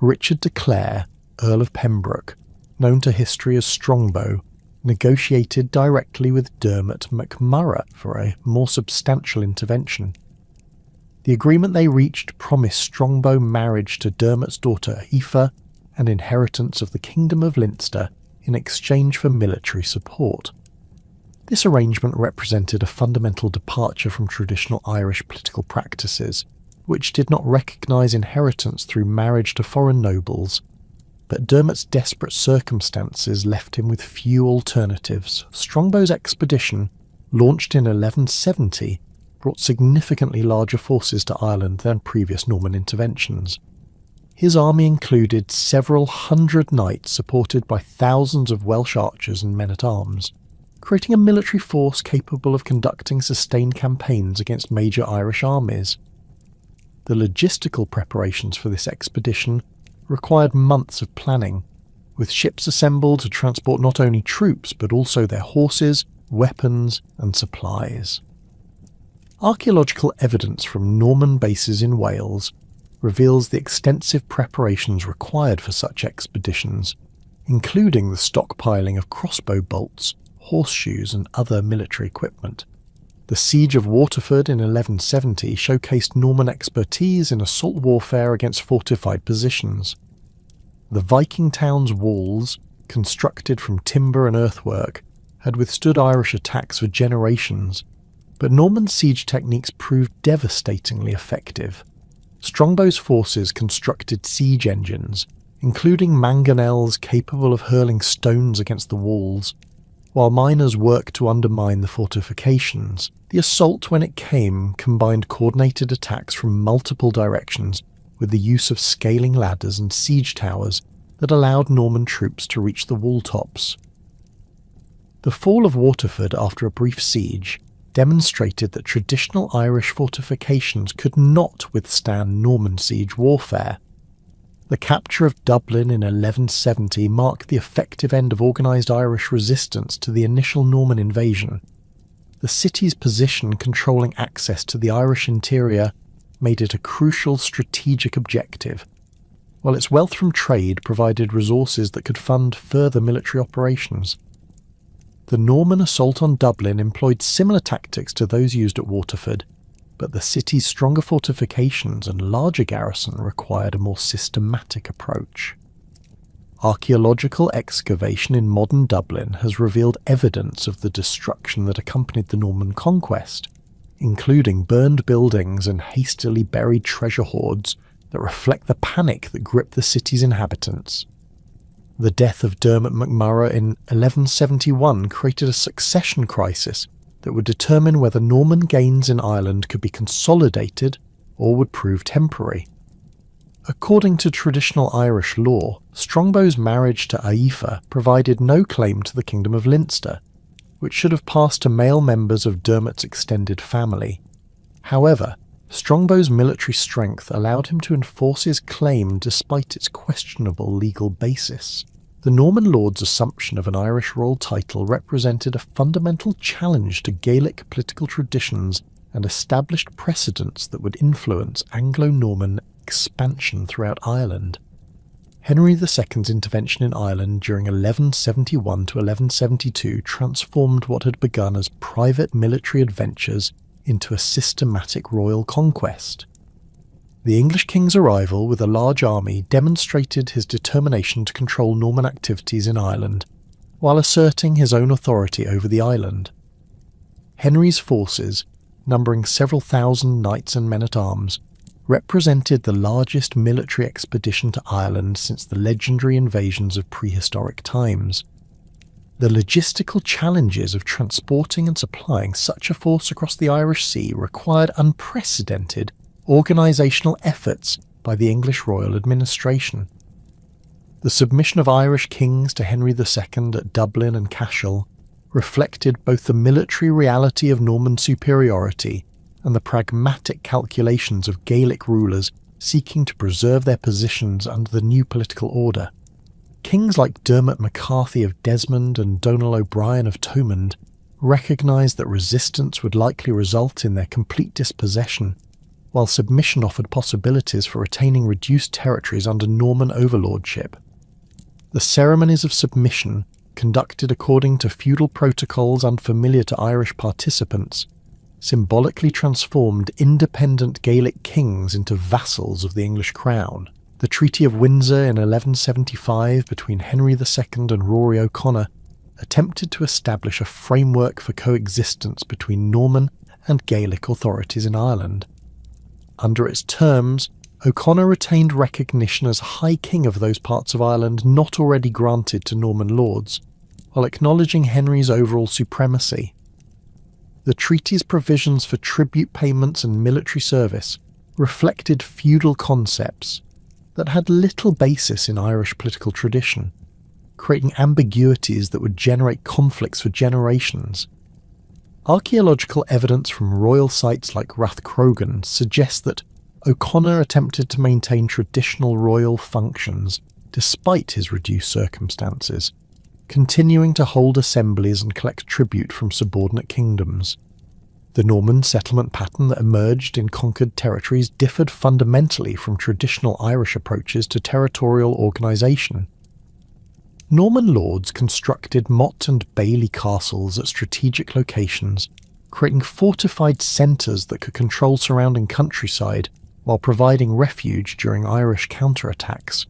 Richard de Clare, Earl of Pembroke, known to history as Strongbow, negotiated directly with Dermot MacMurrough for a more substantial intervention. The agreement they reached promised Strongbow marriage to Dermot's daughter Aoife and inheritance of the Kingdom of Leinster in exchange for military support. This arrangement represented a fundamental departure from traditional Irish political practices, which did not recognise inheritance through marriage to foreign nobles, but Dermot's desperate circumstances left him with few alternatives. Strongbow's expedition, launched in 1170, brought significantly larger forces to Ireland than previous Norman interventions. His army included several hundred knights supported by thousands of Welsh archers and men-at-arms, creating a military force capable of conducting sustained campaigns against major Irish armies. The logistical preparations for this expedition required months of planning, with ships assembled to transport not only troops but also their horses, weapons and supplies. Archaeological evidence from Norman bases in Wales reveals the extensive preparations required for such expeditions, including the stockpiling of crossbow bolts, horseshoes and other military equipment. The Siege of Waterford in 1170 showcased Norman expertise in assault warfare against fortified positions. The Viking town's walls, constructed from timber and earthwork, had withstood Irish attacks for generations, but Norman siege techniques proved devastatingly effective. Strongbow's forces constructed siege engines, including mangonels capable of hurling stones against the walls, while miners worked to undermine the fortifications. The assault, when it came, combined coordinated attacks from multiple directions with the use of scaling ladders and siege towers that allowed Norman troops to reach the wall tops. The fall of Waterford after a brief siege demonstrated that traditional Irish fortifications could not withstand Norman siege warfare. The capture of Dublin in 1170 marked the effective end of organised Irish resistance to the initial Norman invasion. The city's position controlling access to the Irish interior made it a crucial strategic objective, while its wealth from trade provided resources that could fund further military operations. The Norman assault on Dublin employed similar tactics to those used at Waterford, but the city's stronger fortifications and larger garrison required a more systematic approach. Archaeological excavation in modern Dublin has revealed evidence of the destruction that accompanied the Norman conquest, including burned buildings and hastily buried treasure hoards that reflect the panic that gripped the city's inhabitants. The death of Dermot MacMurrough in 1171 created a succession crisis that would determine whether Norman gains in Ireland could be consolidated or would prove temporary. According to traditional Irish law, Strongbow's marriage to Aoife provided no claim to the Kingdom of Leinster, which should have passed to male members of Dermot's extended family. However, Strongbow's military strength allowed him to enforce his claim despite its questionable legal basis. The Norman lord's assumption of an Irish royal title represented a fundamental challenge to Gaelic political traditions and established precedents that would influence Anglo-Norman expansion throughout Ireland. Henry II's intervention in Ireland during 1171 to 1172 transformed what had begun as private military adventures into a systematic royal conquest. The English king's arrival with a large army demonstrated his determination to control Norman activities in Ireland, while asserting his own authority over the island. Henry's forces, numbering several thousand knights and men-at-arms, represented the largest military expedition to Ireland since the legendary invasions of prehistoric times. The logistical challenges of transporting and supplying such a force across the Irish Sea required unprecedented organisational efforts by the English royal administration. The submission of Irish kings to Henry II at Dublin and Cashel reflected both the military reality of Norman superiority and the pragmatic calculations of Gaelic rulers seeking to preserve their positions under the new political order. Kings like Dermot MacCarthy of Desmond and Donal O'Brien of Thomond recognised that resistance would likely result in their complete dispossession, while submission offered possibilities for retaining reduced territories under Norman overlordship. The ceremonies of submission, conducted according to feudal protocols unfamiliar to Irish participants, symbolically transformed independent Gaelic kings into vassals of the English crown. The Treaty of Windsor in 1175 between Henry II and Rory O'Connor attempted to establish a framework for coexistence between Norman and Gaelic authorities in Ireland. Under its terms, O'Connor retained recognition as High King of those parts of Ireland not already granted to Norman lords, while acknowledging Henry's overall supremacy. The treaty's provisions for tribute payments and military service reflected feudal concepts that had little basis in Irish political tradition, creating ambiguities that would generate conflicts for generations. Archaeological evidence from royal sites like Rathcrogan suggests that O'Connor attempted to maintain traditional royal functions despite his reduced circumstances, continuing to hold assemblies and collect tribute from subordinate kingdoms. The Norman settlement pattern that emerged in conquered territories differed fundamentally from traditional Irish approaches to territorial organisation. Norman lords constructed motte and bailey castles at strategic locations, creating fortified centres that could control surrounding countryside while providing refuge during Irish counterattacks.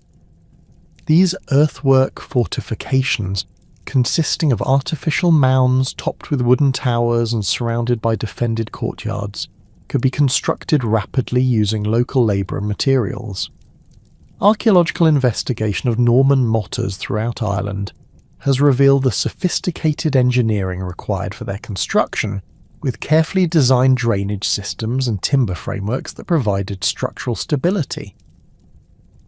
These earthwork fortifications, consisting of artificial mounds topped with wooden towers and surrounded by defended courtyards, could be constructed rapidly using local labour and materials. Archaeological investigation of Norman motters throughout Ireland has revealed the sophisticated engineering required for their construction, with carefully designed drainage systems and timber frameworks that provided structural stability.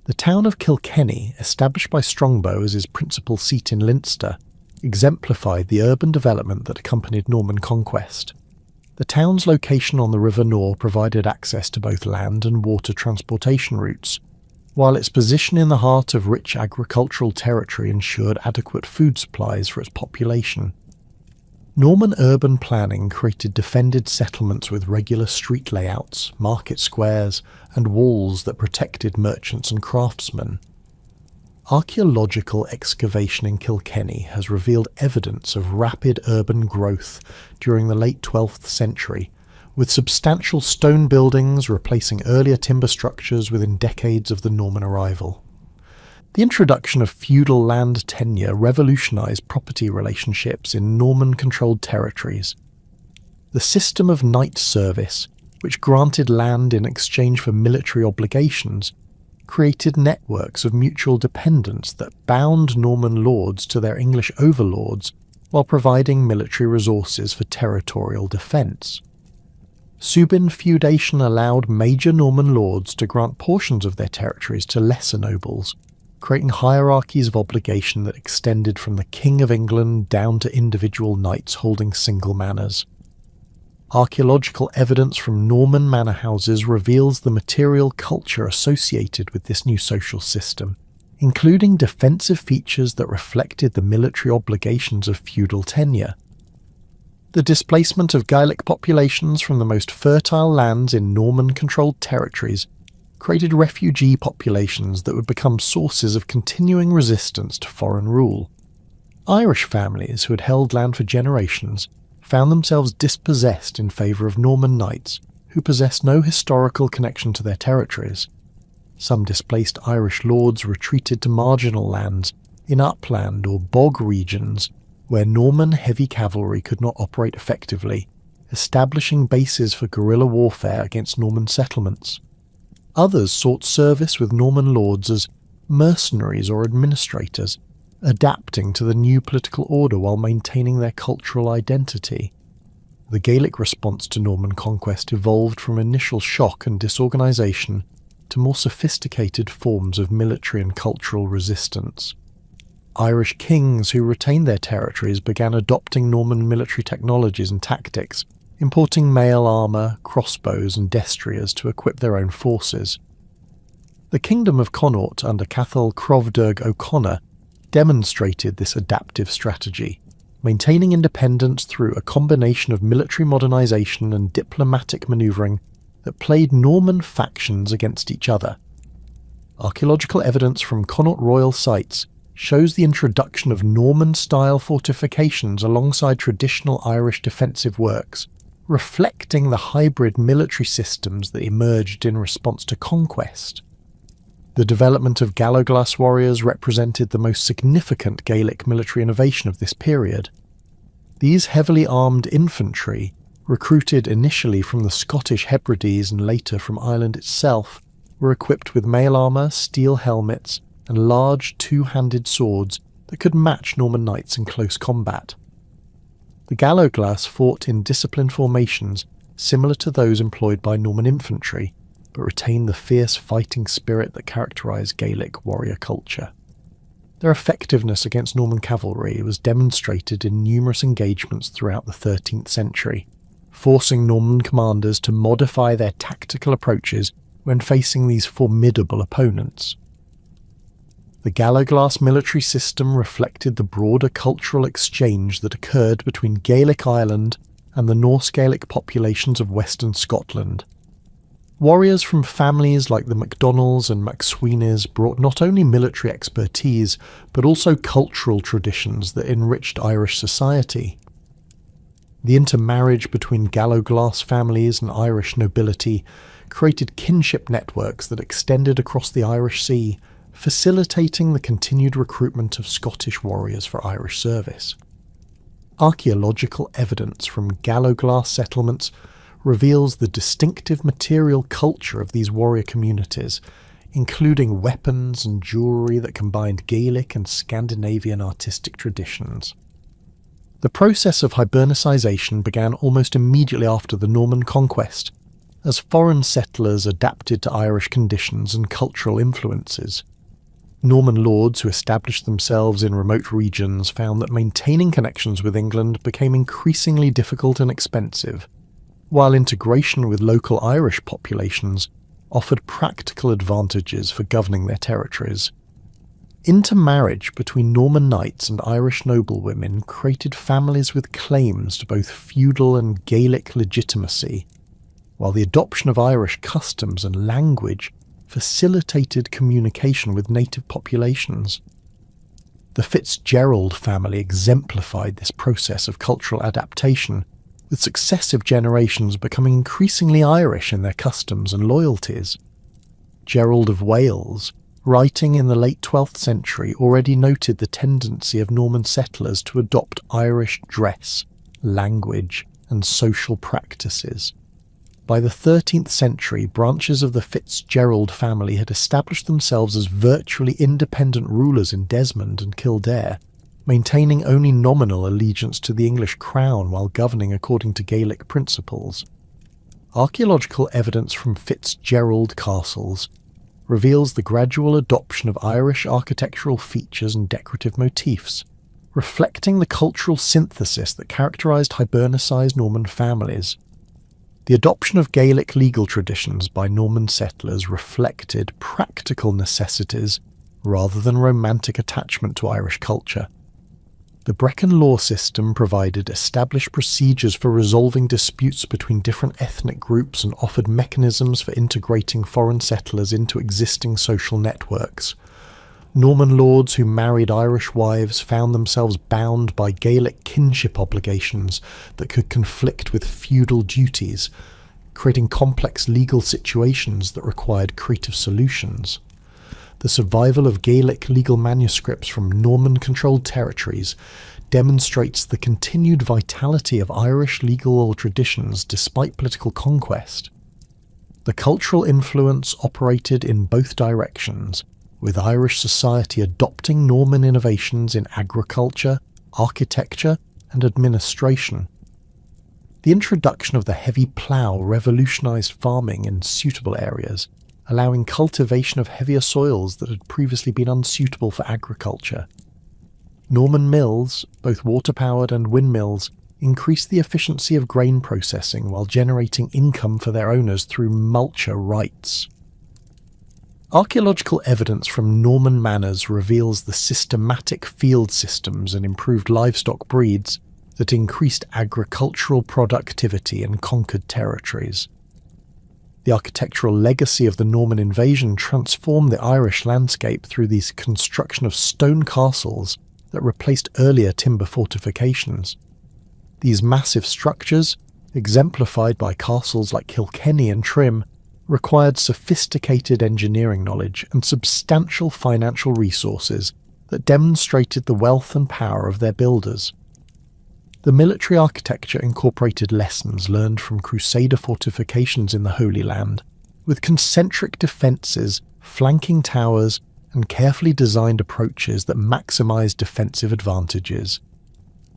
The town of Kilkenny, established by Strongbow as his principal seat in Leinster, exemplified the urban development that accompanied Norman conquest. The town's location on the River Nore provided access to both land and water transportation routes, while its position in the heart of rich agricultural territory ensured adequate food supplies for its population. Norman urban planning created defended settlements with regular street layouts, market squares, and walls that protected merchants and craftsmen. Archaeological excavation in Kilkenny has revealed evidence of rapid urban growth during the late 12th century, with substantial stone buildings replacing earlier timber structures within decades of the Norman arrival. The introduction of feudal land tenure revolutionised property relationships in Norman-controlled territories. The system of knight service, which granted land in exchange for military obligations, created networks of mutual dependence that bound Norman lords to their English overlords while providing military resources for territorial defence. Subin feudation allowed major Norman lords to grant portions of their territories to lesser nobles, creating hierarchies of obligation that extended from the King of England down to individual knights holding single manors. Archaeological evidence from Norman manor houses reveals the material culture associated with this new social system, including defensive features that reflected the military obligations of feudal tenure. The displacement of Gaelic populations from the most fertile lands in Norman-controlled territories created refugee populations that would become sources of continuing resistance to foreign rule. Irish families who had held land for generations found themselves dispossessed in favour of Norman knights who possessed no historical connection to their territories. Some displaced Irish lords retreated to marginal lands in upland or bog regions where Norman heavy cavalry could not operate effectively, establishing bases for guerrilla warfare against Norman settlements. Others sought service with Norman lords as mercenaries or administrators, adapting to the new political order while maintaining their cultural identity. the Gaelic response to Norman conquest evolved from initial shock and disorganisation to more sophisticated forms of military and cultural resistance. Irish kings who retained their territories began adopting Norman military technologies and tactics, importing mail armour, crossbows and destriers to equip their own forces. The Kingdom of Connaught under Cathal Crovderg O'Connor demonstrated this adaptive strategy, maintaining independence through a combination of military modernisation and diplomatic manoeuvring that played Norman factions against each other. Archaeological evidence from Connaught royal sites shows the introduction of Norman-style fortifications alongside traditional Irish defensive works, reflecting the hybrid military systems that emerged in response to conquest. The development of galloglass warriors represented the most significant Gaelic military innovation of this period. These heavily armed infantry, recruited initially from the Scottish Hebrides and later from Ireland itself, were equipped with mail armour, steel helmets, and large two-handed swords that could match Norman knights in close combat. The galloglass fought in disciplined formations similar to those employed by Norman infantry, but retained the fierce fighting spirit that characterised Gaelic warrior culture. Their effectiveness against Norman cavalry was demonstrated in numerous engagements throughout the 13th century, forcing Norman commanders to modify their tactical approaches when facing these formidable opponents. The galloglass military system reflected the broader cultural exchange that occurred between Gaelic Ireland and the Norse Gaelic populations of western Scotland. Warriors from families like the MacDonalds and MacSweeneys brought not only military expertise, but also cultural traditions that enriched Irish society. The intermarriage between galloglass families and Irish nobility created kinship networks that extended across the Irish Sea, facilitating the continued recruitment of Scottish warriors for Irish service. Archaeological evidence from galloglass settlements reveals the distinctive material culture of these warrior communities, including weapons and jewellery that combined Gaelic and Scandinavian artistic traditions. The process of hibernicization began almost immediately after the Norman conquest, as foreign settlers adapted to Irish conditions and cultural influences. Norman lords who established themselves in remote regions found that maintaining connections with England became increasingly difficult and expensive, while integration with local Irish populations offered practical advantages for governing their territories. Intermarriage between Norman knights and Irish noblewomen created families with claims to both feudal and Gaelic legitimacy, while the adoption of Irish customs and language facilitated communication with native populations. The Fitzgerald family exemplified this process of cultural adaptation, with successive generations becoming increasingly Irish in their customs and loyalties. Gerald of Wales, writing in the late 12th century, already noted the tendency of Norman settlers to adopt Irish dress, language, and social practices. By the 13th century, branches of the Fitzgerald family had established themselves as virtually independent rulers in Desmond and Kildare, maintaining only nominal allegiance to the English crown while governing according to Gaelic principles. Archaeological evidence from Fitzgerald castles reveals the gradual adoption of Irish architectural features and decorative motifs, reflecting the cultural synthesis that characterised hibernicized Norman families. The adoption of Gaelic legal traditions by Norman settlers reflected practical necessities rather than romantic attachment to Irish culture. The Brecon law system provided established procedures for resolving disputes between different ethnic groups and offered mechanisms for integrating foreign settlers into existing social networks. Norman lords who married Irish wives found themselves bound by Gaelic kinship obligations that could conflict with feudal duties, creating complex legal situations that required creative solutions. The survival of Gaelic legal manuscripts from Norman-controlled territories demonstrates the continued vitality of Irish legal traditions despite political conquest. The cultural influence operated in both directions, with Irish society adopting Norman innovations in agriculture, architecture, and administration. The introduction of the heavy plough revolutionised farming in suitable areas, allowing cultivation of heavier soils that had previously been unsuitable for agriculture. Norman mills, both water-powered and windmills, increased the efficiency of grain processing while generating income for their owners through multure rights. Archaeological evidence from Norman manors reveals the systematic field systems and improved livestock breeds that increased agricultural productivity in conquered territories. The architectural legacy of the Norman invasion transformed the Irish landscape through the construction of stone castles that replaced earlier timber fortifications. These massive structures, exemplified by castles like Kilkenny and Trim, required sophisticated engineering knowledge and substantial financial resources that demonstrated the wealth and power of their builders. The military architecture incorporated lessons learned from Crusader fortifications in the Holy Land, with concentric defences, flanking towers, and carefully designed approaches that maximised defensive advantages.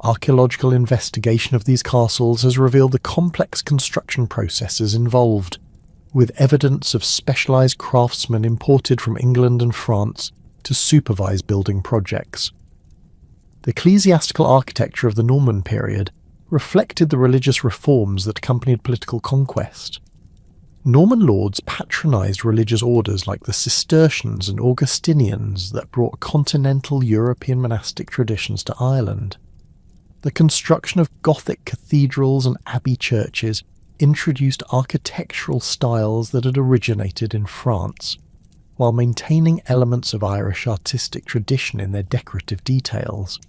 Archaeological investigation of these castles has revealed the complex construction processes involved, with evidence of specialised craftsmen imported from England and France to supervise building projects. The ecclesiastical architecture of the Norman period reflected the religious reforms that accompanied political conquest. Norman lords patronised religious orders like the Cistercians and Augustinians that brought continental European monastic traditions to Ireland. The construction of Gothic cathedrals and abbey churches introduced architectural styles that had originated in France, while maintaining elements of Irish artistic tradition in their decorative details.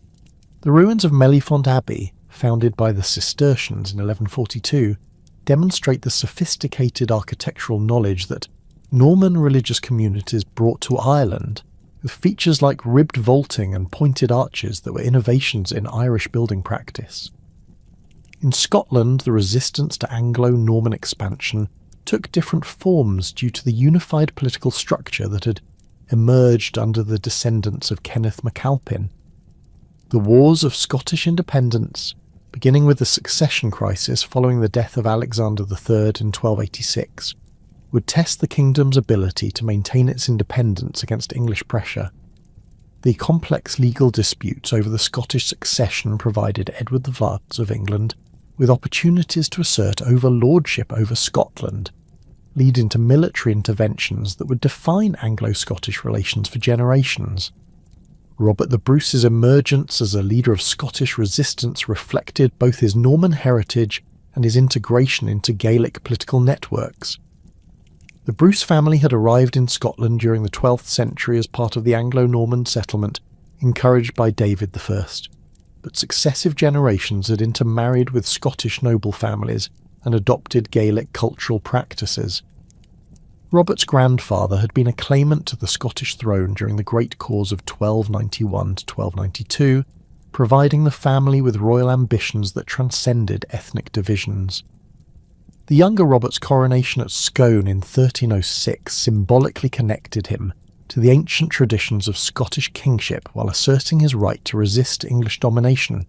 The ruins of Mellifont Abbey, founded by the Cistercians in 1142, demonstrate the sophisticated architectural knowledge that Norman religious communities brought to Ireland, with features like ribbed vaulting and pointed arches that were innovations in Irish building practice. In Scotland, the resistance to Anglo-Norman expansion took different forms due to the unified political structure that had emerged under the descendants of Kenneth MacAlpin. The Wars of Scottish Independence, beginning with the succession crisis following the death of Alexander III in 1286, would test the kingdom's ability to maintain its independence against English pressure. The complex legal disputes over the Scottish succession provided Edward IV of England with opportunities to assert overlordship over Scotland, leading to military interventions that would define Anglo-Scottish relations for generations. Robert the Bruce's emergence as a leader of Scottish resistance reflected both his Norman heritage and his integration into Gaelic political networks. The Bruce family had arrived in Scotland during the 12th century as part of the Anglo-Norman settlement encouraged by David I, but successive generations had intermarried with Scottish noble families and adopted Gaelic cultural practices. Robert's grandfather had been a claimant to the Scottish throne during the Great Cause of 1291 to 1292, providing the family with royal ambitions that transcended ethnic divisions. The younger Robert's coronation at Scone in 1306 symbolically connected him to the ancient traditions of Scottish kingship while asserting his right to resist English domination.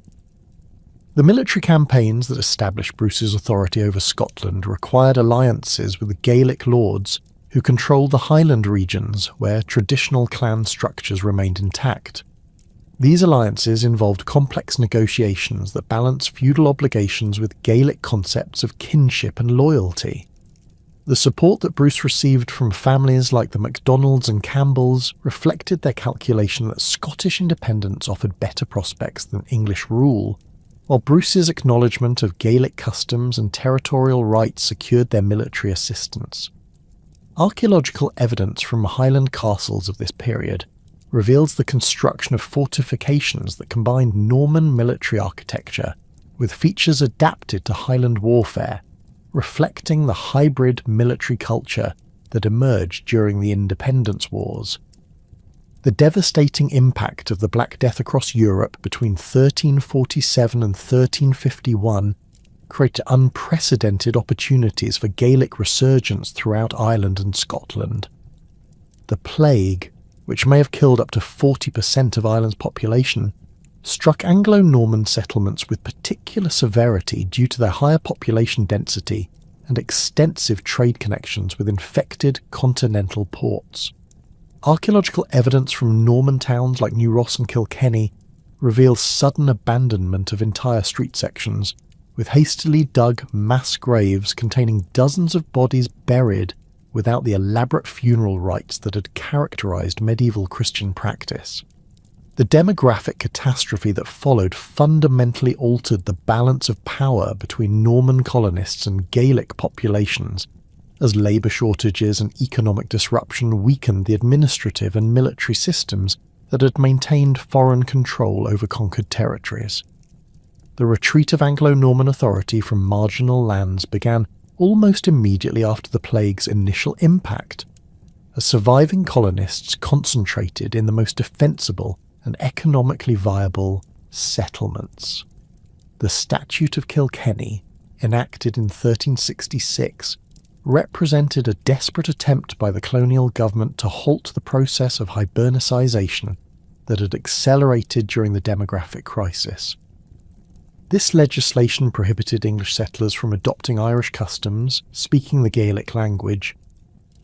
The military campaigns that established Bruce's authority over Scotland required alliances with the Gaelic lords who controlled the Highland regions where traditional clan structures remained intact. These alliances involved complex negotiations that balanced feudal obligations with Gaelic concepts of kinship and loyalty. The support that Bruce received from families like the MacDonalds and Campbells reflected their calculation that Scottish independence offered better prospects than English rule, while Bruce's acknowledgement of Gaelic customs and territorial rights secured their military assistance. Archaeological evidence from Highland castles of this period reveals the construction of fortifications that combined Norman military architecture with features adapted to Highland warfare, reflecting the hybrid military culture that emerged during the Independence Wars. The devastating impact of the Black Death across Europe between 1347 and 1351 created unprecedented opportunities for Gaelic resurgence throughout Ireland and Scotland. The plague, which may have killed up to 40% of Ireland's population, struck Anglo-Norman settlements with particular severity due to their higher population density and extensive trade connections with infected continental ports. Archaeological evidence from Norman towns like New Ross and Kilkenny reveals sudden abandonment of entire street sections, with hastily dug mass graves containing dozens of bodies buried without the elaborate funeral rites that had characterised medieval Christian practice. The demographic catastrophe that followed fundamentally altered the balance of power between Norman colonists and Gaelic populations, as labour shortages and economic disruption weakened the administrative and military systems that had maintained foreign control over conquered territories. The retreat of Anglo-Norman authority from marginal lands began almost immediately after the plague's initial impact, as surviving colonists concentrated in the most defensible and economically viable settlements. The Statute of Kilkenny, enacted in 1366, represented a desperate attempt by the colonial government to halt the process of hibernicization that had accelerated during the demographic crisis. This legislation prohibited English settlers from adopting Irish customs, speaking the Gaelic language,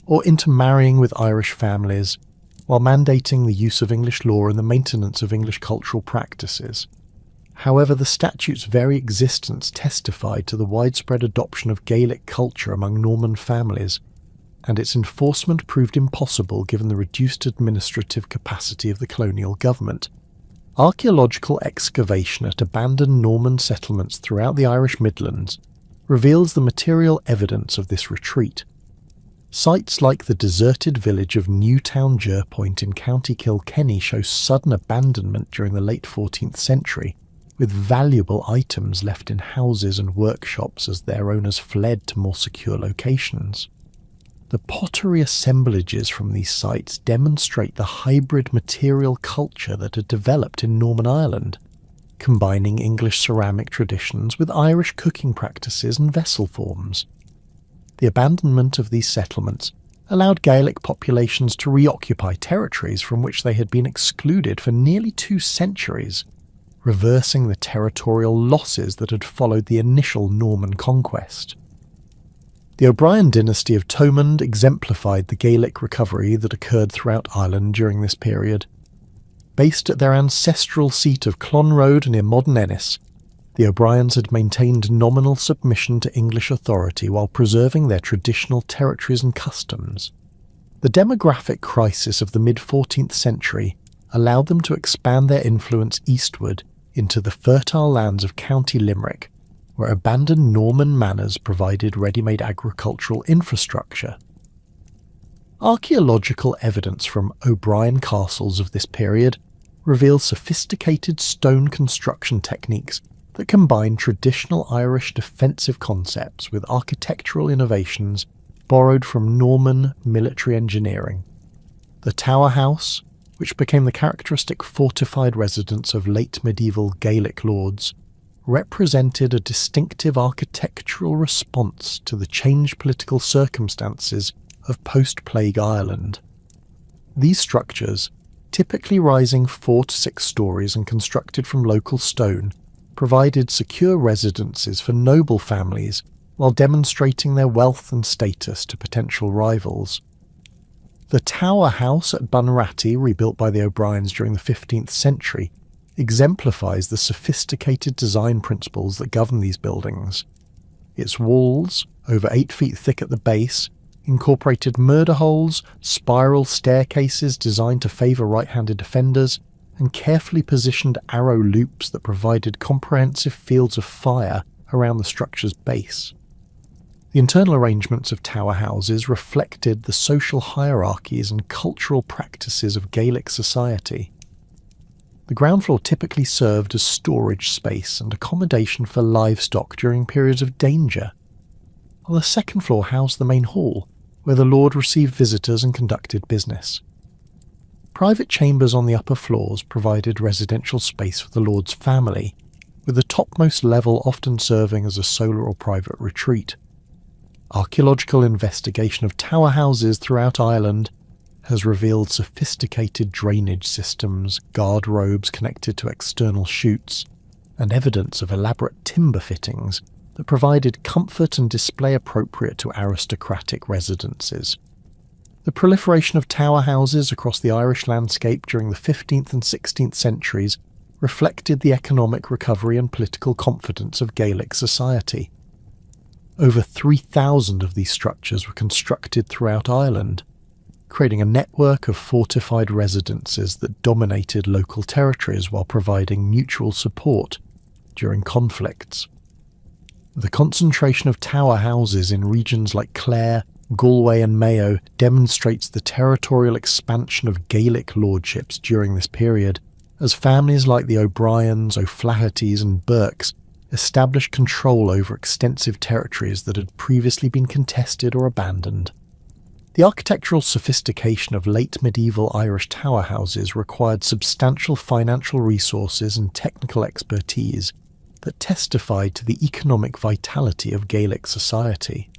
or intermarrying with Irish families, while mandating the use of English law and the maintenance of English cultural practices. However, the statute's very existence testified to the widespread adoption of Gaelic culture among Norman families, and its enforcement proved impossible given the reduced administrative capacity of the colonial government. Archaeological excavation at abandoned Norman settlements throughout the Irish Midlands reveals the material evidence of this retreat. Sites like the deserted village of Newtown Jerpoint in County Kilkenny show sudden abandonment during the late 14th century, with valuable items left in houses and workshops as their owners fled to more secure locations. The pottery assemblages from these sites demonstrate the hybrid material culture that had developed in Norman Ireland, combining English ceramic traditions with Irish cooking practices and vessel forms. The abandonment of these settlements allowed Gaelic populations to reoccupy territories from which they had been excluded for nearly 2 centuries, reversing the territorial losses that had followed the initial Norman conquest. The O'Brien dynasty of Thomond exemplified the Gaelic recovery that occurred throughout Ireland during this period. Based at their ancestral seat of Clonroad near modern Ennis, the O'Briens had maintained nominal submission to English authority while preserving their traditional territories and customs. The demographic crisis of the mid-14th century allowed them to expand their influence eastward into the fertile lands of County Limerick, where abandoned Norman manors provided ready-made agricultural infrastructure. Archaeological evidence from O'Brien castles of this period reveals sophisticated stone construction techniques that combine traditional Irish defensive concepts with architectural innovations borrowed from Norman military engineering. The Tower House, which became the characteristic fortified residence of late medieval Gaelic lords, represented a distinctive architectural response to the changed political circumstances of post-plague Ireland. These structures, typically rising 4 to 6 stories and constructed from local stone, provided secure residences for noble families while demonstrating their wealth and status to potential rivals. The Tower House at Bunratty, rebuilt by the O'Briens during the 15th century, exemplifies the sophisticated design principles that govern these buildings. Its walls, over 8 feet thick at the base, incorporated murder holes, spiral staircases designed to favour right-handed defenders, and carefully positioned arrow loops that provided comprehensive fields of fire around the structure's base. The internal arrangements of tower houses reflected the social hierarchies and cultural practices of Gaelic society. The ground floor typically served as storage space and accommodation for livestock during periods of danger, while the second floor housed the main hall, where the lord received visitors and conducted business. Private chambers on the upper floors provided residential space for the lord's family, with the topmost level often serving as a solo or private retreat. Archaeological investigation of tower houses throughout Ireland has revealed sophisticated drainage systems, guard robes connected to external chutes, and evidence of elaborate timber fittings that provided comfort and display appropriate to aristocratic residences. The proliferation of tower houses across the Irish landscape during the 15th and 16th centuries reflected the economic recovery and political confidence of Gaelic society. Over 3,000 of these structures were constructed throughout Ireland, creating a network of fortified residences that dominated local territories while providing mutual support during conflicts. The concentration of tower houses in regions like Clare, Galway and Mayo demonstrates the territorial expansion of Gaelic lordships during this period, as families like the O'Briens, O'Flahertys and Burkes established control over extensive territories that had previously been contested or abandoned. The architectural sophistication of late medieval Irish tower houses required substantial financial resources and technical expertise that testified to the economic vitality of Gaelic society.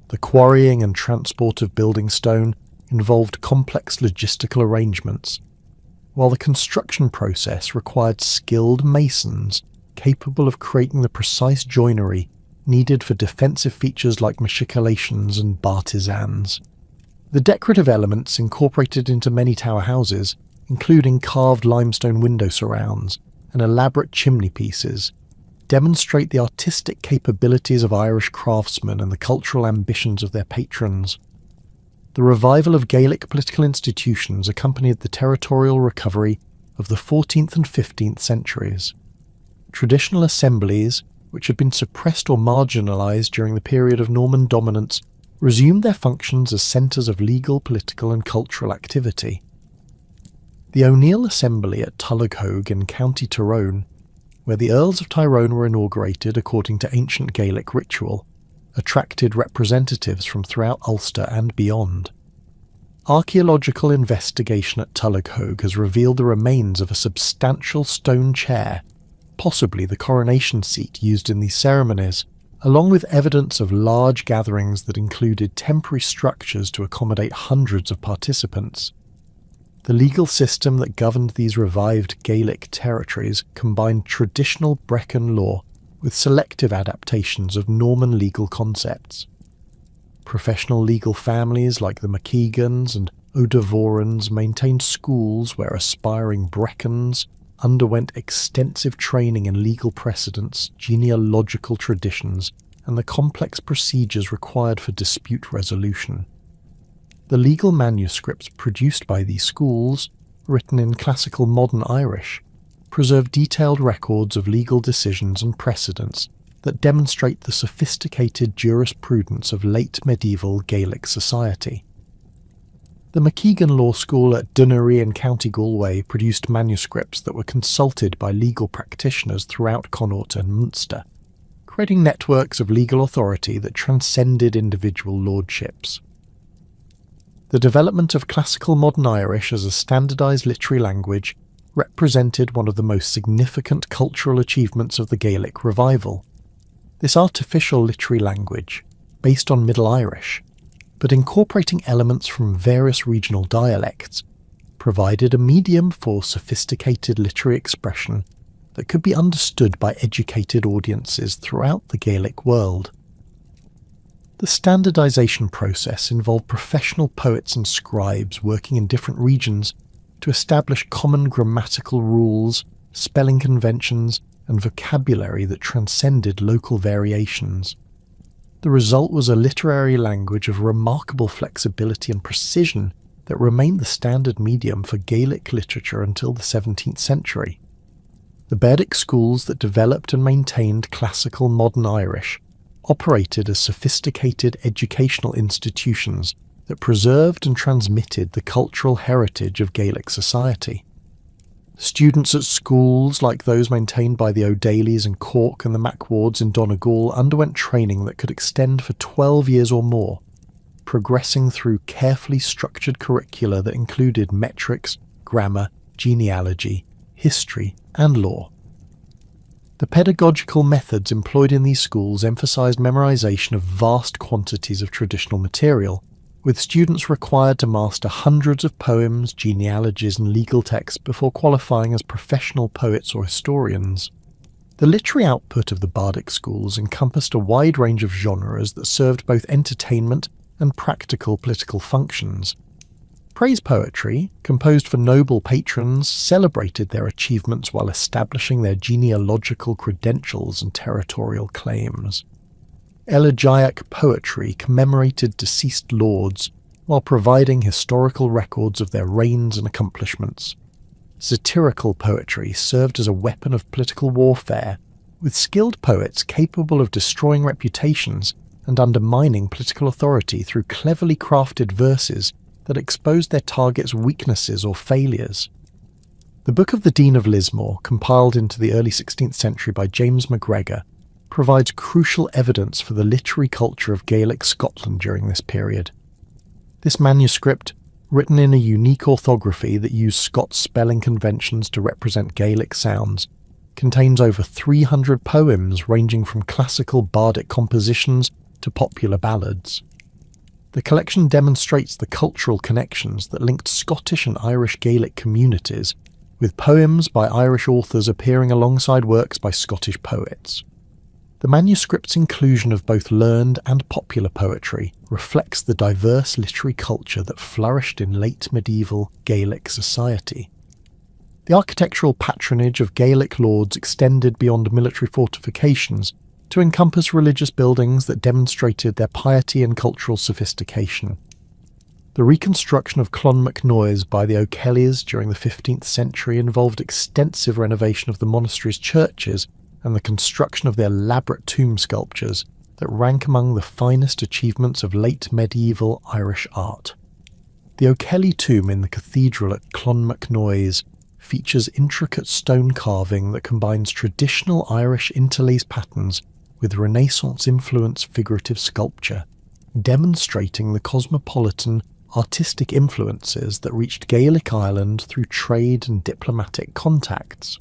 The quarrying and transport of building stone involved complex logistical arrangements, while the construction process required skilled masons capable of creating the precise joinery needed for defensive features like machicolations and bartizans. The decorative elements incorporated into many tower houses, including carved limestone window surrounds and elaborate chimney pieces, demonstrate the artistic capabilities of Irish craftsmen and the cultural ambitions of their patrons. The revival of Gaelic political institutions accompanied the territorial recovery of the 14th and 15th centuries. Traditional assemblies, which had been suppressed or marginalised during the period of Norman dominance, resumed their functions as centres of legal, political and cultural activity. The O'Neill Assembly at Tulloghoge in County Tyrone, where the Earls of Tyrone were inaugurated according to ancient Gaelic ritual, attracted representatives from throughout Ulster and beyond. Archaeological investigation at Tulloghoge has revealed the remains of a substantial stone chair, possibly the coronation seat used in these ceremonies, along with evidence of large gatherings that included temporary structures to accommodate hundreds of participants. The legal system that governed these revived Gaelic territories combined traditional Brecon law with selective adaptations of Norman legal concepts. Professional legal families like the McKeegans and O'Devorans maintained schools where aspiring Brecons underwent extensive training in legal precedents, genealogical traditions, and the complex procedures required for dispute resolution. The legal manuscripts produced by these schools, written in classical modern Irish, preserve detailed records of legal decisions and precedents that demonstrate the sophisticated jurisprudence of late medieval Gaelic society. The McKeegan Law School at Dunnerry in County Galway produced manuscripts that were consulted by legal practitioners throughout Connaught and Munster, creating networks of legal authority that transcended individual lordships. The development of classical modern Irish as a standardised literary language represented one of the most significant cultural achievements of the Gaelic revival. This artificial literary language, based on Middle Irish, but incorporating elements from various regional dialects, provided a medium for sophisticated literary expression that could be understood by educated audiences throughout the Gaelic world. The standardization process involved professional poets and scribes working in different regions to establish common grammatical rules, spelling conventions, and vocabulary that transcended local variations. The result was a literary language of remarkable flexibility and precision that remained the standard medium for Gaelic literature until the 17th century. The Berdic schools that developed and maintained classical modern Irish operated as sophisticated educational institutions that preserved and transmitted the cultural heritage of Gaelic society. Students at schools like those maintained by the O'Dailys in Cork and the Macwards in Donegal underwent training that could extend for 12 years or more, progressing through carefully structured curricula that included metrics, grammar, genealogy, history, and law. The pedagogical methods employed in these schools emphasised memorisation of vast quantities of traditional material, with students required to master hundreds of poems, genealogies and legal texts before qualifying as professional poets or historians. The literary output of the bardic schools encompassed a wide range of genres that served both entertainment and practical political functions. Praise poetry, composed for noble patrons, celebrated their achievements while establishing their genealogical credentials and territorial claims. Elegiac poetry commemorated deceased lords while providing historical records of their reigns and accomplishments. Satirical poetry served as a weapon of political warfare, with skilled poets capable of destroying reputations and undermining political authority through cleverly crafted verses that exposed their targets' weaknesses or failures. The Book of the Dean of Lismore, compiled into the early 16th century by James MacGregor, provides crucial evidence for the literary culture of Gaelic Scotland during this period. This manuscript, written in a unique orthography that used Scots spelling conventions to represent Gaelic sounds, contains over 300 poems ranging from classical bardic compositions to popular ballads. The collection demonstrates the cultural connections that linked Scottish and Irish Gaelic communities, with poems by Irish authors appearing alongside works by Scottish poets. The manuscript's inclusion of both learned and popular poetry reflects the diverse literary culture that flourished in late medieval Gaelic society. The architectural patronage of Gaelic lords extended beyond military fortifications to encompass religious buildings that demonstrated their piety and cultural sophistication. The reconstruction of Clonmacnoise by the O'Kellys during the 15th century involved extensive renovation of the monastery's churches and the construction of the elaborate tomb sculptures that rank among the finest achievements of late medieval Irish art. The O'Kelly tomb in the cathedral at Clonmacnoise features intricate stone carving that combines traditional Irish interlace patterns with Renaissance-influenced figurative sculpture, demonstrating the cosmopolitan, artistic influences that reached Gaelic Ireland through trade and diplomatic contacts.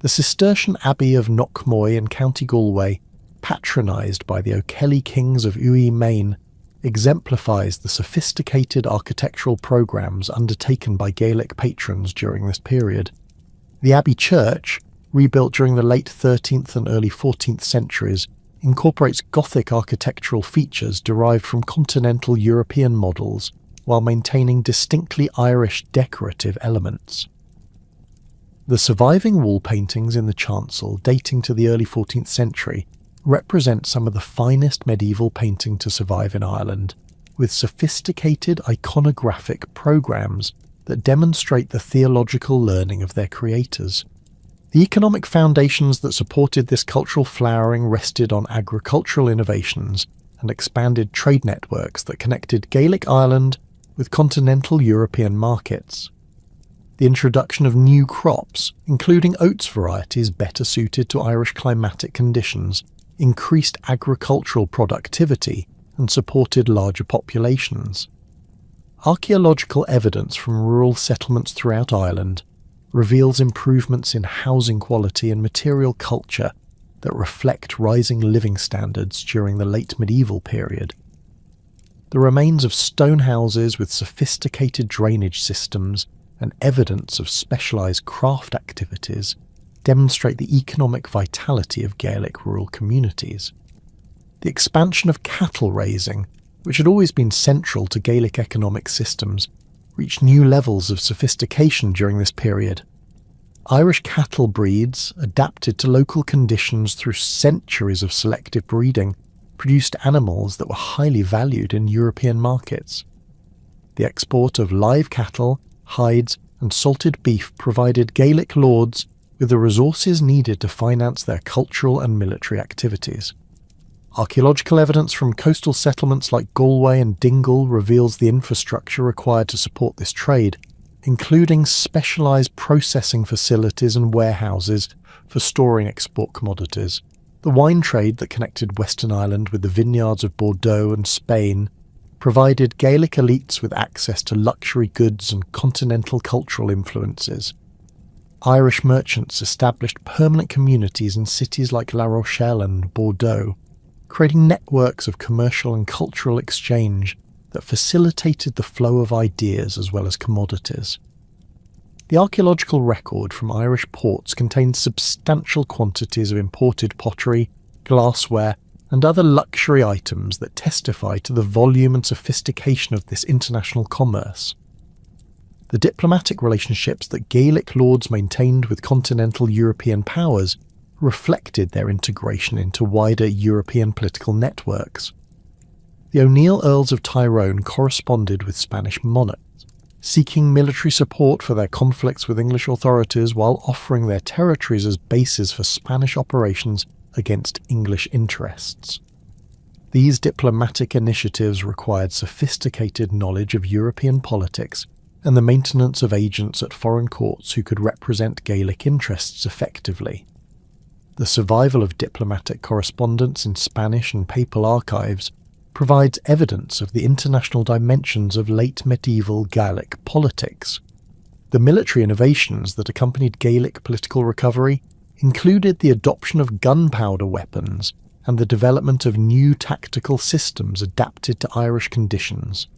The Cistercian Abbey of Knockmoy in County Galway, patronised by the O'Kelly kings of Uí Main, exemplifies the sophisticated architectural programmes undertaken by Gaelic patrons during this period. The Abbey Church, rebuilt during the late 13th and early 14th centuries, incorporates Gothic architectural features derived from continental European models while maintaining distinctly Irish decorative elements. The surviving wall paintings in the chancel, dating to the early 14th century, represent some of the finest medieval painting to survive in Ireland, with sophisticated iconographic programmes that demonstrate the theological learning of their creators. The economic foundations that supported this cultural flowering rested on agricultural innovations and expanded trade networks that connected Gaelic Ireland with continental European markets. The introduction of new crops, including oats varieties better suited to Irish climatic conditions, increased agricultural productivity and supported larger populations. Archaeological evidence from rural settlements throughout Ireland reveals improvements in housing quality and material culture that reflect rising living standards during the late medieval period. The remains of stone houses with sophisticated drainage systems and evidence of specialised craft activities demonstrate the economic vitality of Gaelic rural communities. The expansion of cattle raising, which had always been central to Gaelic economic systems, reached new levels of sophistication during this period. Irish cattle breeds, adapted to local conditions through centuries of selective breeding, produced animals that were highly valued in European markets. The export of live cattle, hides and salted beef provided Gaelic lords with the resources needed to finance their cultural and military activities. Archaeological evidence from coastal settlements like Galway and Dingle reveals the infrastructure required to support this trade, including specialised processing facilities and warehouses for storing export commodities. The wine trade that connected Western Ireland with the vineyards of Bordeaux and Spain provided Gaelic elites with access to luxury goods and continental cultural influences. Irish merchants established permanent communities in cities like La Rochelle and Bordeaux, creating networks of commercial and cultural exchange that facilitated the flow of ideas as well as commodities. The archaeological record from Irish ports contains substantial quantities of imported pottery, glassware, and other luxury items that testify to the volume and sophistication of this international commerce. The diplomatic relationships that Gaelic lords maintained with continental European powers reflected their integration into wider European political networks. The O'Neill Earls of Tyrone corresponded with Spanish monarchs, seeking military support for their conflicts with English authorities while offering their territories as bases for Spanish operations against English interests. These diplomatic initiatives required sophisticated knowledge of European politics and the maintenance of agents at foreign courts who could represent Gaelic interests effectively. The survival of diplomatic correspondence in Spanish and papal archives provides evidence of the international dimensions of late medieval Gaelic politics. The military innovations that accompanied Gaelic political recovery included the adoption of gunpowder weapons and the development of new tactical systems adapted to Irish conditions.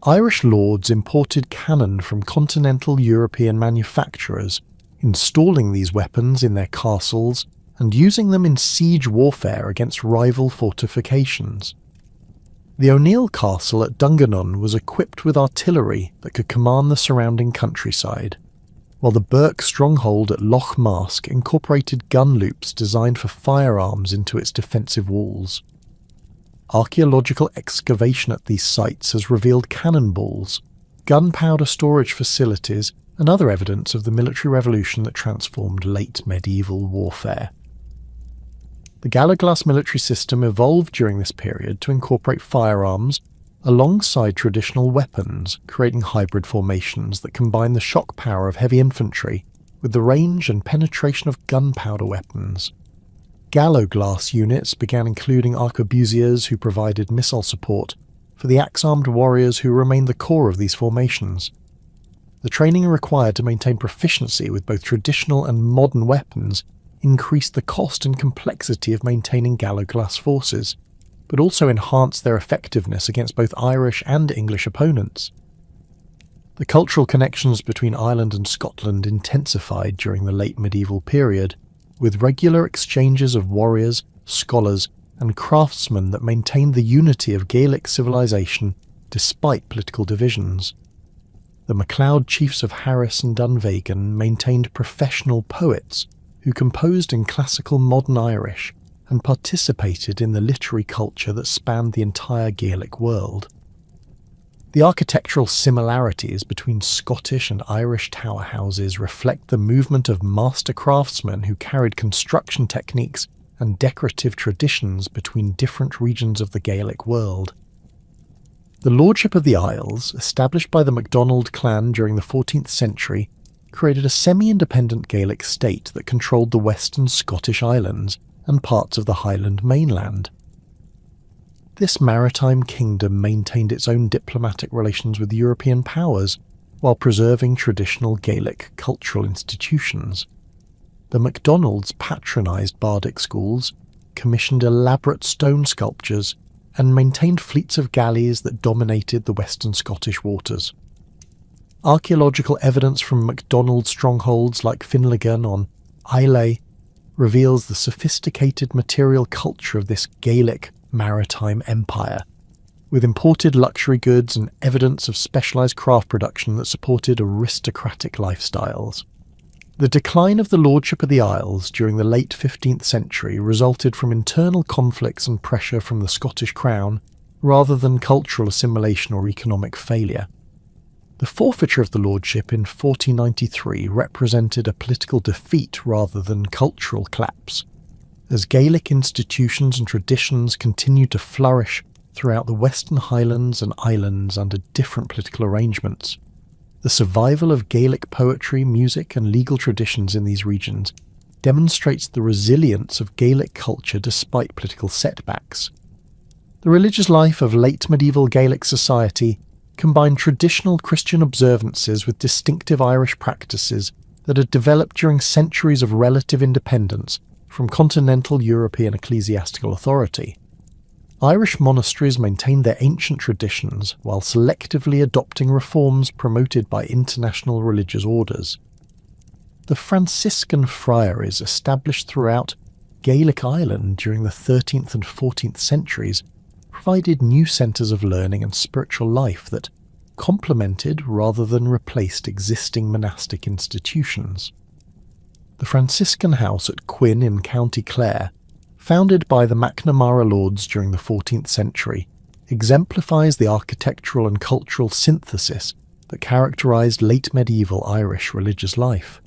Irish lords imported cannon from continental European manufacturers, installing these weapons in their castles and using them in siege warfare against rival fortifications. The O'Neill Castle at Dungannon was equipped with artillery that could command the surrounding countryside, while the Burke stronghold at Loch Mask incorporated gun loops designed for firearms into its defensive walls. Archaeological excavation at these sites has revealed cannonballs, gunpowder storage facilities, and other evidence of the military revolution that transformed late medieval warfare. The Galaglas military system evolved during this period to incorporate firearms alongside traditional weapons, creating hybrid formations that combine the shock power of heavy infantry with the range and penetration of gunpowder weapons. Galoglass units began including arquebusiers who provided missile support for the axe-armed warriors who remained the core of these formations. The training required to maintain proficiency with both traditional and modern weapons increased the cost and complexity of maintaining Galoglass forces, but also enhanced their effectiveness against both Irish and English opponents. The cultural connections between Ireland and Scotland intensified during the late medieval period, with regular exchanges of warriors, scholars, and craftsmen that maintained the unity of Gaelic civilization despite political divisions. The MacLeod chiefs of Harris and Dunvegan maintained professional poets who composed in classical modern Irish and participated in the literary culture that spanned the entire Gaelic world. The architectural similarities between Scottish and Irish tower houses reflect the movement of master craftsmen who carried construction techniques and decorative traditions between different regions of the Gaelic world. The Lordship of the Isles, established by the MacDonald clan during the 14th century, created a semi-independent Gaelic state that controlled the western Scottish islands and parts of the Highland mainland. This maritime kingdom maintained its own diplomatic relations with European powers while preserving traditional Gaelic cultural institutions. The MacDonalds patronised bardic schools, commissioned elaborate stone sculptures, and maintained fleets of galleys that dominated the western Scottish waters. Archaeological evidence from MacDonald strongholds like Finlagan on Islay reveals the sophisticated material culture of this Gaelic maritime empire, with imported luxury goods and evidence of specialised craft production that supported aristocratic lifestyles. The decline of the Lordship of the Isles during the late 15th century resulted from internal conflicts and pressure from the Scottish Crown rather than cultural assimilation or economic failure. The forfeiture of the lordship in 1493 represented a political defeat rather than cultural collapse, as Gaelic institutions and traditions continued to flourish throughout the Western Highlands and Islands under different political arrangements. The survival of Gaelic poetry, music, and legal traditions in these regions demonstrates the resilience of Gaelic culture despite political setbacks. The religious life of late medieval Gaelic society combined traditional Christian observances with distinctive Irish practices that had developed during centuries of relative independence from continental European ecclesiastical authority. Irish monasteries maintained their ancient traditions while selectively adopting reforms promoted by international religious orders. The Franciscan friaries established throughout Gaelic Ireland during the 13th and 14th centuries provided new centres of learning and spiritual life that complemented rather than replaced existing monastic institutions. The Franciscan house at Quin in County Clare, founded by the McNamara lords during the 14th century, exemplifies the architectural and cultural synthesis that characterised late medieval Irish religious life.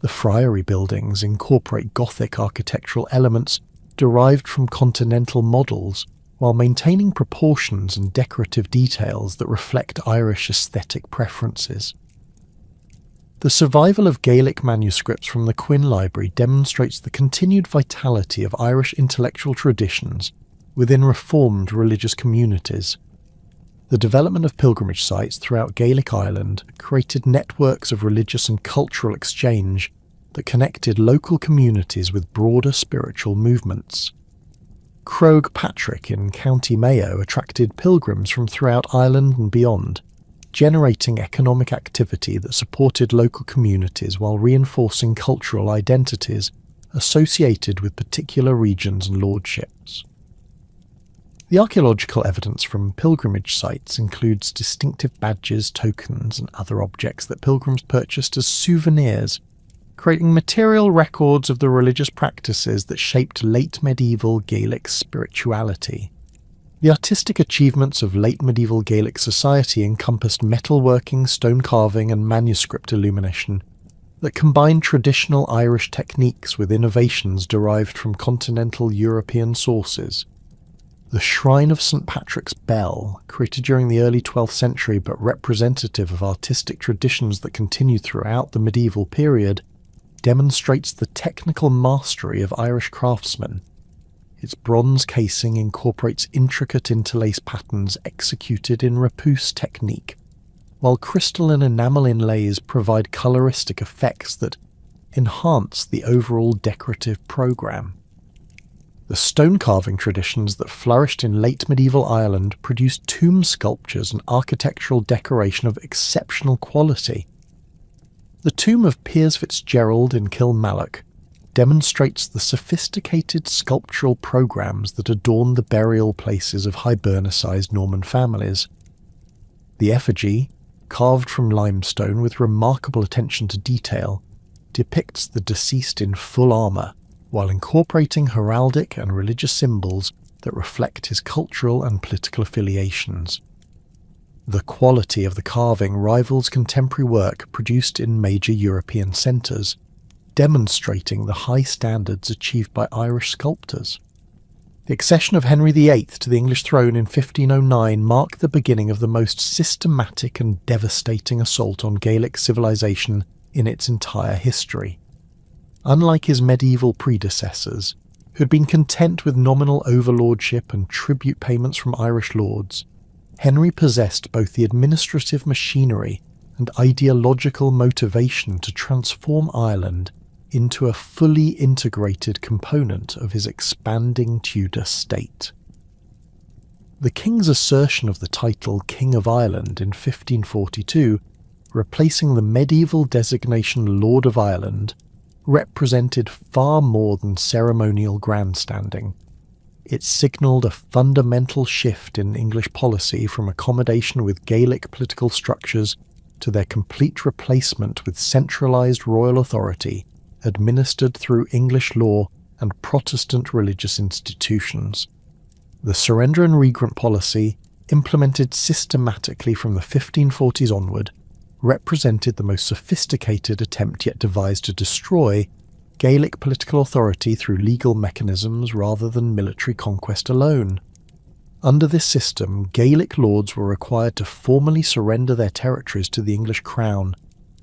The friary buildings incorporate Gothic architectural elements derived from continental models, while maintaining proportions and decorative details that reflect Irish aesthetic preferences. The survival of Gaelic manuscripts from the Quin Library demonstrates the continued vitality of Irish intellectual traditions within reformed religious communities. The development of pilgrimage sites throughout Gaelic Ireland created networks of religious and cultural exchange that connected local communities with broader spiritual movements. Croagh Patrick in County Mayo attracted pilgrims from throughout Ireland and beyond, generating economic activity that supported local communities while reinforcing cultural identities associated with particular regions and lordships. The archaeological evidence from pilgrimage sites includes distinctive badges, tokens, and other objects that pilgrims purchased as souvenirs, creating material records of the religious practices that shaped late medieval Gaelic spirituality. The artistic achievements of late medieval Gaelic society encompassed metalworking, stone carving, and manuscript illumination that combined traditional Irish techniques with innovations derived from continental European sources. The Shrine of St. Patrick's Bell, created during the early 12th century but representative of artistic traditions that continued throughout the medieval period, demonstrates the technical mastery of Irish craftsmen. Its bronze casing incorporates intricate interlace patterns executed in repousse technique, while crystal and enamel inlays provide coloristic effects that enhance the overall decorative programme. The stone carving traditions that flourished in late medieval Ireland produced tomb sculptures and architectural decoration of exceptional quality. The tomb of Piers Fitzgerald in Kilmallock demonstrates the sophisticated sculptural programmes that adorn the burial places of Hibernicized Norman families. The effigy, carved from limestone with remarkable attention to detail, depicts the deceased in full armour, while incorporating heraldic and religious symbols that reflect his cultural and political affiliations. The quality of the carving rivals contemporary work produced in major European centres, demonstrating the high standards achieved by Irish sculptors. The accession of Henry VIII to the English throne in 1509 marked the beginning of the most systematic and devastating assault on Gaelic civilization in its entire history. Unlike his medieval predecessors, who had been content with nominal overlordship and tribute payments from Irish lords, Henry possessed both the administrative machinery and ideological motivation to transform Ireland into a fully integrated component of his expanding Tudor state. The king's assertion of the title King of Ireland in 1542, replacing the medieval designation Lord of Ireland, represented far more than ceremonial grandstanding. It signalled a fundamental shift in English policy from accommodation with Gaelic political structures to their complete replacement with centralised royal authority administered through English law and Protestant religious institutions. The surrender and regrant policy, implemented systematically from the 1540s onward, represented the most sophisticated attempt yet devised to destroy Gaelic political authority through legal mechanisms rather than military conquest alone. Under this system, Gaelic lords were required to formally surrender their territories to the English crown,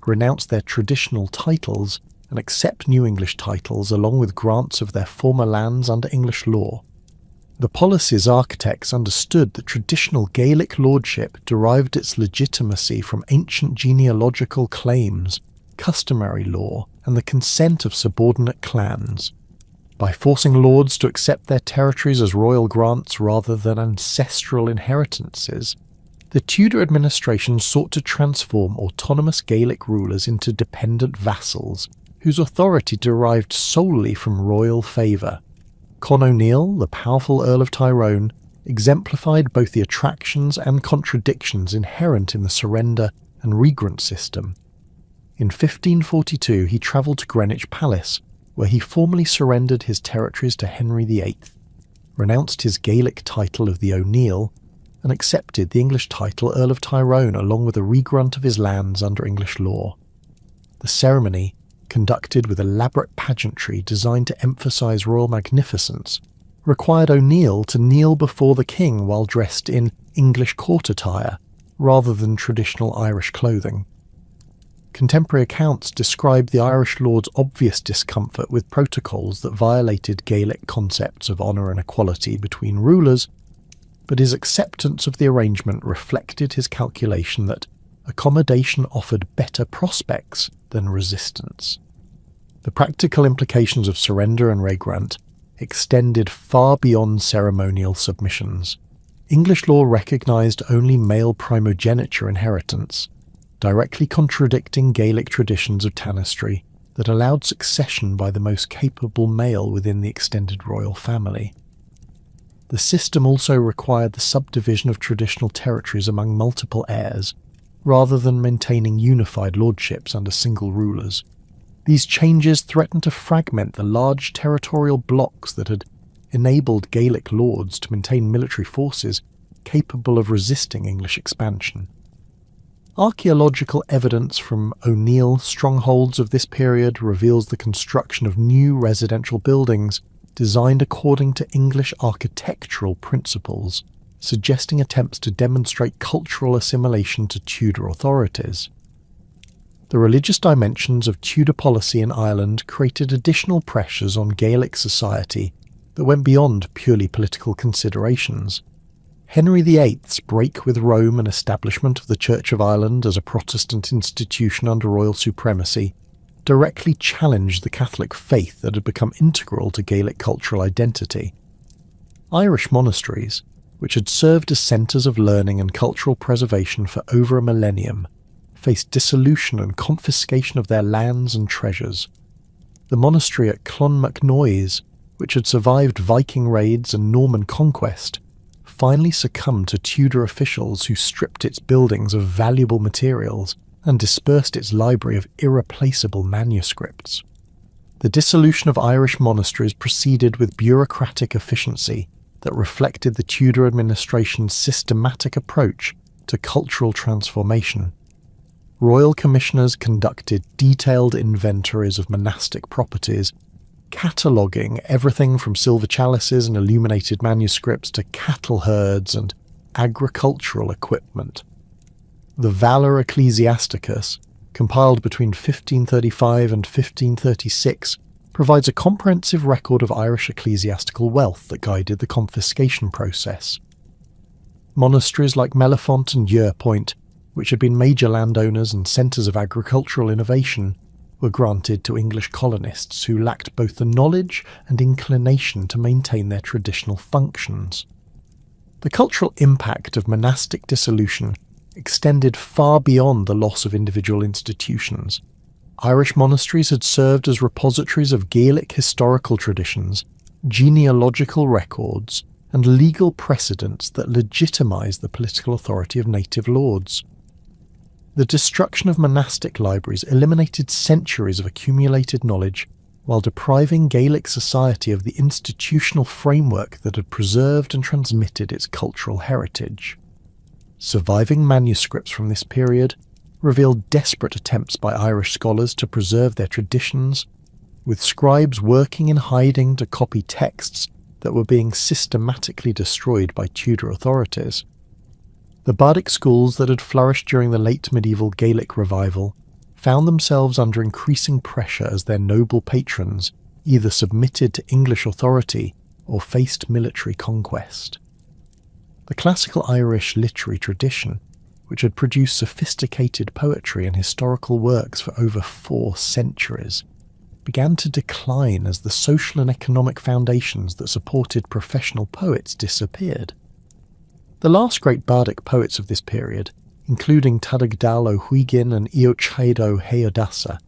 renounce their traditional titles, and accept new English titles along with grants of their former lands under English law. The policy's architects understood that traditional Gaelic lordship derived its legitimacy from ancient genealogical claims, customary law, and the consent of subordinate clans. By forcing lords to accept their territories as royal grants rather than ancestral inheritances, the Tudor administration sought to transform autonomous Gaelic rulers into dependent vassals whose authority derived solely from royal favour. Con O'Neill, the powerful Earl of Tyrone, exemplified both the attractions and contradictions inherent in the surrender and regrant system. In 1542 he travelled to Greenwich Palace, where he formally surrendered his territories to Henry VIII, renounced his Gaelic title of the O'Neill, and accepted the English title Earl of Tyrone along with a regrunt of his lands under English law. The ceremony, conducted with elaborate pageantry designed to emphasise royal magnificence, required O'Neill to kneel before the king while dressed in English court attire rather than traditional Irish clothing. Contemporary accounts describe the Irish lord's obvious discomfort with protocols that violated Gaelic concepts of honour and equality between rulers, but his acceptance of the arrangement reflected his calculation that accommodation offered better prospects than resistance. The practical implications of surrender and regrant extended far beyond ceremonial submissions. English law recognised only male primogeniture inheritance, directly contradicting Gaelic traditions of tanistry that allowed succession by the most capable male within the extended royal family. The system also required the subdivision of traditional territories among multiple heirs, rather than maintaining unified lordships under single rulers. These changes threatened to fragment the large territorial blocks that had enabled Gaelic lords to maintain military forces capable of resisting English expansion. Archaeological evidence from O'Neill strongholds of this period reveals the construction of new residential buildings designed according to English architectural principles, suggesting attempts to demonstrate cultural assimilation to Tudor authorities. The religious dimensions of Tudor policy in Ireland created additional pressures on Gaelic society that went beyond purely political considerations. Henry VIII's break with Rome and establishment of the Church of Ireland as a Protestant institution under royal supremacy directly challenged the Catholic faith that had become integral to Gaelic cultural identity. Irish monasteries, which had served as centres of learning and cultural preservation for over a millennium, faced dissolution and confiscation of their lands and treasures. The monastery at Clonmacnoise, which had survived Viking raids and Norman conquest, finally succumbed to Tudor officials who stripped its buildings of valuable materials and dispersed its library of irreplaceable manuscripts. The dissolution of Irish monasteries proceeded with bureaucratic efficiency that reflected the Tudor administration's systematic approach to cultural transformation. Royal commissioners conducted detailed inventories of monastic properties, cataloguing everything from silver chalices and illuminated manuscripts to cattle herds and agricultural equipment. The Valor Ecclesiasticus, compiled between 1535 and 1536, provides a comprehensive record of Irish ecclesiastical wealth that guided the confiscation process. Monasteries like Mellifont and Yearpoint, which had been major landowners and centres of agricultural innovation, were granted to English colonists who lacked both the knowledge and inclination to maintain their traditional functions. The cultural impact of monastic dissolution extended far beyond the loss of individual institutions. Irish monasteries had served as repositories of Gaelic historical traditions, genealogical records, and legal precedents that legitimised the political authority of native lords. The destruction of monastic libraries eliminated centuries of accumulated knowledge while depriving Gaelic society of the institutional framework that had preserved and transmitted its cultural heritage. Surviving manuscripts from this period revealed desperate attempts by Irish scholars to preserve their traditions, with scribes working in hiding to copy texts that were being systematically destroyed by Tudor authorities. The bardic schools that had flourished during the late medieval Gaelic revival found themselves under increasing pressure as their noble patrons either submitted to English authority or faced military conquest. The classical Irish literary tradition, which had produced sophisticated poetry and historical works for over 4 centuries, began to decline as the social and economic foundations that supported professional poets disappeared. The last great bardic poets of this period, including Tadagdal o Huigin and Eochaid o Heodasa,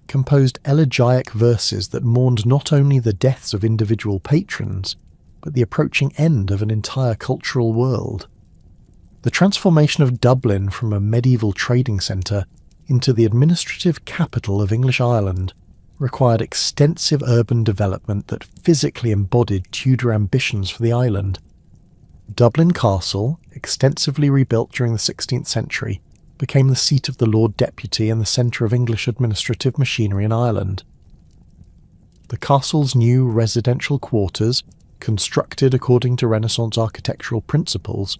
composed elegiac verses that mourned not only the deaths of individual patrons, but the approaching end of an entire cultural world. The transformation of Dublin from a medieval trading centre into the administrative capital of English Ireland required extensive urban development that physically embodied Tudor ambitions for the island. Dublin Castle, extensively rebuilt during the 16th century, became the seat of the Lord Deputy and the centre of English administrative machinery in Ireland. The castle's new residential quarters, constructed according to Renaissance architectural principles,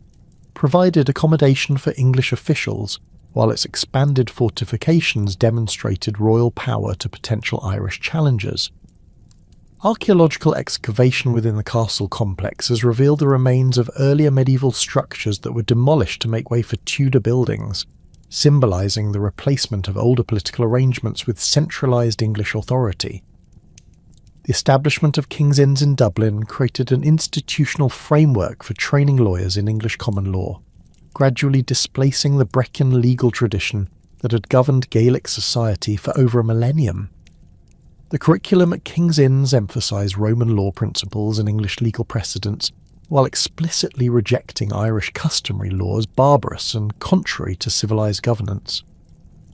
provided accommodation for English officials, while its expanded fortifications demonstrated royal power to potential Irish challengers. Archaeological excavation within the castle complex has revealed the remains of earlier medieval structures that were demolished to make way for Tudor buildings, symbolising the replacement of older political arrangements with centralised English authority. The establishment of King's Inns in Dublin created an institutional framework for training lawyers in English common law, gradually displacing the Brecon legal tradition that had governed Gaelic society for over a millennium. The curriculum at King's Inns emphasised Roman law principles and English legal precedents, while explicitly rejecting Irish customary law as barbarous and contrary to civilised governance.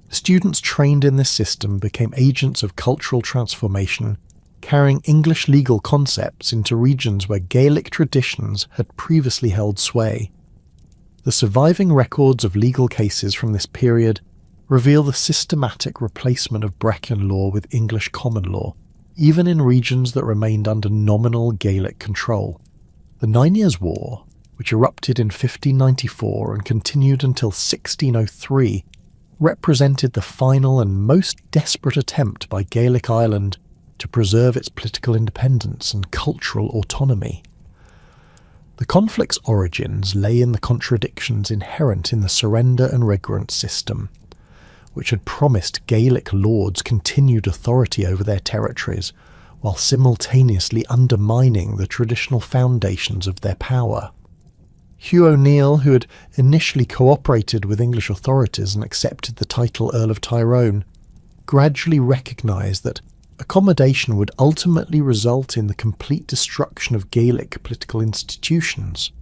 Students trained in this system became agents of cultural transformation, carrying English legal concepts into regions where Gaelic traditions had previously held sway. The surviving records of legal cases from this period reveal the systematic replacement of Brecon law with English common law, even in regions that remained under nominal Gaelic control. The 9 Years' War, which erupted in 1594 and continued until 1603, represented the final and most desperate attempt by Gaelic Ireland to preserve its political independence and cultural autonomy. The conflict's origins lay in the contradictions inherent in the surrender and regrant system, which had promised Gaelic lords continued authority over their territories, while simultaneously undermining the traditional foundations of their power. Hugh O'Neill, who had initially cooperated with English authorities and accepted the title Earl of Tyrone, gradually recognised that accommodation would ultimately result in the complete destruction of Gaelic political institutions.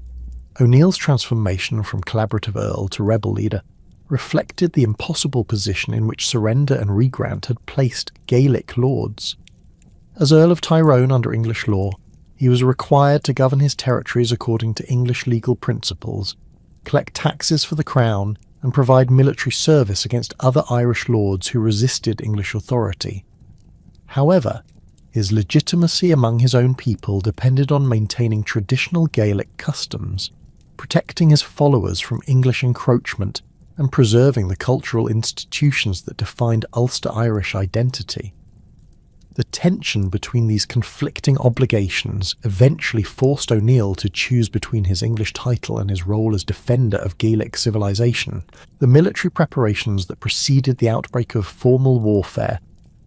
O'Neill's transformation from collaborative earl to rebel leader reflected the impossible position in which surrender and regrant had placed Gaelic lords. As Earl of Tyrone under English law, he was required to govern his territories according to English legal principles, collect taxes for the crown, and provide military service against other Irish lords who resisted English authority. However, his legitimacy among his own people depended on maintaining traditional Gaelic customs, protecting his followers from English encroachment, and preserving the cultural institutions that defined Ulster Irish identity. The tension between these conflicting obligations eventually forced O'Neill to choose between his English title and his role as defender of Gaelic civilization. The military preparations that preceded the outbreak of formal warfare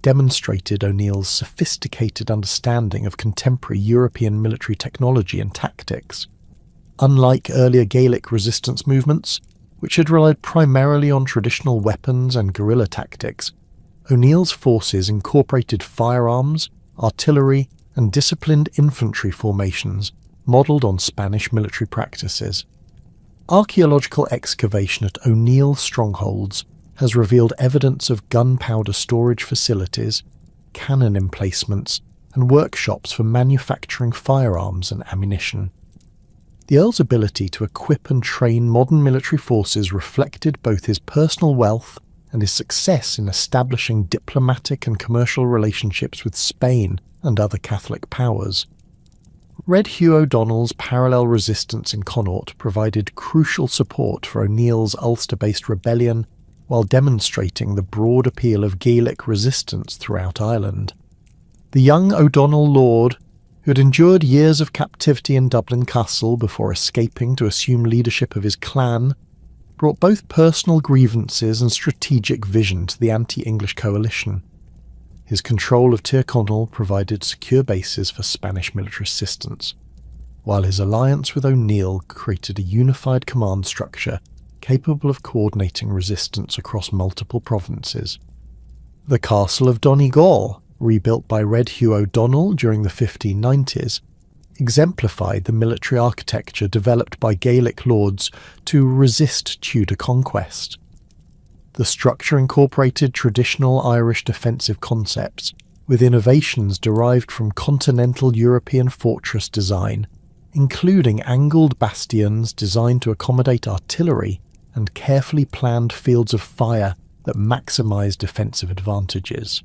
demonstrated O'Neill's sophisticated understanding of contemporary European military technology and tactics. Unlike earlier Gaelic resistance movements, which had relied primarily on traditional weapons and guerrilla tactics, O'Neill's forces incorporated firearms, artillery, and disciplined infantry formations modelled on Spanish military practices. Archaeological excavation at O'Neill's strongholds has revealed evidence of gunpowder storage facilities, cannon emplacements, and workshops for manufacturing firearms and ammunition. The Earl's ability to equip and train modern military forces reflected both his personal wealth and his success in establishing diplomatic and commercial relationships with Spain and other Catholic powers. Red Hugh O'Donnell's parallel resistance in Connaught provided crucial support for O'Neill's Ulster-based rebellion, while demonstrating the broad appeal of Gaelic resistance throughout Ireland. The young O'Donnell lord, who had endured years of captivity in Dublin Castle before escaping to assume leadership of his clan, brought both personal grievances and strategic vision to the anti-English coalition. His control of Tyrconnell provided secure bases for Spanish military assistance, while his alliance with O'Neill created a unified command structure capable of coordinating resistance across multiple provinces. The castle of Donegal, rebuilt by Red Hugh O'Donnell during the 1590s, exemplified the military architecture developed by Gaelic lords to resist Tudor conquest. The structure incorporated traditional Irish defensive concepts, with innovations derived from continental European fortress design, including angled bastions designed to accommodate artillery and carefully planned fields of fire that maximised defensive advantages.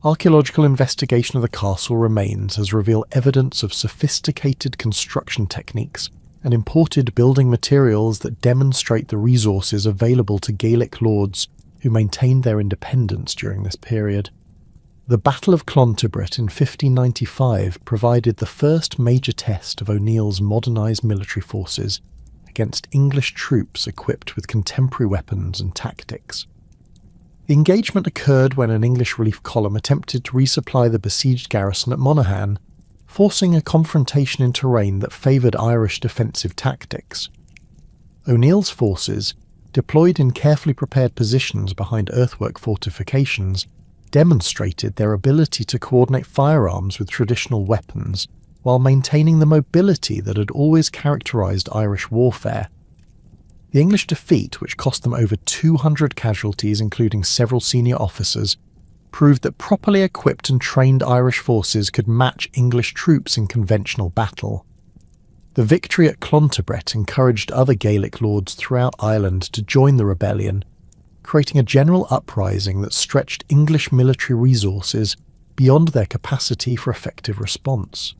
Archaeological investigation of the castle remains has revealed evidence of sophisticated construction techniques and imported building materials that demonstrate the resources available to Gaelic lords who maintained their independence during this period. The Battle of Clontibret in 1595 provided the first major test of O'Neill's modernised military forces against English troops equipped with contemporary weapons and tactics. The engagement occurred when an English relief column attempted to resupply the besieged garrison at Monaghan, forcing a confrontation in terrain that favoured Irish defensive tactics. O'Neill's forces, deployed in carefully prepared positions behind earthwork fortifications, demonstrated their ability to coordinate firearms with traditional weapons while maintaining the mobility that had always characterised Irish warfare. The English defeat, which cost them over 200 casualties including several senior officers, proved that properly equipped and trained Irish forces could match English troops in conventional battle. The victory at Clontibret encouraged other Gaelic lords throughout Ireland to join the rebellion, creating a general uprising that stretched English military resources beyond their capacity for effective response.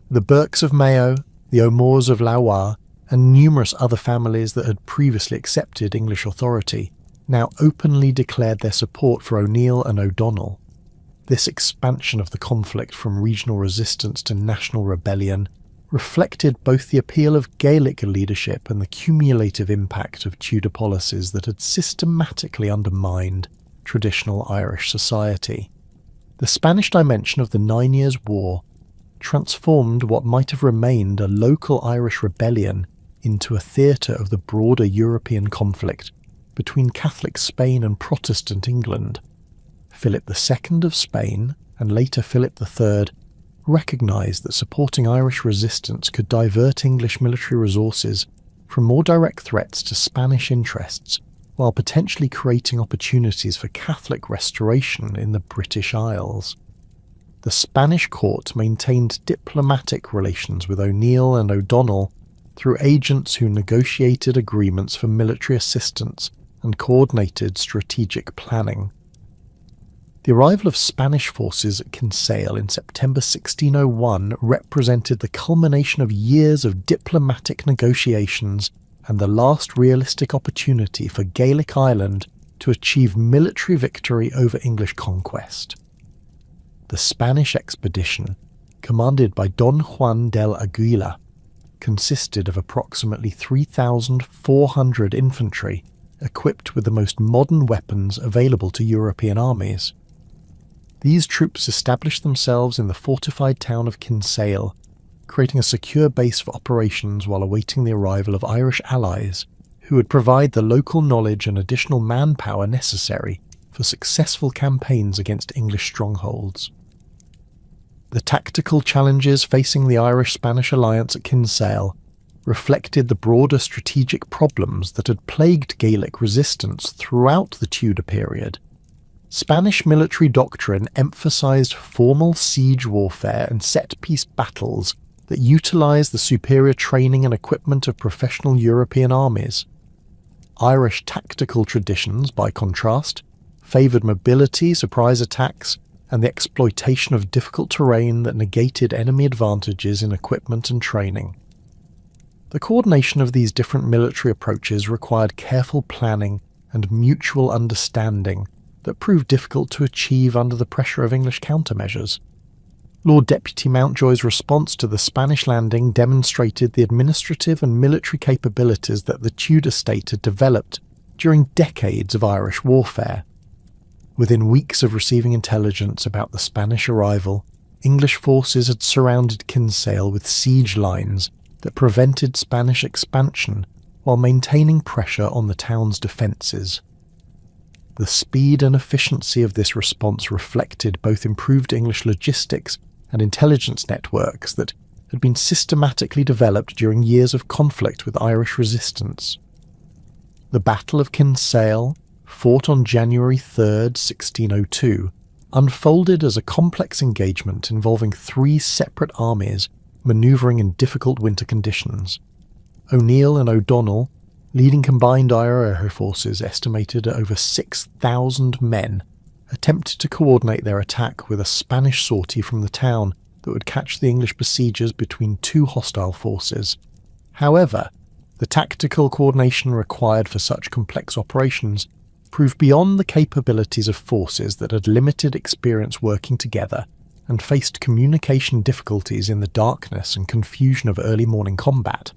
The Burkes of Mayo, the O'Moores of Loire, and numerous other families that had previously accepted English authority now openly declared their support for O'Neill and O'Donnell. This expansion of the conflict from regional resistance to national rebellion reflected both the appeal of Gaelic leadership and the cumulative impact of Tudor policies that had systematically undermined traditional Irish society. The Spanish dimension of the 9 Years' War transformed what might have remained a local Irish rebellion into a theatre of the broader European conflict between Catholic Spain and Protestant England. Philip II of Spain, and later Philip III, recognised that supporting Irish resistance could divert English military resources from more direct threats to Spanish interests, while potentially creating opportunities for Catholic restoration in the British Isles. The Spanish court maintained diplomatic relations with O'Neill and O'Donnell through agents who negotiated agreements for military assistance and coordinated strategic planning. The arrival of Spanish forces at Kinsale in September 1601 represented the culmination of years of diplomatic negotiations and the last realistic opportunity for Gaelic Ireland to achieve military victory over English conquest. The Spanish expedition, commanded by Don Juan del Aguila, consisted of approximately 3,400 infantry equipped with the most modern weapons available to European armies. These troops established themselves in the fortified town of Kinsale, creating a secure base for operations while awaiting the arrival of Irish allies who would provide the local knowledge and additional manpower necessary for successful campaigns against English strongholds. The tactical challenges facing the Irish-Spanish alliance at Kinsale reflected the broader strategic problems that had plagued Gaelic resistance throughout the Tudor period. Spanish military doctrine emphasised formal siege warfare and set-piece battles that utilised the superior training and equipment of professional European armies. Irish tactical traditions, by contrast, favoured mobility, surprise attacks, and the exploitation of difficult terrain that negated enemy advantages in equipment and training. The coordination of these different military approaches required careful planning and mutual understanding that proved difficult to achieve under the pressure of English countermeasures. Lord Deputy Mountjoy's response to the Spanish landing demonstrated the administrative and military capabilities that the Tudor state had developed during decades of Irish warfare. Within weeks of receiving intelligence about the Spanish arrival, English forces had surrounded Kinsale with siege lines that prevented Spanish expansion while maintaining pressure on the town's defences. The speed and efficiency of this response reflected both improved English logistics and intelligence networks that had been systematically developed during years of conflict with Irish resistance. The Battle of Kinsale, fought on January 3, 1602, unfolded as a complex engagement involving three separate armies manoeuvring in difficult winter conditions. O'Neill and O'Donnell, leading combined Irish forces estimated at over 6,000 men, attempted to coordinate their attack with a Spanish sortie from the town that would catch the English besiegers between two hostile forces. However, the tactical coordination required for such complex operations proved beyond the capabilities of forces that had limited experience working together and faced communication difficulties in the darkness and confusion of early morning combat.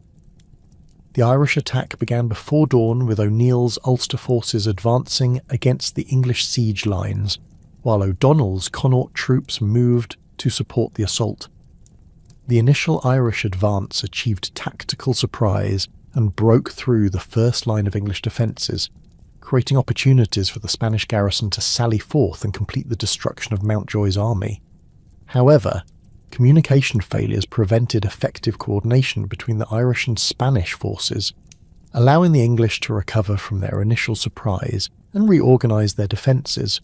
The Irish attack began before dawn, with O'Neill's Ulster forces advancing against the English siege lines, while O'Donnell's Connaught troops moved to support the assault. The initial Irish advance achieved tactical surprise and broke through the first line of English defences, creating opportunities for the Spanish garrison to sally forth and complete the destruction of Mountjoy's army. However, communication failures prevented effective coordination between the Irish and Spanish forces, allowing the English to recover from their initial surprise and reorganise their defences.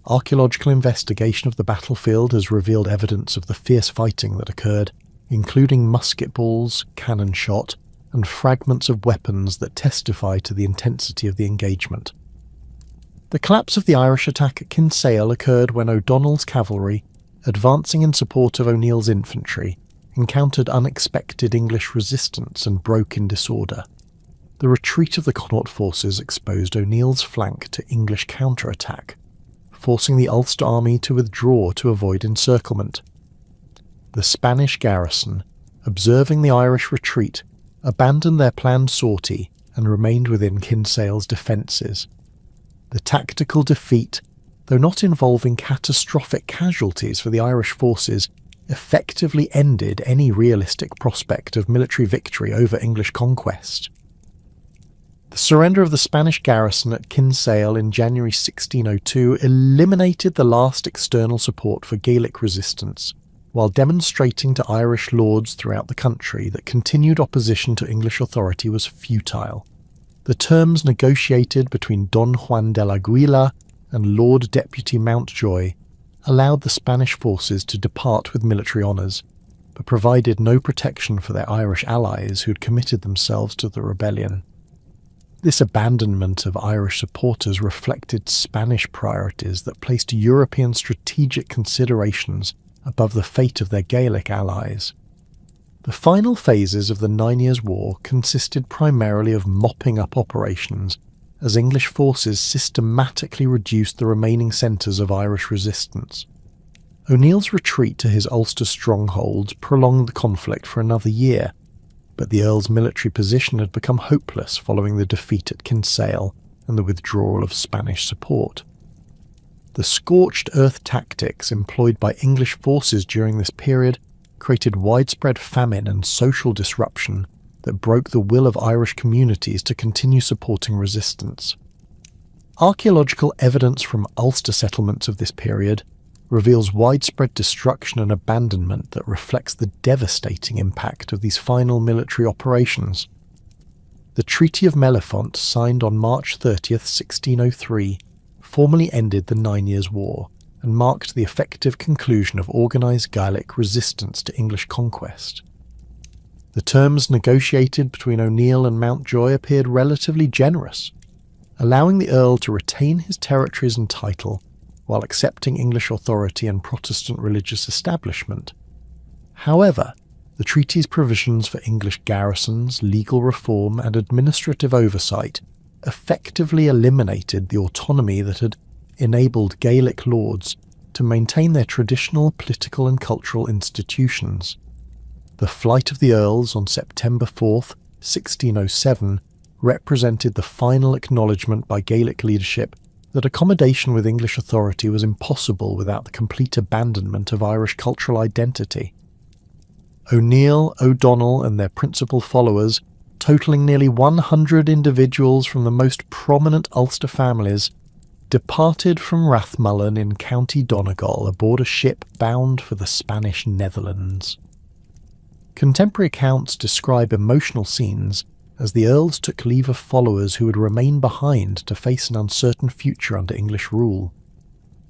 Archaeological investigation of the battlefield has revealed evidence of the fierce fighting that occurred, including musket balls, cannon shot, and fragments of weapons that testify to the intensity of the engagement. The collapse of the Irish attack at Kinsale occurred when O'Donnell's cavalry, advancing in support of O'Neill's infantry, encountered unexpected English resistance and broke in disorder. The retreat of the Connaught forces exposed O'Neill's flank to English counterattack, forcing the Ulster army to withdraw to avoid encirclement. The Spanish garrison, observing the Irish retreat, abandoned their planned sortie and remained within Kinsale's defences. The tactical defeat, though not involving catastrophic casualties for the Irish forces, effectively ended any realistic prospect of military victory over English conquest. The surrender of the Spanish garrison at Kinsale in January 1602 eliminated the last external support for Gaelic resistance, while demonstrating to Irish lords throughout the country that continued opposition to English authority was futile. The terms negotiated between Don Juan de la Guila and Lord Deputy Mountjoy allowed the Spanish forces to depart with military honours, but provided no protection for their Irish allies who had committed themselves to the rebellion. This abandonment of Irish supporters reflected Spanish priorities that placed European strategic considerations above the fate of their Gaelic allies. The final phases of the 9 Years' War consisted primarily of mopping up operations as English forces systematically reduced the remaining centres of Irish resistance. O'Neill's retreat to his Ulster strongholds prolonged the conflict for another year, but the Earl's military position had become hopeless following the defeat at Kinsale and the withdrawal of Spanish support. The scorched earth tactics employed by English forces during this period created widespread famine and social disruption that broke the will of Irish communities to continue supporting resistance. Archaeological evidence from Ulster settlements of this period reveals widespread destruction and abandonment that reflects the devastating impact of these final military operations. The Treaty of Mellifont, signed on March 30th, 1603, formally ended the 9 Years' War and marked the effective conclusion of organised Gaelic resistance to English conquest. The terms negotiated between O'Neill and Mountjoy appeared relatively generous, allowing the Earl to retain his territories and title while accepting English authority and Protestant religious establishment. However, the treaty's provisions for English garrisons, legal reform and administrative oversight effectively eliminated the autonomy that had enabled Gaelic lords to maintain their traditional political and cultural institutions. The flight of the Earls on September 4th, 1607, represented the final acknowledgement by Gaelic leadership that accommodation with English authority was impossible without the complete abandonment of Irish cultural identity. O'Neill, O'Donnell and their principal followers, totalling nearly 100 individuals from the most prominent Ulster families, departed from Rathmullen in County Donegal aboard a ship bound for the Spanish Netherlands. Contemporary accounts describe emotional scenes as the earls took leave of followers who would remain behind to face an uncertain future under English rule.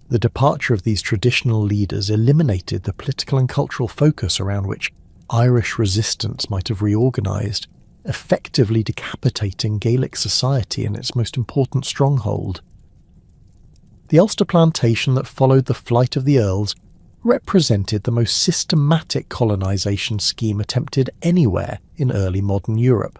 The departure of these traditional leaders eliminated the political and cultural focus around which Irish resistance might have reorganised, effectively decapitating Gaelic society in its most important stronghold. The Ulster plantation that followed the flight of the earls represented the most systematic colonisation scheme attempted anywhere in early modern Europe.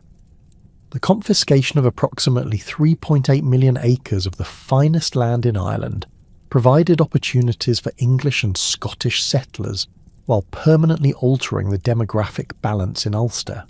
The confiscation of approximately 3.8 million acres of the finest land in Ireland provided opportunities for English and Scottish settlers, while permanently altering the demographic balance in Ulster.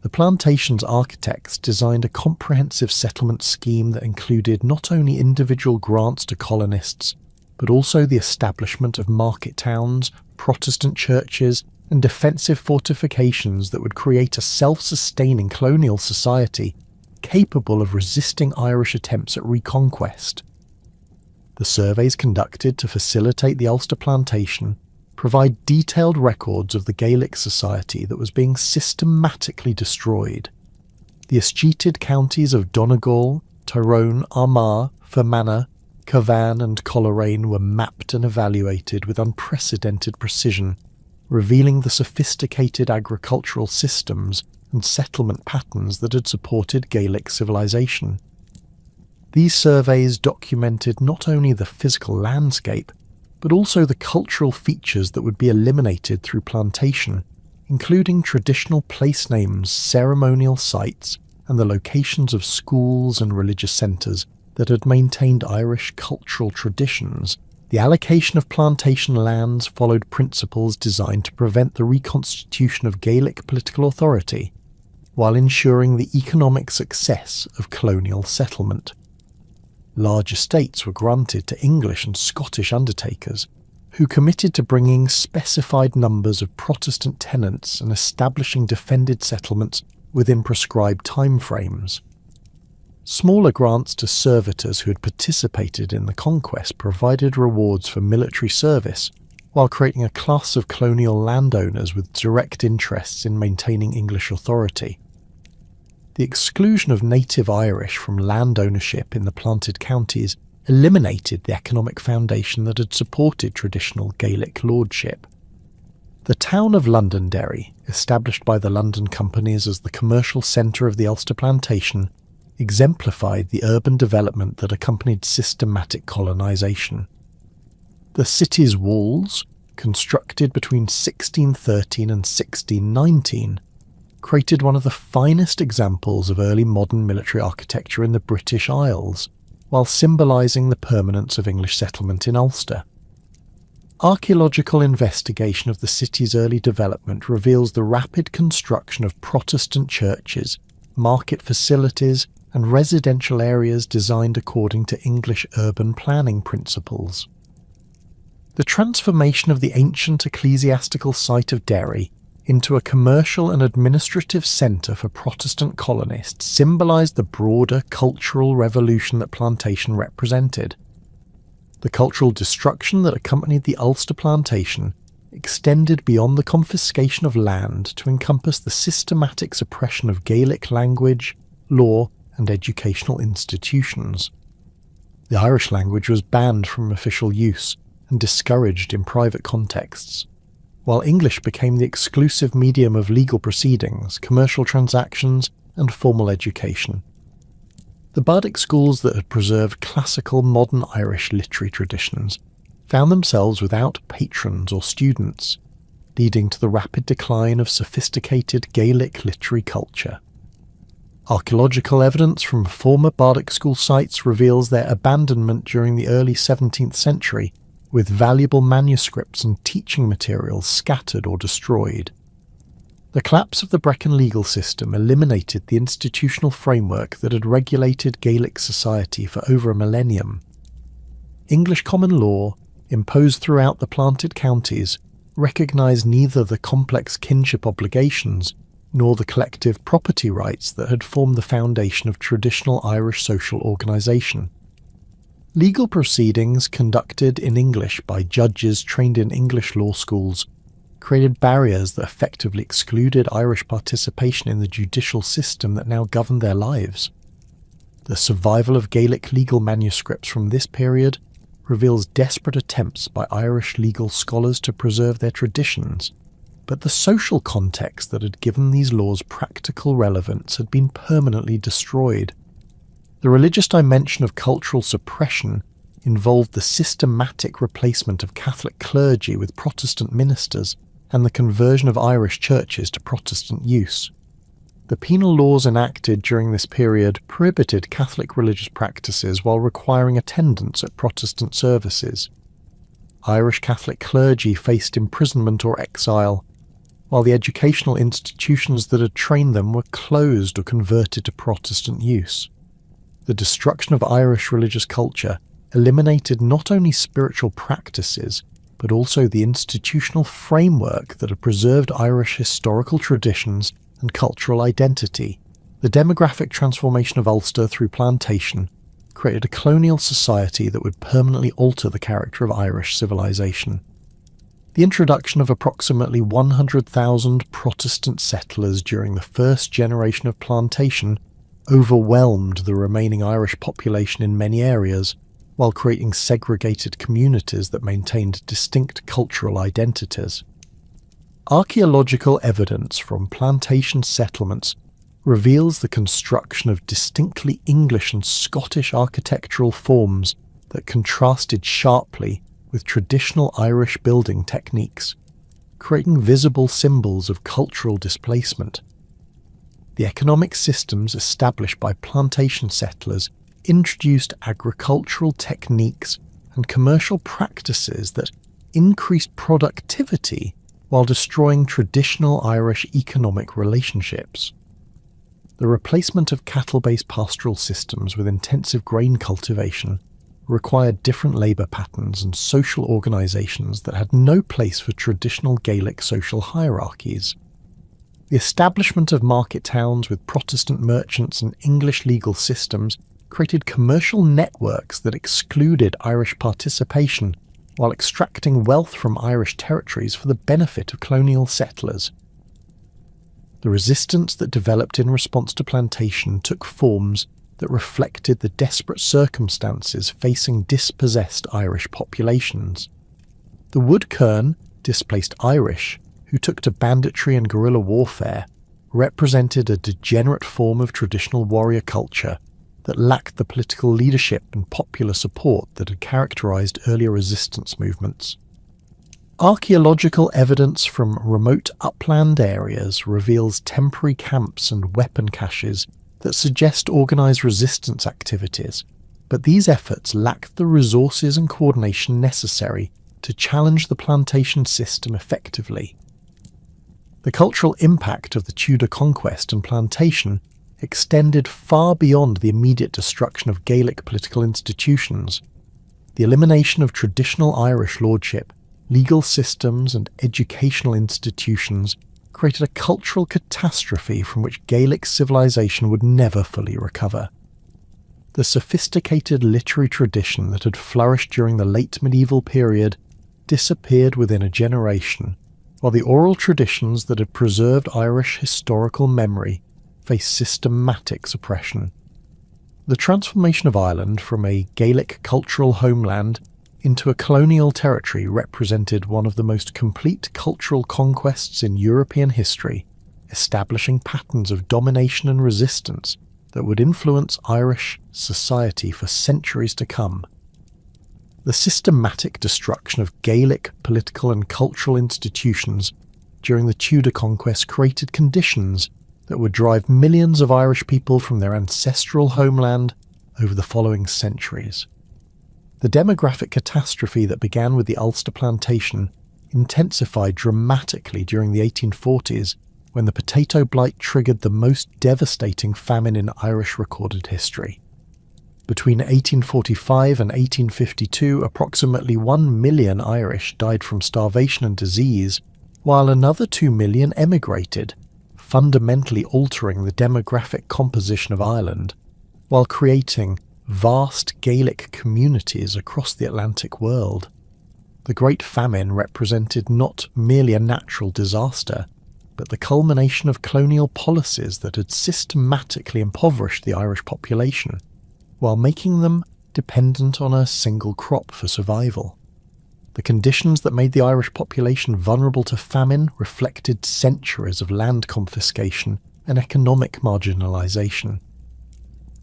The plantation's architects designed a comprehensive settlement scheme that included not only individual grants to colonists, but also the establishment of market towns, Protestant churches, and defensive fortifications that would create a self-sustaining colonial society capable of resisting Irish attempts at reconquest. The surveys conducted to facilitate the Ulster plantation provide detailed records of the Gaelic society that was being systematically destroyed. The escheated counties of Donegal, Tyrone, Armagh, Fermanagh, Cavan and Coleraine were mapped and evaluated with unprecedented precision, revealing the sophisticated agricultural systems and settlement patterns that had supported Gaelic civilization. These surveys documented not only the physical landscape, but also the cultural features that would be eliminated through plantation, including traditional place names, ceremonial sites, and the locations of schools and religious centres that had maintained Irish cultural traditions. The allocation of plantation lands followed principles designed to prevent the reconstitution of Gaelic political authority, while ensuring the economic success of colonial settlement. Large estates were granted to English and Scottish undertakers, who committed to bringing specified numbers of Protestant tenants and establishing defended settlements within prescribed timeframes. Smaller grants to servitors who had participated in the conquest provided rewards for military service, while creating a class of colonial landowners with direct interests in maintaining English authority. The exclusion of native Irish from land ownership in the planted counties eliminated the economic foundation that had supported traditional Gaelic lordship. The town of Londonderry, established by the London companies as the commercial centre of the Ulster plantation, exemplified the urban development that accompanied systematic colonisation. The city's walls, constructed between 1613 and 1619, created one of the finest examples of early modern military architecture in the British Isles, while symbolising the permanence of English settlement in Ulster. Archaeological investigation of the city's early development reveals the rapid construction of Protestant churches, market facilities, and residential areas designed according to English urban planning principles. The transformation of the ancient ecclesiastical site of Derry into a commercial and administrative centre for Protestant colonists symbolised the broader cultural revolution that plantation represented. The cultural destruction that accompanied the Ulster plantation extended beyond the confiscation of land to encompass the systematic suppression of Gaelic language, law, and educational institutions. The Irish language was banned from official use and discouraged in private contexts, while English became the exclusive medium of legal proceedings, commercial transactions, and formal education. The bardic schools that had preserved classical modern Irish literary traditions found themselves without patrons or students, leading to the rapid decline of sophisticated Gaelic literary culture. Archaeological evidence from former bardic school sites reveals their abandonment during the early 17th century, with valuable manuscripts and teaching materials scattered or destroyed. The collapse of the Brecon legal system eliminated the institutional framework that had regulated Gaelic society for over a millennium. English common law, imposed throughout the planted counties, recognised neither the complex kinship obligations nor the collective property rights that had formed the foundation of traditional Irish social organisation. Legal proceedings conducted in English by judges trained in English law schools created barriers that effectively excluded Irish participation in the judicial system that now governed their lives. The survival of Gaelic legal manuscripts from this period reveals desperate attempts by Irish legal scholars to preserve their traditions, but the social context that had given these laws practical relevance had been permanently destroyed. The religious dimension of cultural suppression involved the systematic replacement of Catholic clergy with Protestant ministers and the conversion of Irish churches to Protestant use. The penal laws enacted during this period prohibited Catholic religious practices while requiring attendance at Protestant services. Irish Catholic clergy faced imprisonment or exile, while the educational institutions that had trained them were closed or converted to Protestant use. The destruction of Irish religious culture eliminated not only spiritual practices, but also the institutional framework that had preserved Irish historical traditions and cultural identity. The demographic transformation of Ulster through plantation created a colonial society that would permanently alter the character of Irish civilization. The introduction of approximately 100,000 Protestant settlers during the first generation of plantation overwhelmed the remaining Irish population in many areas, while creating segregated communities that maintained distinct cultural identities. Archaeological evidence from plantation settlements reveals the construction of distinctly English and Scottish architectural forms that contrasted sharply with traditional Irish building techniques, creating visible symbols of cultural displacement. The economic systems established by plantation settlers introduced agricultural techniques and commercial practices that increased productivity while destroying traditional Irish economic relationships. The replacement of cattle-based pastoral systems with intensive grain cultivation required different labour patterns and social organisations that had no place for traditional Gaelic social hierarchies. The establishment of market towns with Protestant merchants and English legal systems created commercial networks that excluded Irish participation while extracting wealth from Irish territories for the benefit of colonial settlers. The resistance that developed in response to plantation took forms that reflected the desperate circumstances facing dispossessed Irish populations. The wood kern, displaced Irish, who took to banditry and guerrilla warfare, represented a degenerate form of traditional warrior culture that lacked the political leadership and popular support that had characterised earlier resistance movements. Archaeological evidence from remote upland areas reveals temporary camps and weapon caches that suggest organised resistance activities, but these efforts lacked the resources and coordination necessary to challenge the plantation system effectively. The cultural impact of the Tudor conquest and plantation extended far beyond the immediate destruction of Gaelic political institutions. The elimination of traditional Irish lordship, legal systems and educational institutions created a cultural catastrophe from which Gaelic civilization would never fully recover. The sophisticated literary tradition that had flourished during the late medieval period disappeared within a generation, while the oral traditions that had preserved Irish historical memory faced systematic suppression. The transformation of Ireland from a Gaelic cultural homeland into a colonial territory represented one of the most complete cultural conquests in European history, establishing patterns of domination and resistance that would influence Irish society for centuries to come. The systematic destruction of Gaelic political and cultural institutions during the Tudor conquest created conditions that would drive millions of Irish people from their ancestral homeland over the following centuries. The demographic catastrophe that began with the Ulster plantation intensified dramatically during the 1840s when the potato blight triggered the most devastating famine in Irish recorded history. Between 1845 and 1852, approximately 1 million Irish died from starvation and disease, while another 2 million emigrated, fundamentally altering the demographic composition of Ireland, while creating vast Gaelic communities across the Atlantic world. The Great Famine represented not merely a natural disaster, but the culmination of colonial policies that had systematically impoverished the Irish population, while making them dependent on a single crop for survival. The conditions that made the Irish population vulnerable to famine reflected centuries of land confiscation and economic marginalisation.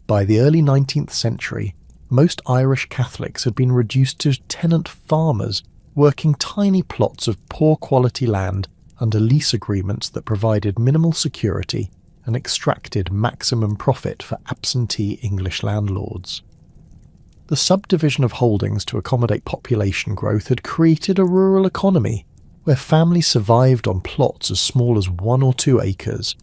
By the early 19th century, most Irish Catholics had been reduced to tenant farmers working tiny plots of poor quality land under lease agreements that provided minimal security and extracted maximum profit for absentee English landlords. The subdivision of holdings to accommodate population growth had created a rural economy where families survived on plots as small as 1 or 2 acres,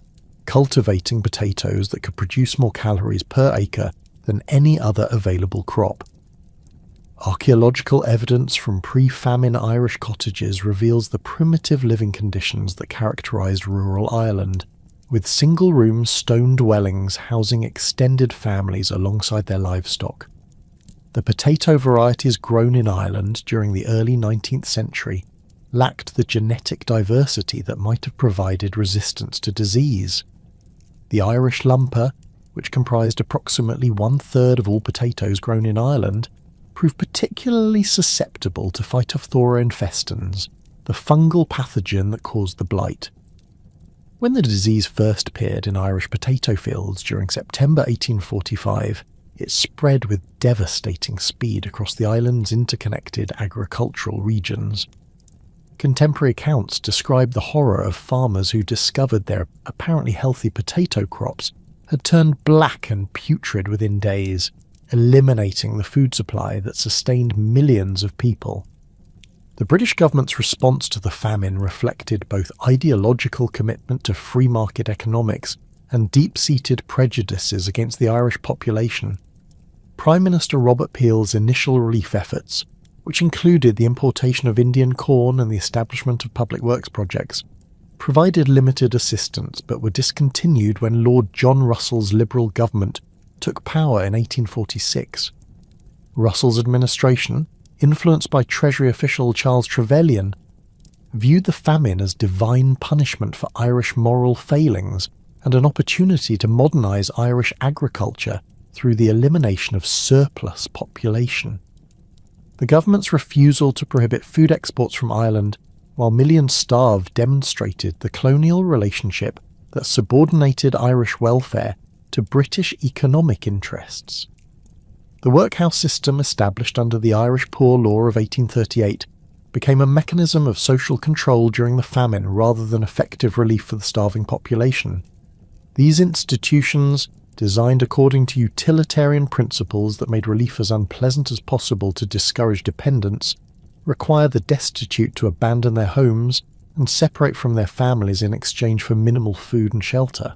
cultivating potatoes that could produce more calories per acre than any other available crop. Archaeological evidence from pre-famine Irish cottages reveals the primitive living conditions that characterised rural Ireland, with single-room stone dwellings housing extended families alongside their livestock. The potato varieties grown in Ireland during the early 19th century lacked the genetic diversity that might have provided resistance to disease. The Irish lumper, which comprised approximately 1/3 of all potatoes grown in Ireland, proved particularly susceptible to Phytophthora infestans, the fungal pathogen that caused the blight. When the disease first appeared in Irish potato fields during September 1845, it spread with devastating speed across the island's interconnected agricultural regions. Contemporary accounts describe the horror of farmers who discovered their apparently healthy potato crops had turned black and putrid within days, eliminating the food supply that sustained millions of people. The British government's response to the famine reflected both ideological commitment to free market economics and deep-seated prejudices against the Irish population. Prime Minister Robert Peel's initial relief efforts, which included the importation of Indian corn and the establishment of public works projects, provided limited assistance but were discontinued when Lord John Russell's Liberal government took power in 1846. Russell's administration, influenced by Treasury official Charles Trevelyan, viewed the famine as divine punishment for Irish moral failings and an opportunity to modernise Irish agriculture through the elimination of surplus population. The government's refusal to prohibit food exports from Ireland while millions starved demonstrated the colonial relationship that subordinated Irish welfare to British economic interests. The workhouse system established under the Irish Poor Law of 1838 became a mechanism of social control during the famine rather than effective relief for the starving population. These institutions, designed according to utilitarian principles that made relief as unpleasant as possible to discourage dependence, require the destitute to abandon their homes and separate from their families in exchange for minimal food and shelter.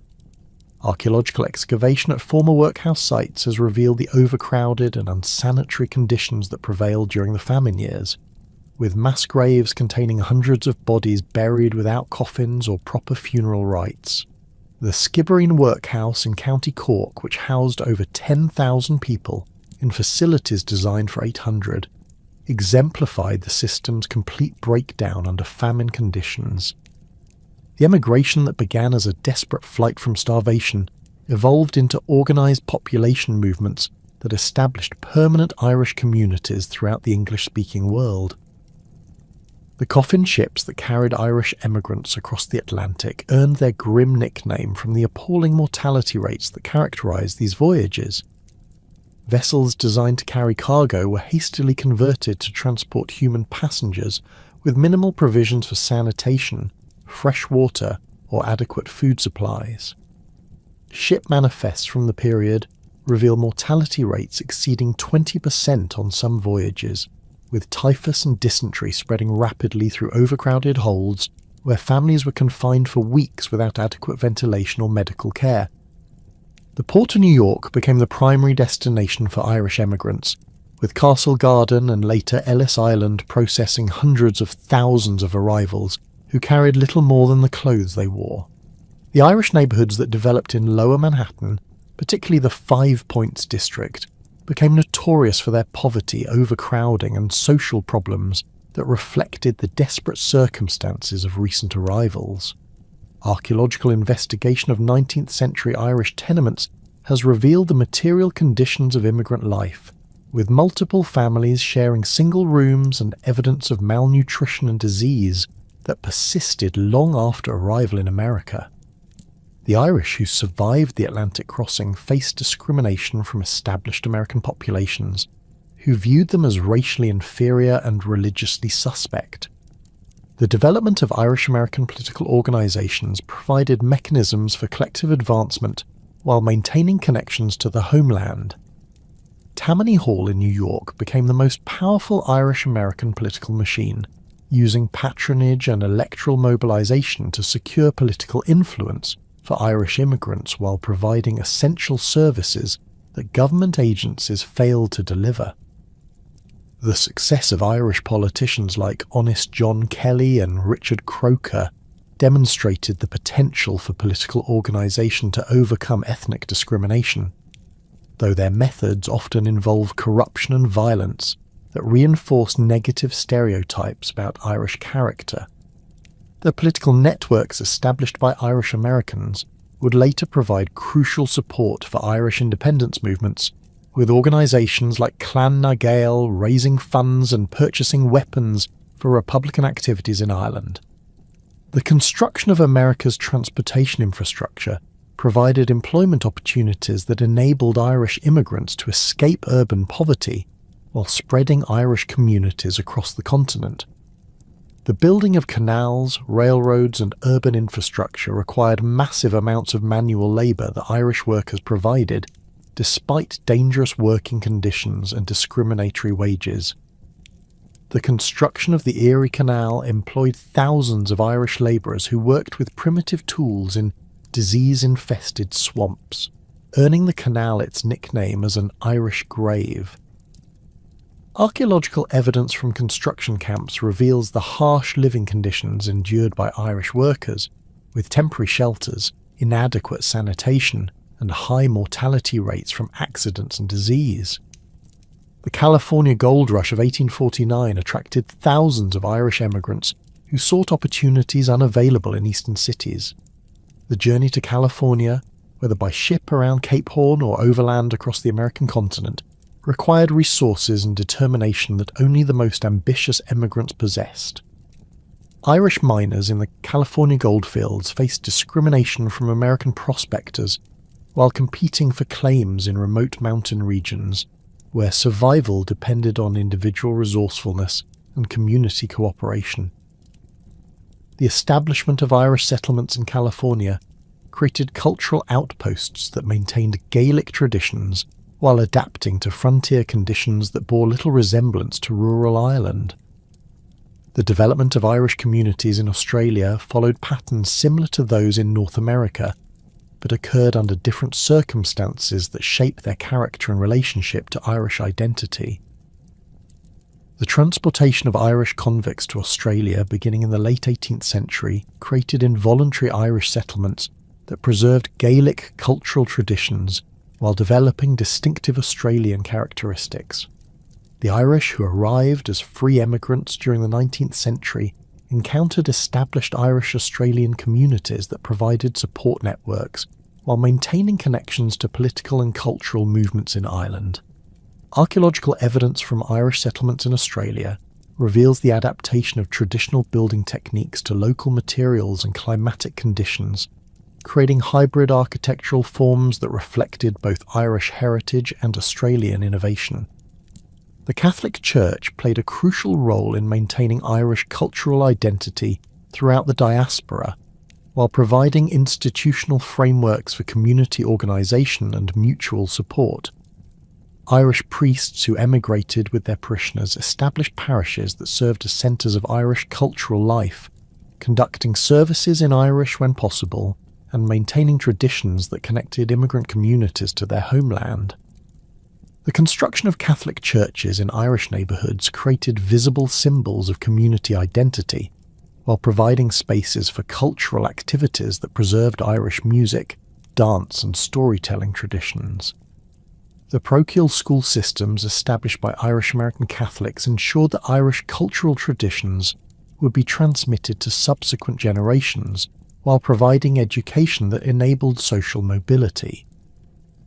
Archaeological excavation at former workhouse sites has revealed the overcrowded and unsanitary conditions that prevailed during the famine years, with mass graves containing hundreds of bodies buried without coffins or proper funeral rites. The Skibbereen Workhouse in County Cork, which housed over 10,000 people in facilities designed for 800, exemplified the system's complete breakdown under famine conditions. The emigration that began as a desperate flight from starvation evolved into organised population movements that established permanent Irish communities throughout the English-speaking world. The coffin ships that carried Irish emigrants across the Atlantic earned their grim nickname from the appalling mortality rates that characterised these voyages. Vessels designed to carry cargo were hastily converted to transport human passengers with minimal provisions for sanitation, fresh water, or adequate food supplies. Ship manifests from the period reveal mortality rates exceeding 20% on some voyages, with typhus and dysentery spreading rapidly through overcrowded holds where families were confined for weeks without adequate ventilation or medical care. The port of New York became the primary destination for Irish emigrants, with Castle Garden and later Ellis Island processing hundreds of thousands of arrivals who carried little more than the clothes they wore. The Irish neighbourhoods that developed in Lower Manhattan, particularly the Five Points district, became notorious for their poverty, overcrowding and social problems that reflected the desperate circumstances of recent arrivals. Archaeological investigation of 19th century Irish tenements has revealed the material conditions of immigrant life, with multiple families sharing single rooms and evidence of malnutrition and disease that persisted long after arrival in America. The Irish who survived the Atlantic crossing faced discrimination from established American populations, who viewed them as racially inferior and religiously suspect. The development of Irish-American political organisations provided mechanisms for collective advancement while maintaining connections to the homeland. Tammany Hall in New York became the most powerful Irish-American political machine, using patronage and electoral mobilisation to secure political influence for Irish immigrants while providing essential services that government agencies failed to deliver. The success of Irish politicians like Honest John Kelly and Richard Croker demonstrated the potential for political organisation to overcome ethnic discrimination, though their methods often involve corruption and violence that reinforce negative stereotypes about Irish character. The political networks established by Irish Americans would later provide crucial support for Irish independence movements, with organisations like Clan na Gael raising funds and purchasing weapons for Republican activities in Ireland. The construction of America's transportation infrastructure provided employment opportunities that enabled Irish immigrants to escape urban poverty while spreading Irish communities across the continent. The building of canals, railroads and urban infrastructure required massive amounts of manual labour that Irish workers provided, despite dangerous working conditions and discriminatory wages. The construction of the Erie Canal employed thousands of Irish labourers who worked with primitive tools in disease-infested swamps, earning the canal its nickname as an Irish grave. Archaeological evidence from construction camps reveals the harsh living conditions endured by Irish workers, with temporary shelters, inadequate sanitation, and high mortality rates from accidents and disease. The California gold rush of 1849 attracted thousands of Irish emigrants who sought opportunities unavailable in eastern cities. The journey to California, whether by ship around Cape Horn or overland across the American continent, required resources and determination that only the most ambitious emigrants possessed. Irish miners in the California goldfields faced discrimination from American prospectors while competing for claims in remote mountain regions where survival depended on individual resourcefulness and community cooperation. The establishment of Irish settlements in California created cultural outposts that maintained Gaelic traditions while adapting to frontier conditions that bore little resemblance to rural Ireland. The development of Irish communities in Australia followed patterns similar to those in North America, but occurred under different circumstances that shape their character and relationship to Irish identity. The transportation of Irish convicts to Australia beginning in the late 18th century created involuntary Irish settlements that preserved Gaelic cultural traditions while developing distinctive Australian characteristics. The Irish who arrived as free emigrants during the 19th century encountered established Irish-Australian communities that provided support networks while maintaining connections to political and cultural movements in Ireland. Archaeological evidence from Irish settlements in Australia reveals the adaptation of traditional building techniques to local materials and climatic conditions, creating hybrid architectural forms that reflected both Irish heritage and Australian innovation. The Catholic Church played a crucial role in maintaining Irish cultural identity throughout the diaspora, while providing institutional frameworks for community organisation and mutual support. Irish priests who emigrated with their parishioners established parishes that served as centres of Irish cultural life, conducting services in Irish when possible, and maintaining traditions that connected immigrant communities to their homeland. The construction of Catholic churches in Irish neighbourhoods created visible symbols of community identity, while providing spaces for cultural activities that preserved Irish music, dance and storytelling traditions. The parochial school systems established by Irish American Catholics ensured that Irish cultural traditions would be transmitted to subsequent generations, while providing education that enabled social mobility.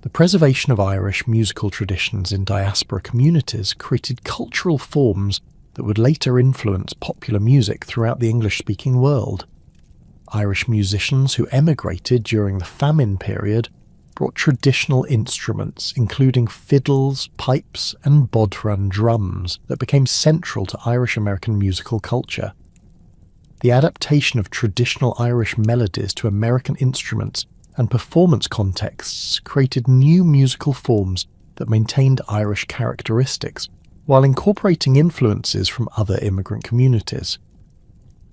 The preservation of Irish musical traditions in diaspora communities created cultural forms that would later influence popular music throughout the English-speaking world. Irish musicians who emigrated during the famine period brought traditional instruments, including fiddles, pipes, and bodhrán drums, that became central to Irish-American musical culture. The adaptation of traditional Irish melodies to American instruments and performance contexts created new musical forms that maintained Irish characteristics, while incorporating influences from other immigrant communities.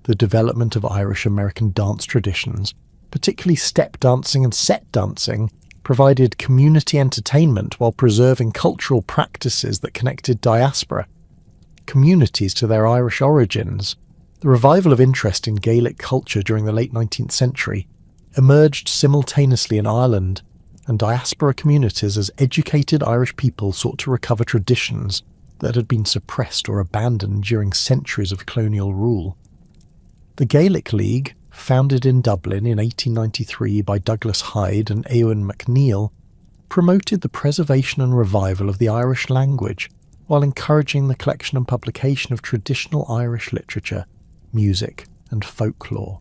The development of Irish-American dance traditions, particularly step dancing and set dancing, provided community entertainment while preserving cultural practices that connected diaspora communities to their Irish origins. The revival of interest in Gaelic culture during the late 19th century emerged simultaneously in Ireland, and diaspora communities as educated Irish people sought to recover traditions that had been suppressed or abandoned during centuries of colonial rule. The Gaelic League, founded in Dublin in 1893 by Douglas Hyde and Eowyn MacNeill, promoted the preservation and revival of the Irish language while encouraging the collection and publication of traditional Irish literature, music and folklore.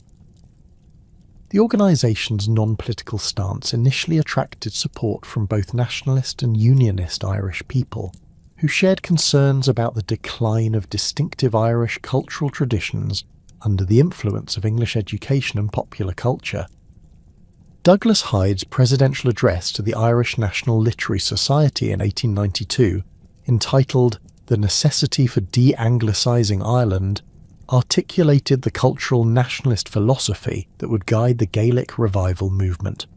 The organisation's non-political stance initially attracted support from both nationalist and unionist Irish people, who shared concerns about the decline of distinctive Irish cultural traditions under the influence of English education and popular culture. Douglas Hyde's presidential address to the Irish National Literary Society in 1892, entitled "The Necessity for De-Anglicising Ireland," articulated the cultural nationalist philosophy that would guide the Gaelic revival movement.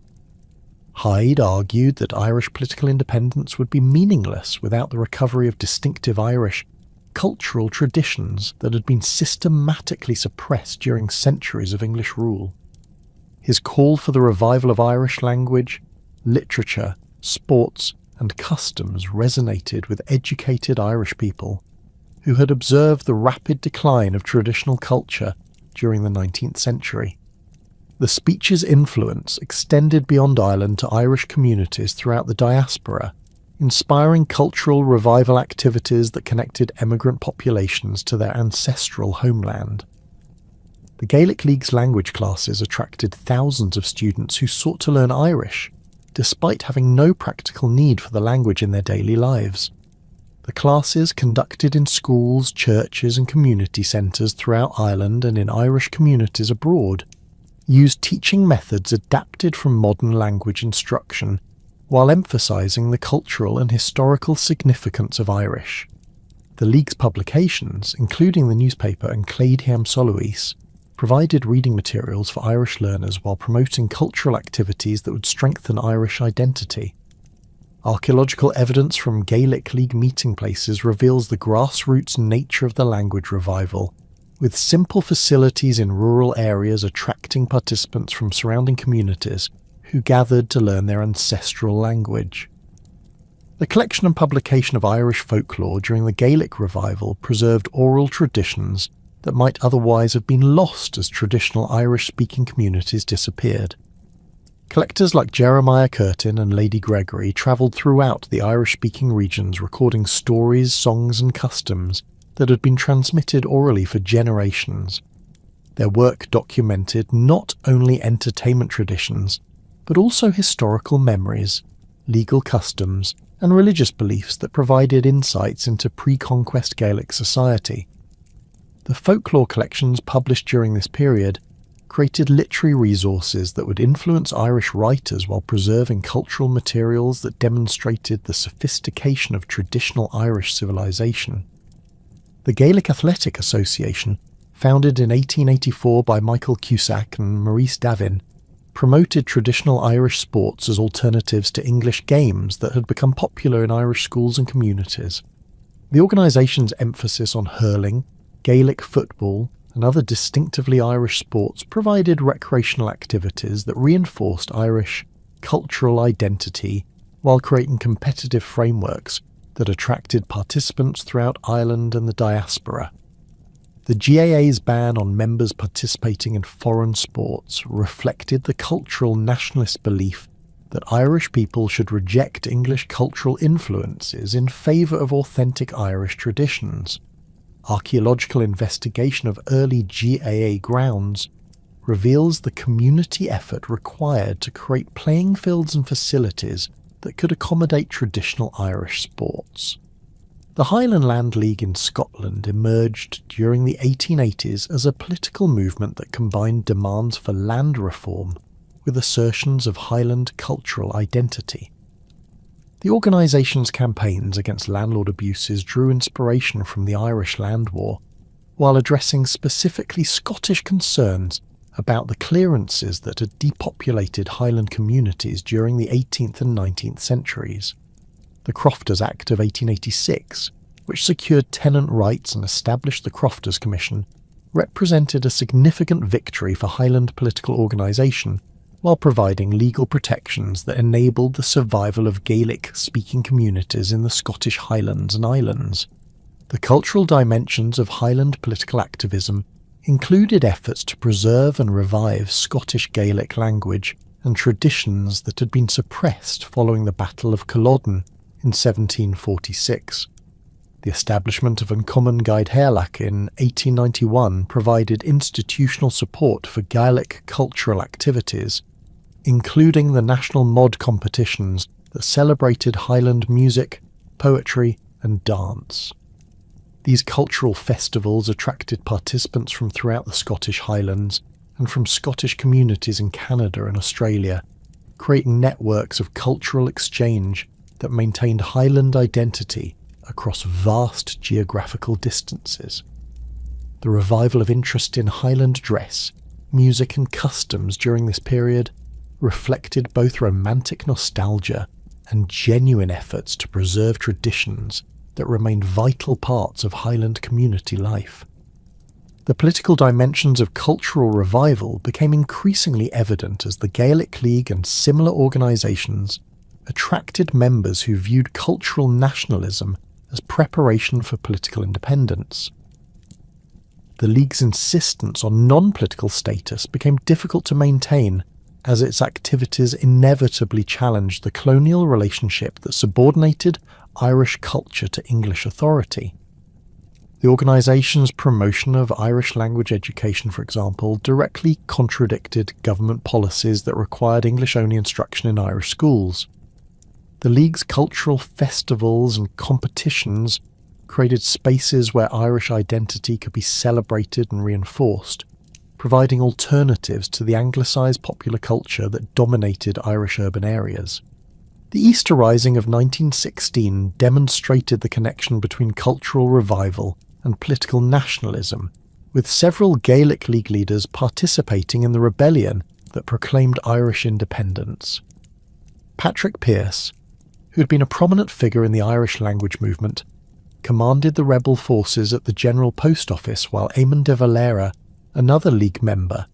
Hyde argued that Irish political independence would be meaningless without the recovery of distinctive Irish cultural traditions that had been systematically suppressed during centuries of English rule. His call for the revival of Irish language, literature, sports, and customs resonated with educated Irish people who had observed the rapid decline of traditional culture during the 19th century. The speech's influence extended beyond Ireland to Irish communities throughout the diaspora, inspiring cultural revival activities that connected emigrant populations to their ancestral homeland. The Gaelic League's language classes attracted thousands of students who sought to learn Irish, despite having no practical need for the language in their daily lives. The classes, conducted in schools, churches and community centres throughout Ireland and in Irish communities abroad, used teaching methods adapted from modern language instruction while emphasising the cultural and historical significance of Irish. The League's publications, including the newspaper and Cléadheam Soloís, provided reading materials for Irish learners while promoting cultural activities that would strengthen Irish identity. Archaeological evidence from Gaelic League meeting places reveals the grassroots nature of the language revival, with simple facilities in rural areas attracting participants from surrounding communities who gathered to learn their ancestral language. The collection and publication of Irish folklore during the Gaelic revival preserved oral traditions that might otherwise have been lost as traditional Irish-speaking communities disappeared. Collectors like Jeremiah Curtin and Lady Gregory travelled throughout the Irish-speaking regions recording stories, songs and customs that had been transmitted orally for generations. Their work documented not only entertainment traditions, but also historical memories, legal customs, and religious beliefs that provided insights into pre-conquest Gaelic society. The folklore collections published during this period created literary resources that would influence Irish writers while preserving cultural materials that demonstrated the sophistication of traditional Irish civilization. The Gaelic Athletic Association founded in 1884 by Michael Cusack and Maurice Davin, promoted traditional Irish sports as alternatives to English games that had become popular in Irish schools and communities. The organisation's emphasis on hurling, Gaelic football, and other distinctively Irish sports provided recreational activities that reinforced Irish cultural identity while creating competitive frameworks that attracted participants throughout Ireland and the diaspora. The GAA's ban on members participating in foreign sports reflected the cultural nationalist belief that Irish people should reject English cultural influences in favour of authentic Irish traditions. Archaeological investigation of early GAA grounds reveals the community effort required to create playing fields and facilities that could accommodate traditional Irish sports. The Highland Land League in Scotland emerged during the 1880s as a political movement that combined demands for land reform with assertions of Highland cultural identity. The organisation's campaigns against landlord abuses drew inspiration from the Irish Land War, while addressing specifically Scottish concerns about the clearances that had depopulated Highland communities during the 18th and 19th centuries. The Crofters Act of 1886, which secured tenant rights and established the Crofters Commission, represented a significant victory for Highland political organisation while providing legal protections that enabled the survival of Gaelic-speaking communities in the Scottish Highlands and Islands. The cultural dimensions of Highland political activism included efforts to preserve and revive Scottish Gaelic language and traditions that had been suppressed following the Battle of Culloden in 1746. The establishment of An Cumann Gaid Hairlach in 1891 provided institutional support for Gaelic cultural activities, including the national mod competitions that celebrated Highland music, poetry and dance. These cultural festivals attracted participants from throughout the Scottish Highlands and from Scottish communities in Canada and Australia, creating networks of cultural exchange that maintained Highland identity across vast geographical distances. The revival of interest in Highland dress, music and customs during this period reflected both romantic nostalgia and genuine efforts to preserve traditions that remained vital parts of Highland community life. The political dimensions of cultural revival became increasingly evident as the Gaelic League and similar organisations attracted members who viewed cultural nationalism as preparation for political independence. The League's insistence on non-political status became difficult to maintain as its activities inevitably challenged the colonial relationship that subordinated Irish culture to English authority. The organisation's promotion of Irish language education, for example, directly contradicted government policies that required English-only instruction in Irish schools. The League's cultural festivals and competitions created spaces where Irish identity could be celebrated and reinforced, providing alternatives to the anglicised popular culture that dominated Irish urban areas. The Easter Rising of 1916 demonstrated the connection between cultural revival and political nationalism, with several Gaelic League leaders participating in the rebellion that proclaimed Irish independence. Patrick Pearse, who had been a prominent figure in the Irish language movement, commanded the rebel forces at the General Post Office while Eamon de Valera, another League member,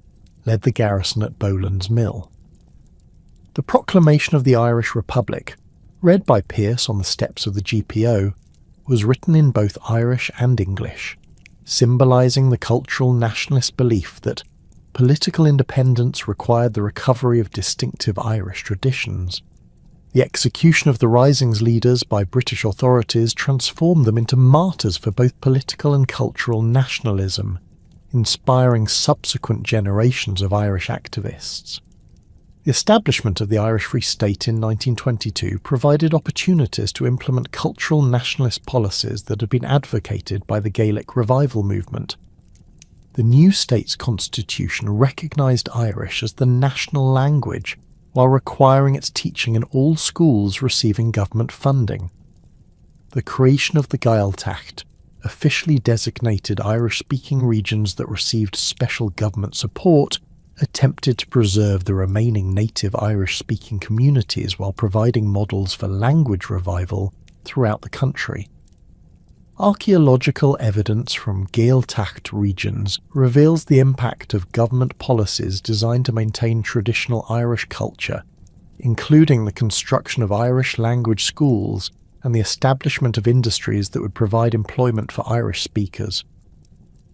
led the garrison at Boland's Mill. The proclamation of the Irish Republic, read by Pearse on the steps of the GPO, was written in both Irish and English, symbolising the cultural nationalist belief that political independence required the recovery of distinctive Irish traditions. The execution of the Rising's leaders by British authorities transformed them into martyrs for both political and cultural nationalism, inspiring subsequent generations of Irish activists. The establishment of the Irish Free State in 1922 provided opportunities to implement cultural nationalist policies that had been advocated by the Gaelic revival movement. The new state's constitution recognised Irish as the national language, while requiring its teaching in all schools receiving government funding. The creation of the Gaeltacht, officially designated Irish-speaking regions that received special government support attempted to preserve the remaining native Irish-speaking communities while providing models for language revival throughout the country. Archaeological evidence from Gaeltacht regions reveals the impact of government policies designed to maintain traditional Irish culture, including the construction of Irish language schools and the establishment of industries that would provide employment for Irish speakers.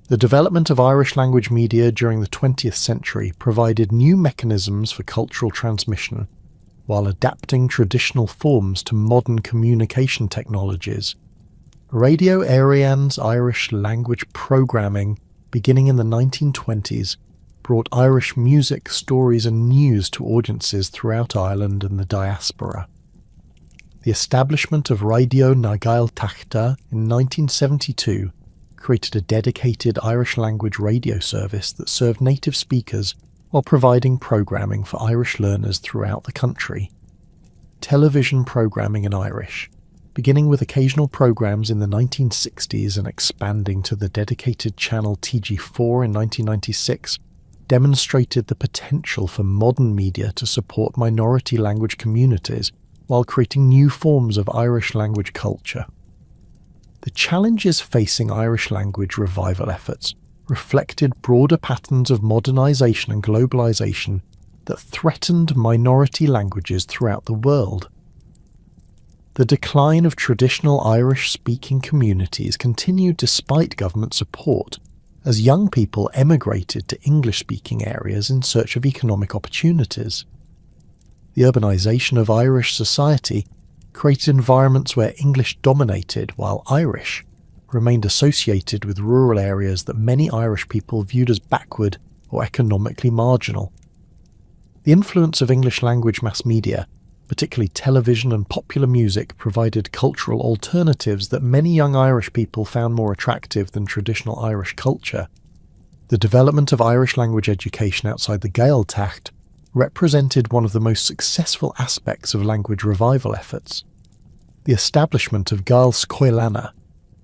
The development of Irish language media during the 20th century provided new mechanisms for cultural transmission, while adapting traditional forms to modern communication technologies. Radio Ariane's Irish language programming, beginning in the 1920s, brought Irish music, stories and news to audiences throughout Ireland and the diaspora. The establishment of Radio na Gaeltachta in 1972 created a dedicated Irish language radio service that served native speakers while providing programming for Irish learners throughout the country. Television programming in Irish, beginning with occasional programs in the 1960s and expanding to the dedicated channel TG4 in 1996, demonstrated the potential for modern media to support minority language communities while creating new forms of Irish language culture. The challenges facing Irish language revival efforts reflected broader patterns of modernisation and globalisation that threatened minority languages throughout the world. The decline of traditional Irish-speaking communities continued despite government support, as young people emigrated to English-speaking areas in search of economic opportunities. The urbanisation of Irish society created environments where English dominated while Irish remained associated with rural areas that many Irish people viewed as backward or economically marginal. The influence of English language mass media, particularly television and popular music, provided cultural alternatives that many young Irish people found more attractive than traditional Irish culture. The development of Irish language education outside the Gaeltacht represented one of the most successful aspects of language revival efforts. The establishment of Gaels Coilana,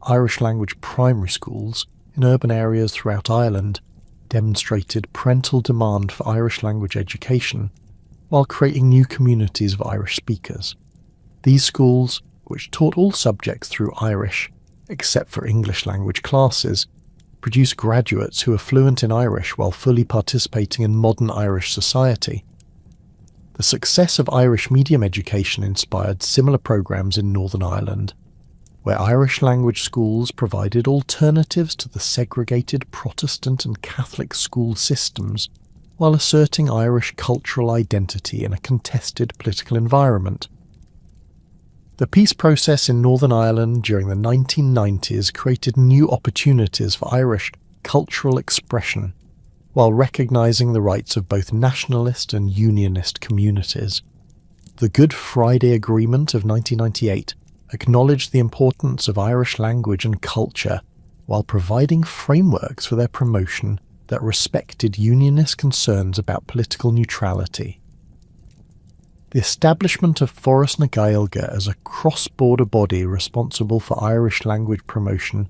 Irish language primary schools, in urban areas throughout Ireland demonstrated parental demand for Irish language education while creating new communities of Irish speakers. These schools, which taught all subjects through Irish, except for English language classes, produce graduates who are fluent in Irish while fully participating in modern Irish society. The success of Irish medium education inspired similar programs in Northern Ireland, where Irish language schools provided alternatives to the segregated Protestant and Catholic school systems while asserting Irish cultural identity in a contested political environment. The peace process in Northern Ireland during the 1990s created new opportunities for Irish cultural expression, while recognising the rights of both nationalist and unionist communities. The Good Friday Agreement of 1998 acknowledged the importance of Irish language and culture, while providing frameworks for their promotion that respected unionist concerns about political neutrality. The establishment of Fóras na Gaeilge as a cross-border body responsible for Irish language promotion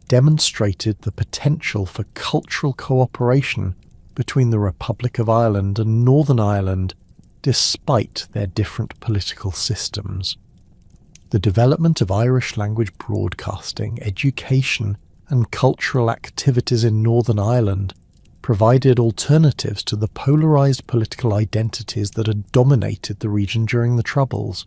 demonstrated the potential for cultural cooperation between the Republic of Ireland and Northern Ireland despite their different political systems. The development of Irish language broadcasting, education and cultural activities in Northern Ireland provided alternatives to the polarised political identities that had dominated the region during the Troubles.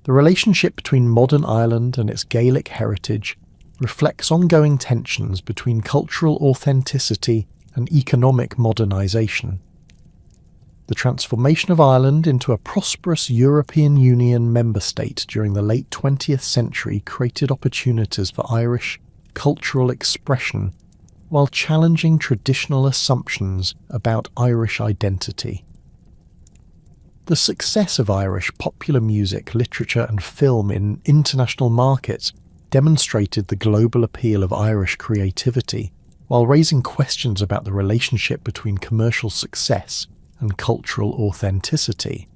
The relationship between modern Ireland and its Gaelic heritage reflects ongoing tensions between cultural authenticity and economic modernisation. The transformation of Ireland into a prosperous European Union member state during the late 20th century created opportunities for Irish cultural expression while challenging traditional assumptions about Irish identity. The success of Irish popular music, literature and film in international markets demonstrated the global appeal of Irish creativity, while raising questions about the relationship between commercial success and cultural authenticity.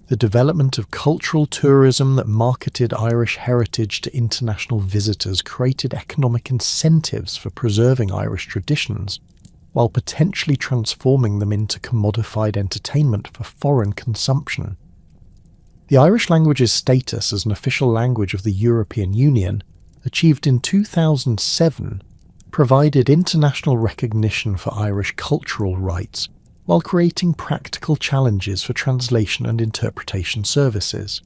The development of cultural tourism that marketed Irish heritage to international visitors created economic incentives for preserving Irish traditions, while potentially transforming them into commodified entertainment for foreign consumption. The Irish language's status as an official language of the European Union, achieved in 2007, provided international recognition for Irish cultural rights, while creating practical challenges for translation and interpretation services.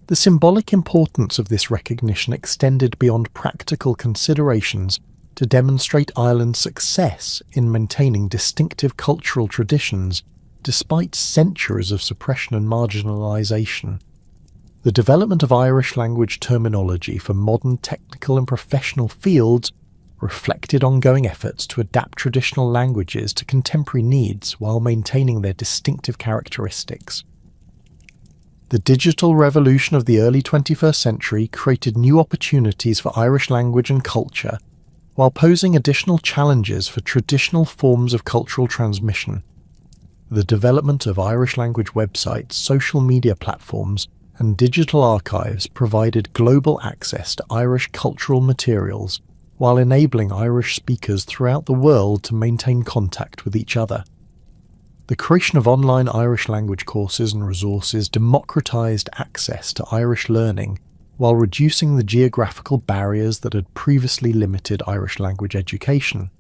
The symbolic importance of this recognition extended beyond practical considerations to demonstrate Ireland's success in maintaining distinctive cultural traditions despite centuries of suppression and marginalisation. The development of Irish language terminology for modern technical and professional fields reflected ongoing efforts to adapt traditional languages to contemporary needs while maintaining their distinctive characteristics. The digital revolution of the early 21st century created new opportunities for Irish language and culture, while posing additional challenges for traditional forms of cultural transmission. The development of Irish language websites, social media platforms, and digital archives provided global access to Irish cultural materials, while enabling Irish speakers throughout the world to maintain contact with each other. The creation of online Irish language courses and resources democratised access to Irish learning, while reducing the geographical barriers that had previously limited Irish language education.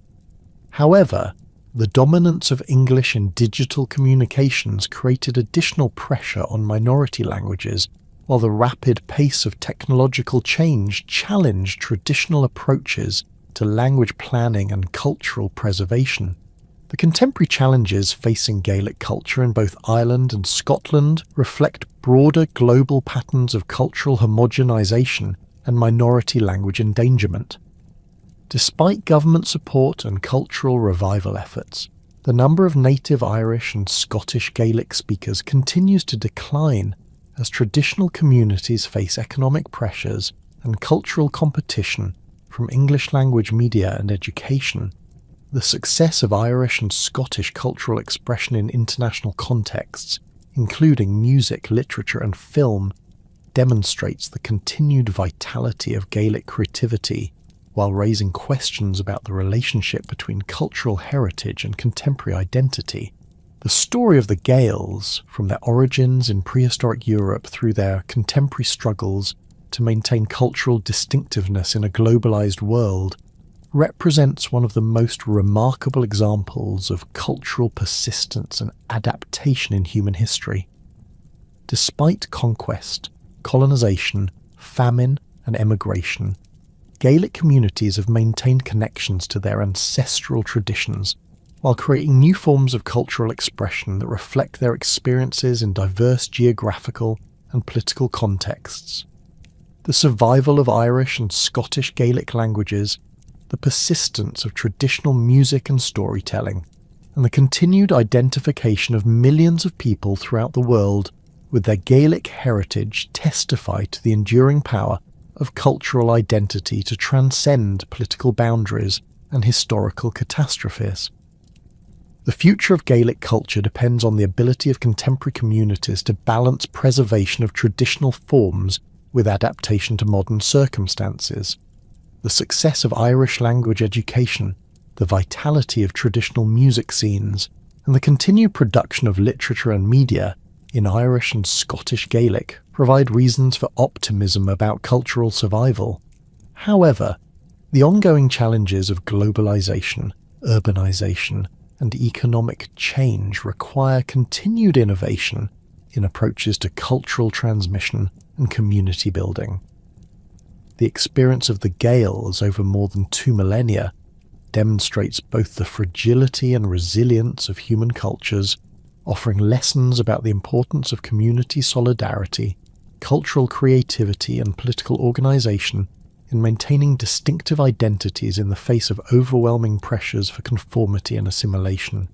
However, the dominance of English in digital communications created additional pressure on minority languages, while the rapid pace of technological change challenged traditional approaches to language planning and cultural preservation. The contemporary challenges facing Gaelic culture in both Ireland and Scotland reflect broader global patterns of cultural homogenisation and minority language endangerment. Despite government support and cultural revival efforts, the number of native Irish and Scottish Gaelic speakers continues to decline as traditional communities face economic pressures and cultural competition from English language media and education. The success of Irish and Scottish cultural expression in international contexts, including music, literature and film, demonstrates the continued vitality of Gaelic creativity, while raising questions about the relationship between cultural heritage and contemporary identity. The story of the Gaels, from their origins in prehistoric Europe through their contemporary struggles to maintain cultural distinctiveness in a globalized world, represents one of the most remarkable examples of cultural persistence and adaptation in human history. Despite conquest, colonization, famine, and emigration, Gaelic communities have maintained connections to their ancestral traditions, while creating new forms of cultural expression that reflect their experiences in diverse geographical and political contexts. The survival of Irish and Scottish Gaelic languages, the persistence of traditional music and storytelling, and the continued identification of millions of people throughout the world with their Gaelic heritage testify to the enduring power of cultural identity to transcend political boundaries and historical catastrophes. The future of Gaelic culture depends on the ability of contemporary communities to balance preservation of traditional forms with adaptation to modern circumstances. The success of Irish language education, the vitality of traditional music scenes, and the continued production of literature and media in Irish and Scottish Gaelic provide reasons for optimism about cultural survival. However, the ongoing challenges of globalization, urbanization, and economic change require continued innovation in approaches to cultural transmission and community building. The experience of the Gaels over more than 2 millennia demonstrates both the fragility and resilience of human cultures, offering lessons about the importance of community solidarity, cultural creativity and political organization in maintaining distinctive identities in the face of overwhelming pressures for conformity and assimilation.